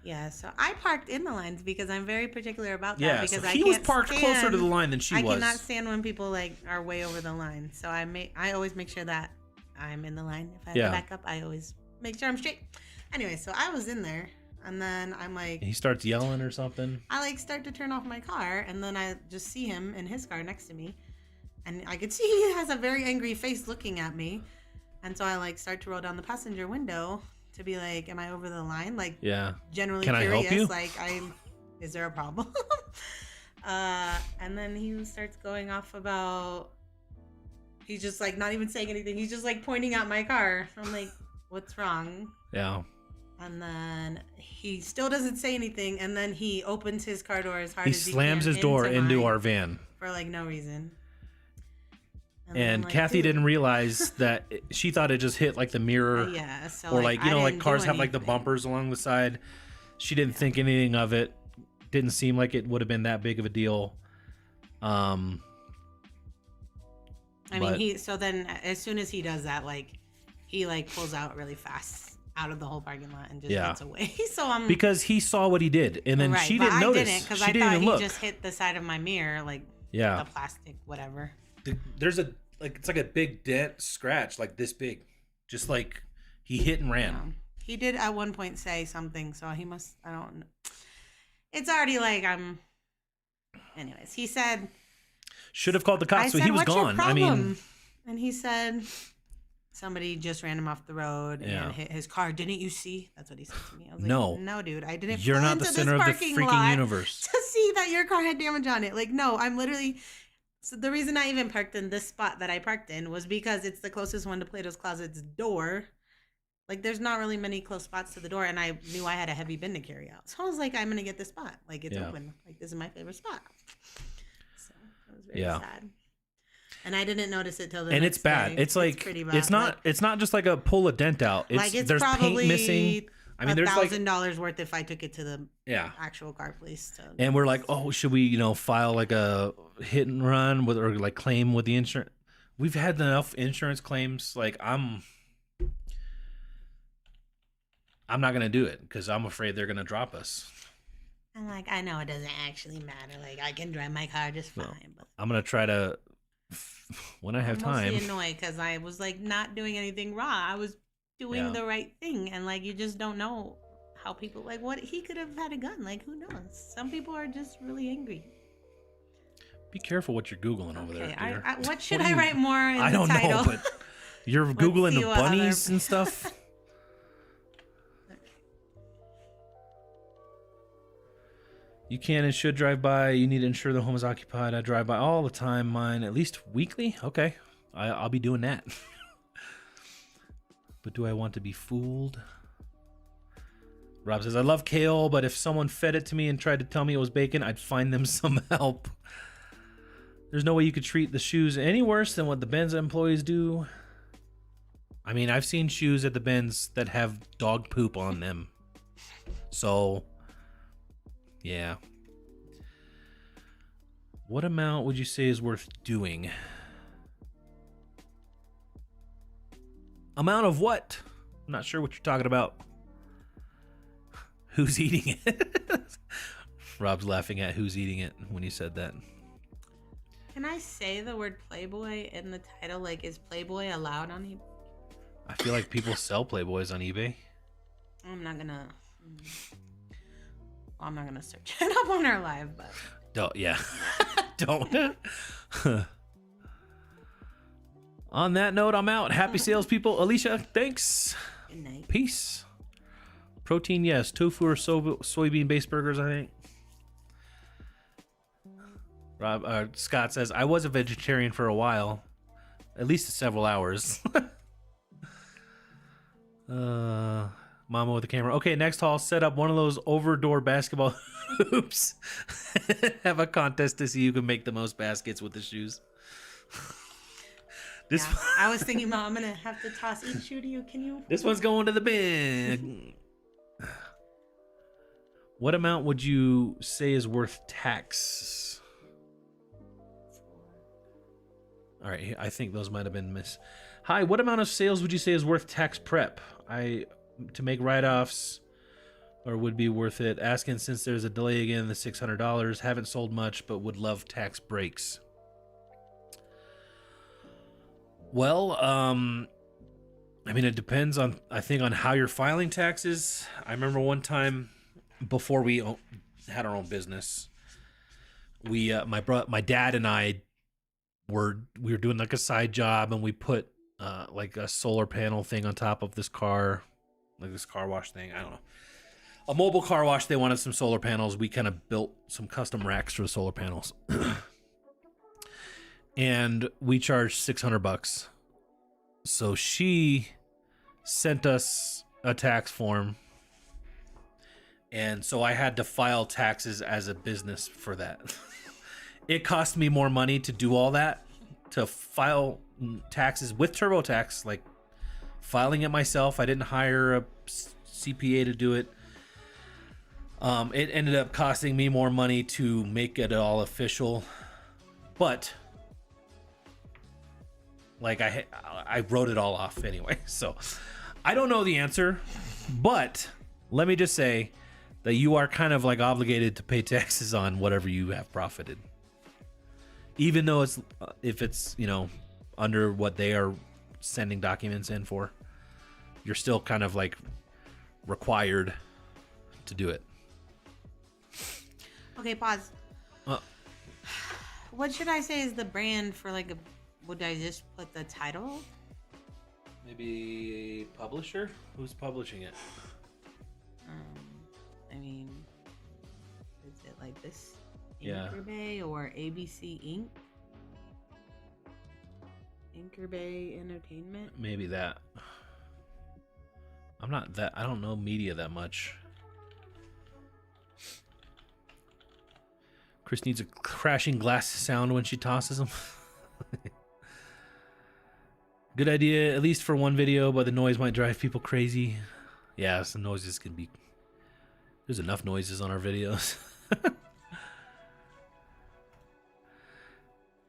S2: Yeah, so I parked in the lines because I'm very particular about that.
S1: Yeah,
S2: because
S1: so he was parked closer to the line than she was.
S2: I cannot stand when people like are way over the line. So I always make sure that I'm in the line. If I have to back up, I always make sure I'm straight. Anyway, so I was in there. And then I'm like,
S1: He starts yelling or something.
S2: I like start to turn off my car, and then I just see him in his car next to me, and I could see he has a very angry face looking at me, and so I like start to roll down the passenger window to be like, am I over the line? Like,
S1: Yeah.
S2: generally
S1: Can I
S2: curious,
S1: help you?
S2: like, is there a problem? And then he starts going off about, he's just like not even saying anything. He's just like pointing at my car. I'm like, what's wrong?
S1: Yeah.
S2: And then he still doesn't say anything. And then he opens his car door as hard
S1: He
S2: as he can.
S1: slams his door into
S2: mine
S1: our van.
S2: for like no reason. then
S1: And
S2: I'm like,
S1: Kathy
S2: dude.
S1: didn't realize that she thought it just hit like the mirror.
S2: Yeah, so
S1: Or like, you
S2: I
S1: know, like
S2: didn't
S1: cars
S2: do
S1: have like the
S2: anything.
S1: bumpers along the side. She didn't think anything of it. Didn't seem like it would have been that big of a deal.
S2: I mean,
S1: but-
S2: so then as soon as he does that, like, he like pulls out really fast out of the whole parking lot and just
S1: Yeah.
S2: gets away. So I'm
S1: Because he saw what he did, and then
S2: right,
S1: she
S2: but
S1: didn't
S2: I
S1: notice.
S2: didn't, because
S1: She
S2: I
S1: didn't
S2: thought
S1: even
S2: he
S1: look.
S2: just hit the side of my mirror, like
S1: Yeah.
S2: the plastic, whatever.
S1: There's a like it's like a big dent scratch, like this big, just like he hit and ran.
S2: Yeah. He did at one point say something, so he must. I don't know. It's already like I'm. Anyways, he said.
S1: Should have called the
S2: I
S1: cops, so
S2: said,
S1: he was
S2: "What's your
S1: gone. I mean,
S2: problem?" And he said, somebody just ran him off the road
S1: Yeah.
S2: and hit his car. Didn't you see? That's what he said to me. I was
S1: No.
S2: like, no, dude, I didn't.
S1: you're
S2: pull
S1: not the
S2: into
S1: center
S2: this
S1: of the
S2: parking
S1: freaking
S2: lot
S1: universe.
S2: to see that your car had damage on it. Like, no, I'm literally. So the reason I even parked in this spot that I parked in was because it's the closest one to Plato's Closet's door. Like, there's not really many close spots to the door, and I knew I had a heavy bin to carry out. So I was like, I'm gonna get this spot. Like, it's
S1: Yeah.
S2: open. Like, this is my favorite spot. So it was very
S1: Yeah.
S2: sad. And I didn't notice it till the
S1: And
S2: next
S1: it's bad.
S2: day.
S1: It's like
S2: pretty bad.
S1: it's not
S2: Like,
S1: it's not just like a pull a dent out. It's,
S2: like, it's
S1: there's
S2: probably
S1: paint missing. I mean, there's like
S2: $1,000 worth if I took it to the
S1: yeah.
S2: actual car place. To,
S1: And we're like, oh, should we, file like a hit and run with or like claim with the insurance? We've had enough insurance claims. Like I'm not gonna do it because I'm afraid they're gonna drop us.
S2: I'm like, I know it doesn't actually matter. Like, I can drive my car just fine.
S1: No.
S2: But
S1: I'm gonna try to when I have
S2: I'm mostly
S1: time.
S2: annoyed because I was like not doing anything wrong. I was doing
S1: Yeah.
S2: the right thing, and like you just don't know how people like what he could have had a gun. Like, who knows? Some people are just really angry.
S1: Be careful what you're googling over
S2: Okay,
S1: there. Dear.
S2: what should
S1: What do
S2: I
S1: you-
S2: write more in
S1: I
S2: the
S1: don't
S2: title?
S1: know, but you're googling
S2: see
S1: the
S2: what other-
S1: bunnies and stuff. You can and should drive by. You need to ensure the home is occupied. I drive by all the time. Mine at least weekly. Okay, I'll be doing that. But do I want to be fooled? Rob says, I love kale, but if someone fed it to me and tried to tell me it was bacon, I'd find them some help. There's no way you could treat the shoes any worse than what the Benz employees do. I mean, I've seen shoes at the Benz that have dog poop on them. So, yeah. What amount would you say is worth doing? Amount of what? I'm not sure what you're talking about. Who's eating it? Rob's laughing at who's eating it when you said that.
S2: Can I say the word Playboy in the title? Like, is Playboy allowed on eBay?
S1: I feel like people sell Playboys on eBay.
S2: I'm not gonna. Well, I'm not gonna search it up on our live, but
S1: Don't, yeah. Don't. On that note, I'm out. Happy salespeople. Alicia, thanks.
S2: good night.
S1: Peace. Protein, yes. Tofu or soybean-based burgers, I think. Scott says, I was a vegetarian for a while. At least several hours. Mama with the camera. Okay, next haul. Set up one of those over-door basketball hoops. Have a contest to see who can make the most baskets with the shoes. This
S2: Yeah, I was thinking, Mom, I'm gonna have to toss each shoe to you. Can you?
S1: This one's going to the bin. What amount would you say is worth tax? All right, I think those might have been missed. Hi, what amount of sales would you say is worth tax prep? To make write-offs, or would be worth it? Asking since there's a delay again, the $600. Haven't sold much, but would love tax breaks. Well, I mean, it depends on, I think, on how you're filing taxes. I remember one time before we had our own business, my dad and I we were doing like a side job, and we put like a solar panel thing on top of this car, like this car wash thing. I don't know, a mobile car wash. They wanted some solar panels. We kind of built some custom racks for the solar panels, and we charged $600. So she sent us a tax form, and so I had to file taxes as a business for that. It cost me more money to do all that, to file taxes with TurboTax, like filing it myself. I didn't hire a CPA to do it. It ended up costing me more money to make it all official, but like I wrote it all off anyway. So I don't know the answer, but let me just say that you are kind of like obligated to pay taxes on whatever you have profited. Even though if it's, you know, under what they are sending documents in for, you're still kind of like required to do it.
S2: Okay, pause. What should I say is the brand for like would I just put the title?
S1: Maybe a publisher? Who's publishing it?
S2: I mean, is it like this?
S1: Yeah.
S2: Anchor Bay or ABC Inc? Anchor Bay Entertainment?
S1: Maybe that. I don't know media that much. Chris needs a crashing glass sound when she tosses them. Good idea, at least for one video, but the noise might drive people crazy. Yeah, some noises can be... There's enough noises on our videos.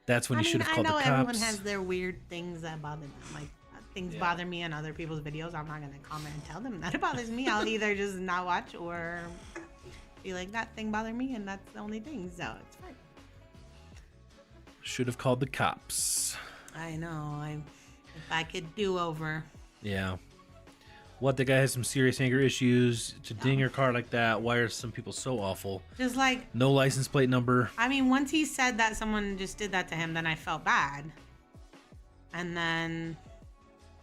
S1: That's when you should have called the cops.
S2: I know everyone has their weird things that bother them. Like, things bother me on other people's videos. I'm not going to comment and tell them that it bothers me. I'll either just not watch or be like, that thing bothered me, and that's the only thing. So it's fine.
S1: Should have called the cops.
S2: I know. If I could do over.
S1: Yeah. What, the guy has some serious anger issues to ding your car like that? Why are some people so awful?
S2: Just like...
S1: No license plate number.
S2: I mean, once he said that someone just did that to him, then I felt bad. And then...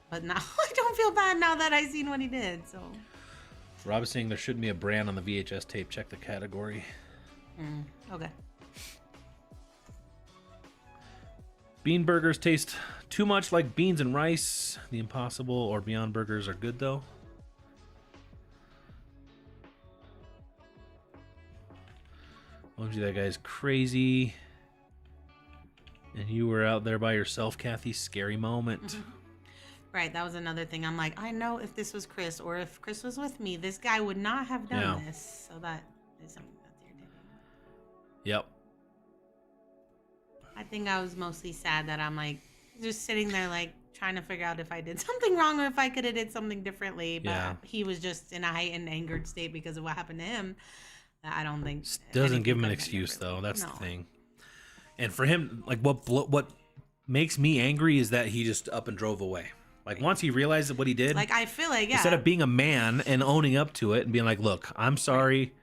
S2: But now I don't feel bad now that I seen what he did, so...
S1: Rob is saying there shouldn't be a brand on the VHS tape. Check the category.
S2: Okay.
S1: Bean burgers taste too much like beans and rice. The Impossible or Beyond Burgers are good, though. OMG, that guy's crazy. And you were out there by yourself, Kathy. Scary moment.
S2: Right, that was another thing. I'm like, I know if this was Chris or if Chris was with me, this guy would not have done this. So that is something that's irritating.
S1: Yep.
S2: I think I was mostly sad that I'm like just sitting there like trying to figure out if I did something wrong or if I could have did something differently. But he was just in a heightened angered state because of what happened to him. I don't think
S1: doesn't give him an excuse though. That's the thing. And for him, like what makes me angry is that he just up and drove away. Like once he realized what he did,
S2: like I feel like
S1: instead of being a man and owning up to it and being like, "Look, I'm sorry.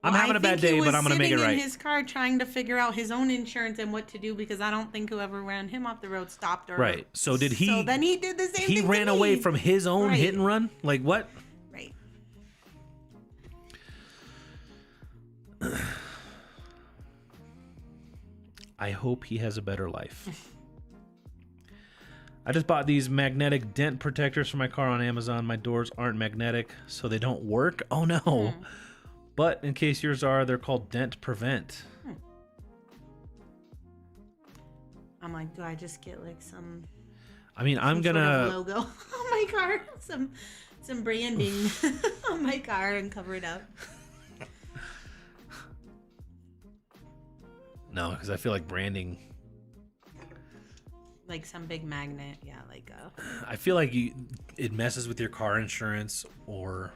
S1: I'm having a bad day, but I'm gonna make it right."
S2: He was sitting in his car trying to figure out his own insurance and what to do because I don't think whoever ran him off the road stopped or
S1: right. So did he?
S2: So then he did the same.
S1: He
S2: thing
S1: ran
S2: to me.
S1: away from his own hit and run. Like what?
S2: Right.
S1: I hope he has a better life. I just bought these magnetic dent protectors for my car on Amazon. My doors aren't magnetic, so they don't work. Oh no. But in case yours are, they're called Dent Prevent.
S2: I'm like, do I just get like some...
S1: I mean, I'm gonna...
S2: sort of logo on my car. Some branding on my car and cover it up.
S1: No, because I feel like branding...
S2: Like some big magnet, yeah, like
S1: I feel like it messes with your car insurance, or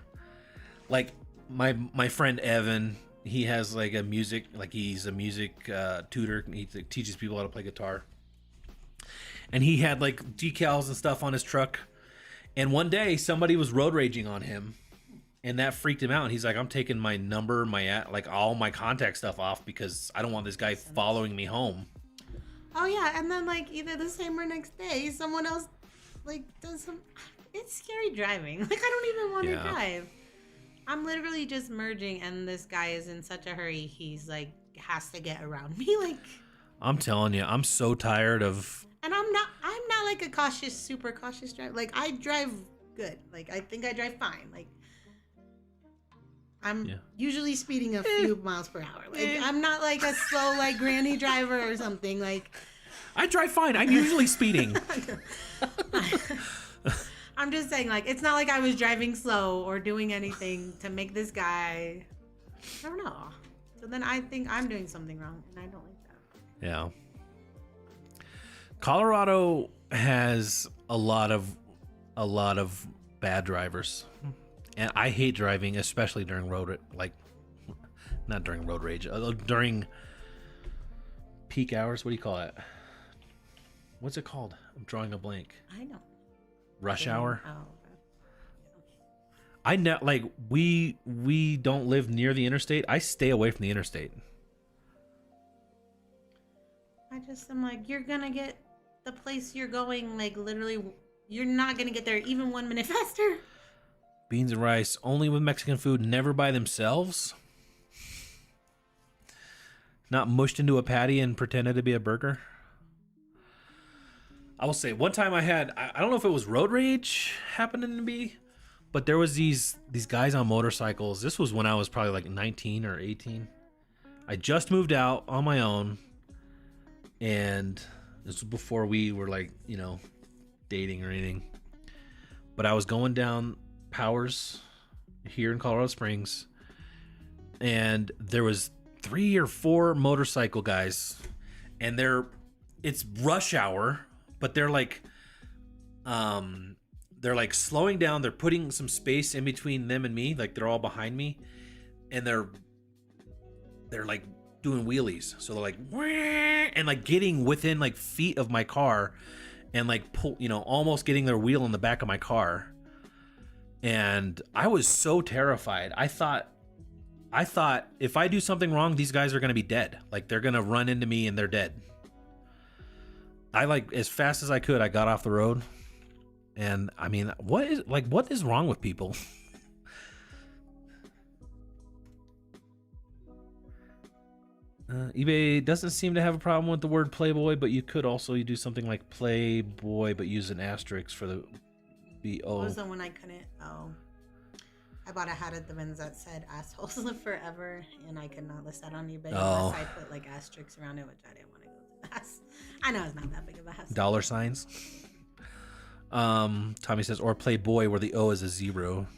S1: like my friend Evan, he has like a music, like he's a music tutor. He teaches people how to play guitar, and he had like decals and stuff on his truck And one day somebody was road raging on him, and that freaked him out. And he's like, I'm taking my number, like all my contact stuff off because I don't want this guy following me home.
S2: Oh yeah, and then like either the same or next day, someone else like does some. It's scary driving. Like I don't even want to drive. I'm literally just merging, and this guy is in such a hurry. He's like has to get around me. Like
S1: I'm telling you, I'm so tired of.
S2: And I'm not like a super cautious driver. Like I drive good. Like I think I drive fine. Like I'm usually speeding a few miles per hour. Like I'm not like a slow like granny driver or something. Like
S1: I drive fine. I'm usually speeding.
S2: I'm just saying, like, it's not like I was driving slow or doing anything to make this guy. I don't know. So then I think I'm doing something wrong, and I don't like that.
S1: Yeah. Colorado has a lot of bad drivers, and I hate driving, especially during not during road rage, during peak hours. What do you call it? What's it called? I'm drawing a blank.
S2: I know.
S1: Rush hour.
S2: Oh.
S1: I know, like we don't live near the interstate. I stay away from the interstate.
S2: I just am like, you're gonna get the place you're going. Like literally, you're not gonna get there even 1 minute faster.
S1: Beans and rice only with Mexican food, never by themselves. Not mushed into a patty and pretended to be a burger. I will say, one time I don't know if it was road rage happening to me, but there was these guys on motorcycles. This was when I was probably like 19 or 18. I just moved out on my own, and this was before we were like, dating or anything. But I was going down Powers here in Colorado Springs, and there was 3 or 4 motorcycle guys, and it's rush hour. But they're like slowing down. They're putting some space in between them and me. Like they're all behind me, and they're like doing wheelies. So they're like, and like getting within like feet of my car, and like almost getting their wheel in the back of my car. And I was so terrified. I thought if I do something wrong, these guys are gonna be dead. Like they're gonna run into me and they're dead. I as fast as I could, I got off the road, and I mean, what is wrong with people? eBay doesn't seem to have a problem with the word Playboy, but you could also do something like Playboy, but use an asterisk for the B-O.
S2: What was the one I couldn't? Oh, I bought a hat at the Vince that said "assholes live forever," and I could not list that on eBay unless I put like asterisks around it, which I didn't want to go to that. I know it's not that big of a hassle.
S1: Dollar signs. Tommy says, or Playboy where the O is a 0.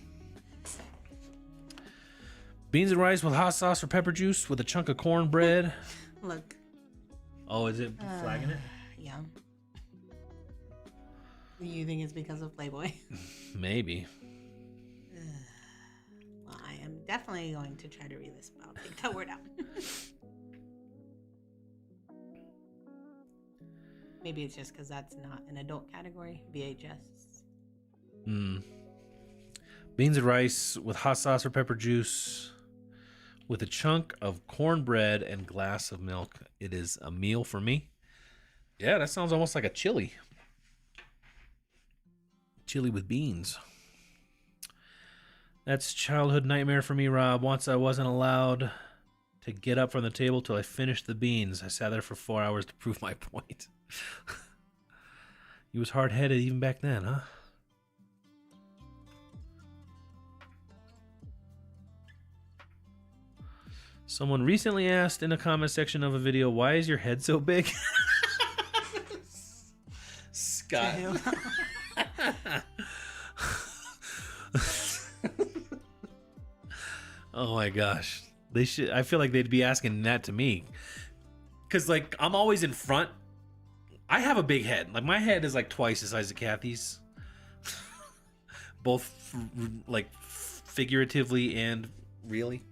S1: Beans and rice with hot sauce or pepper juice with a chunk of cornbread.
S2: Look.
S1: Oh, is it flagging it?
S2: Yeah. You think it's because of Playboy?
S1: Maybe.
S2: Well, I am definitely going to try to read this, but I'll take that word out. Maybe it's just because that's not an adult category. VHS.
S1: Beans and rice with hot sauce or pepper juice with a chunk of cornbread and glass of milk. It is a meal for me. Yeah, that sounds almost like a chili. Chili with beans. That's childhood nightmare for me, Rob. Once I wasn't allowed to get up from the table till I finished the beans. I sat there for 4 hours to prove my point. You was hard-headed even back then, huh? Someone recently asked in the comment section of a video, why is your head so big? Scott. Oh my gosh. They should. I feel like they'd be asking that to me. Cause like I'm always in front. I have a big head. Like my head is like twice the size of Kathy's. Both like figuratively and really.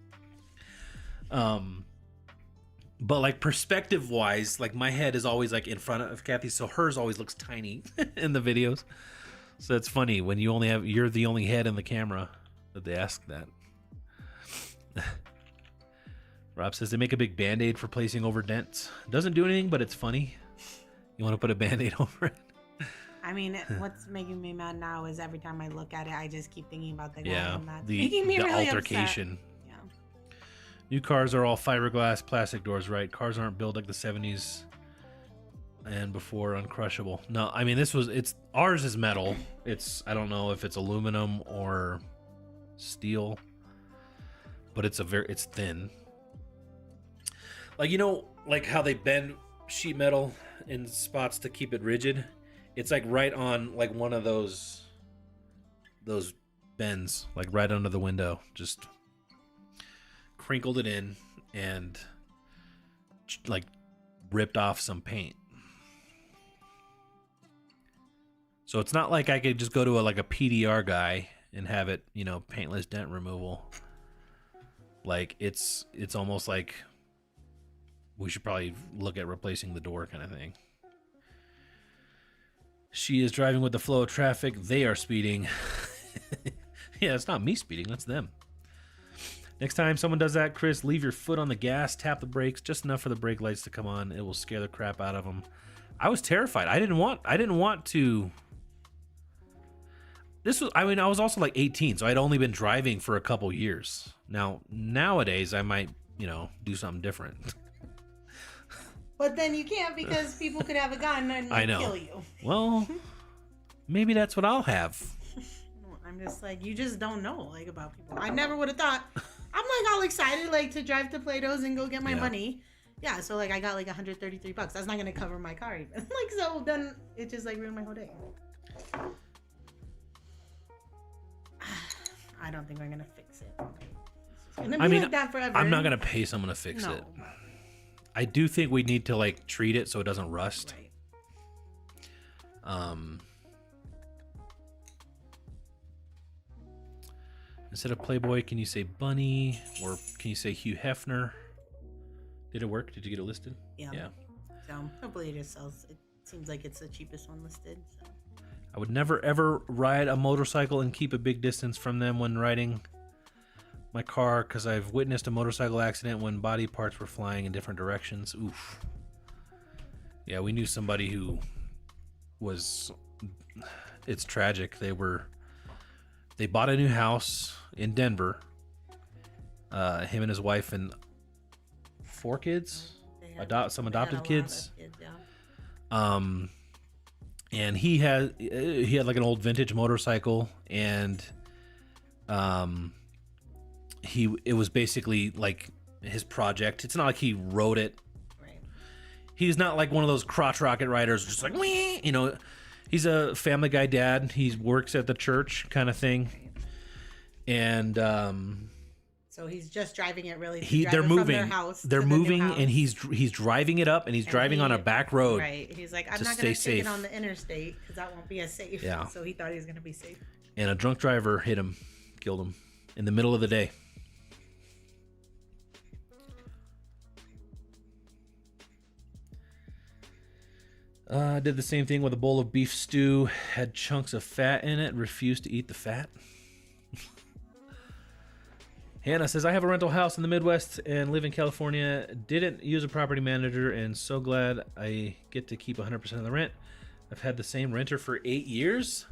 S1: But like perspective wise, like my head is always like in front of Kathy, so hers always looks tiny in the videos. So it's funny when you're the only head in the camera that they ask that. Rob says they make a big Band-Aid for placing over dents. Doesn't do anything, but it's funny. You want to put a Band-Aid over it?
S2: I mean, what's making me mad now is every time I look at it, I just keep thinking about the guy.
S1: Yeah,
S2: And that's making me really
S1: altercation.
S2: upset. Yeah.
S1: New cars are all fiberglass, plastic doors, right? Cars aren't built like the 70s and before, uncrushable. No, I mean ours is metal. I don't know if it's aluminum or steel, but it's thin. Like, like how they bend sheet metal in spots to keep it rigid. It's like right on like one of those bends, like right under the window. Just crinkled it in and like ripped off some paint. So it's not like I could just go to a PDR guy and have it, paintless dent removal. Like it's almost like we should probably look at replacing the door kind of thing. She is driving with the flow of traffic. They are speeding. Yeah, it's not me speeding. That's them. Next time someone does that, Chris, leave your foot on the gas, tap the brakes just enough for the brake lights to come on. It will scare the crap out of them. I was terrified. I didn't want to. I was also like 18, so I'd only been driving for a couple years. Nowadays, I might, do something different.
S2: But then you can't because people could have a gun and kill you.
S1: Well, maybe that's what I'll have.
S2: I'm just like, you just don't know about people. I never would have thought. I'm all excited to drive to Plato's and go get my money. Yeah, so I got $133. That's not gonna cover my car even. So then it just ruined my whole day. I don't think we're gonna fix it. It's gonna be like that forever.
S1: I'm not gonna pay someone to fix it. I do think we need to treat it so it doesn't rust. Right. Instead of Playboy, can you say Bunny or can you say Hugh Hefner? Did it work? Did you get it listed? Yeah.
S2: So hopefully it just sells. It seems like it's the cheapest one listed. So.
S1: I would never ever ride a motorcycle and keep a big distance from them when riding my car because I've witnessed a motorcycle accident when body parts were flying in different directions. Oof. Yeah, we knew somebody who was. It's tragic. They bought a new house in Denver. Him and his wife and 4 kids, adopted kids. And he had an old vintage motorcycle, and it was basically his project. It's not like he rode it. Right. He's not like one of those crotch rocket riders, just wee, He's a Family Guy dad. He works at the church kind of thing, and
S2: so he's just driving it. Really,
S1: they're moving.
S2: From their house
S1: they're moving, and he's driving it up, and he's driving on a back road.
S2: Right. He's like, I'm not going to take it on the interstate because that won't be as safe. Yeah. So he thought he was going to be safe.
S1: And a drunk driver hit him, killed him in the middle of the day. Did the same thing with a bowl of beef stew. Had chunks of fat in it. Refused to eat the fat. Hannah says, I have a rental house in the Midwest and live in California. Didn't use a property manager and so glad I get to keep 100% of the rent. I've had the same renter for 8 years.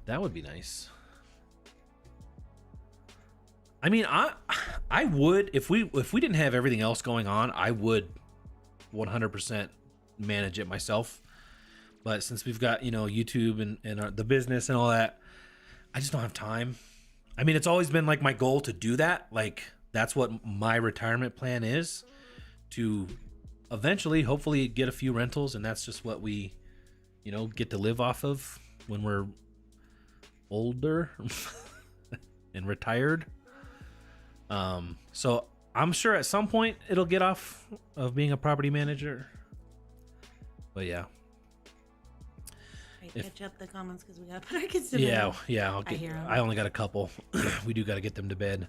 S1: That would be nice. I mean, I would, if we didn't have everything else going on, I would 100% manage it myself. But since we've got, YouTube and the business and all that, I just don't have time. I mean, it's always been my goal to do that. That's what my retirement plan is, to eventually, hopefully get a few rentals. And that's just what we, get to live off of when we're older and retired. So I'm sure at some point it'll get off of being a property manager. But yeah.
S2: Catch up the comments because we gotta put our kids to bed.
S1: Yeah. I only got a couple. We do got to get them to bed.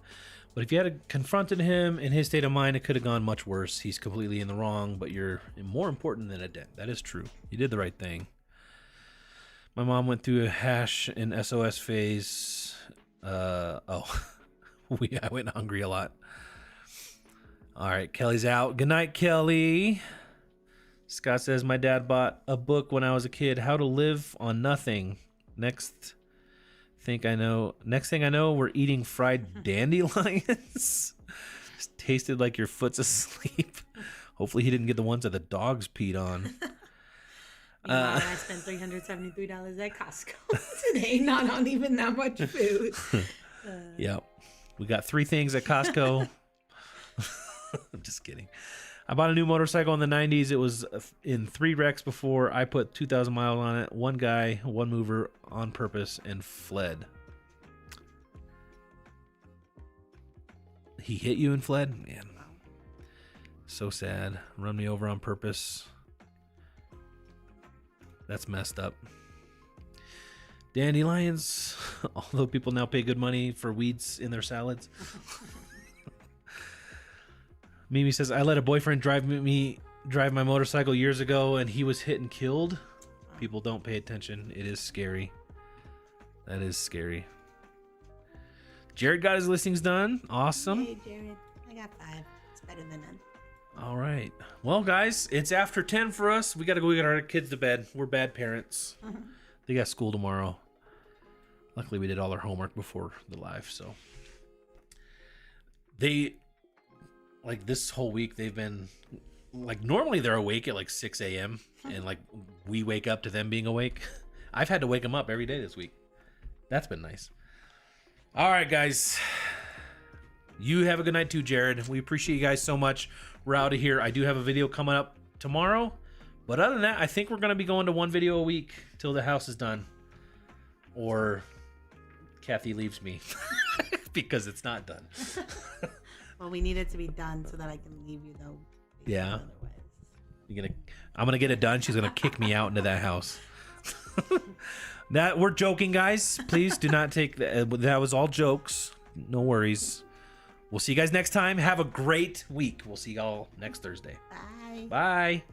S1: But if you had confronted him in his state of mind, it could have gone much worse. He's completely in the wrong, but you're more important than a dent. That is true. You did the right thing. My mom went through a hash and SOS phase. I went hungry a lot. All right, Kelly's out. Good night, Kelly. Scott says my dad bought a book when I was a kid, How to Live on Nothing. Next thing I know, we're eating fried dandelions. Tasted like your foot's asleep. Hopefully he didn't get the ones that the dogs peed on.
S2: I spent $373 at Costco today, not on even that much food.
S1: Yep. We got 3 things at Costco. I'm just kidding. I bought a new motorcycle in the 90s. It was in 3 wrecks before I put 2,000 miles on it. One guy, one mover on purpose and fled. He hit you and fled? Man. So sad. Run me over on purpose. That's messed up. Dandelions. Although people now pay good money for weeds in their salads. Mimi says, I let a boyfriend drive my motorcycle years ago and he was hit and killed. People don't pay attention. It is scary. That is scary. Jared got his listings done. Awesome.
S2: Hey, Jared. I got 5. It's better than none.
S1: All right. Well, guys, it's after 10 for us. We got to go get our kids to bed. We're bad parents. They got school tomorrow. Luckily, we did all our homework before the live, so. Like this whole week, they've been, like, normally they're awake at like 6 a.m. and like we wake up to them being awake. I've had to wake them up every day this week. That's been nice. All right, guys. You have a good night too, Jared. We appreciate you guys so much. We're out of here. I do have a video coming up tomorrow. But other than that, I think we're going to be going to 1 video a week till the house is done. Or Kathy leaves me because it's not done.
S2: Well, we need it to be done so that I can leave you, though.
S1: Yeah. I'm gonna get it done. She's gonna kick me out into that house. We're joking, guys. Please do not take that. That was all jokes. No worries. We'll see you guys next time. Have a great week. We'll see y'all next Thursday.
S2: Bye.
S1: Bye.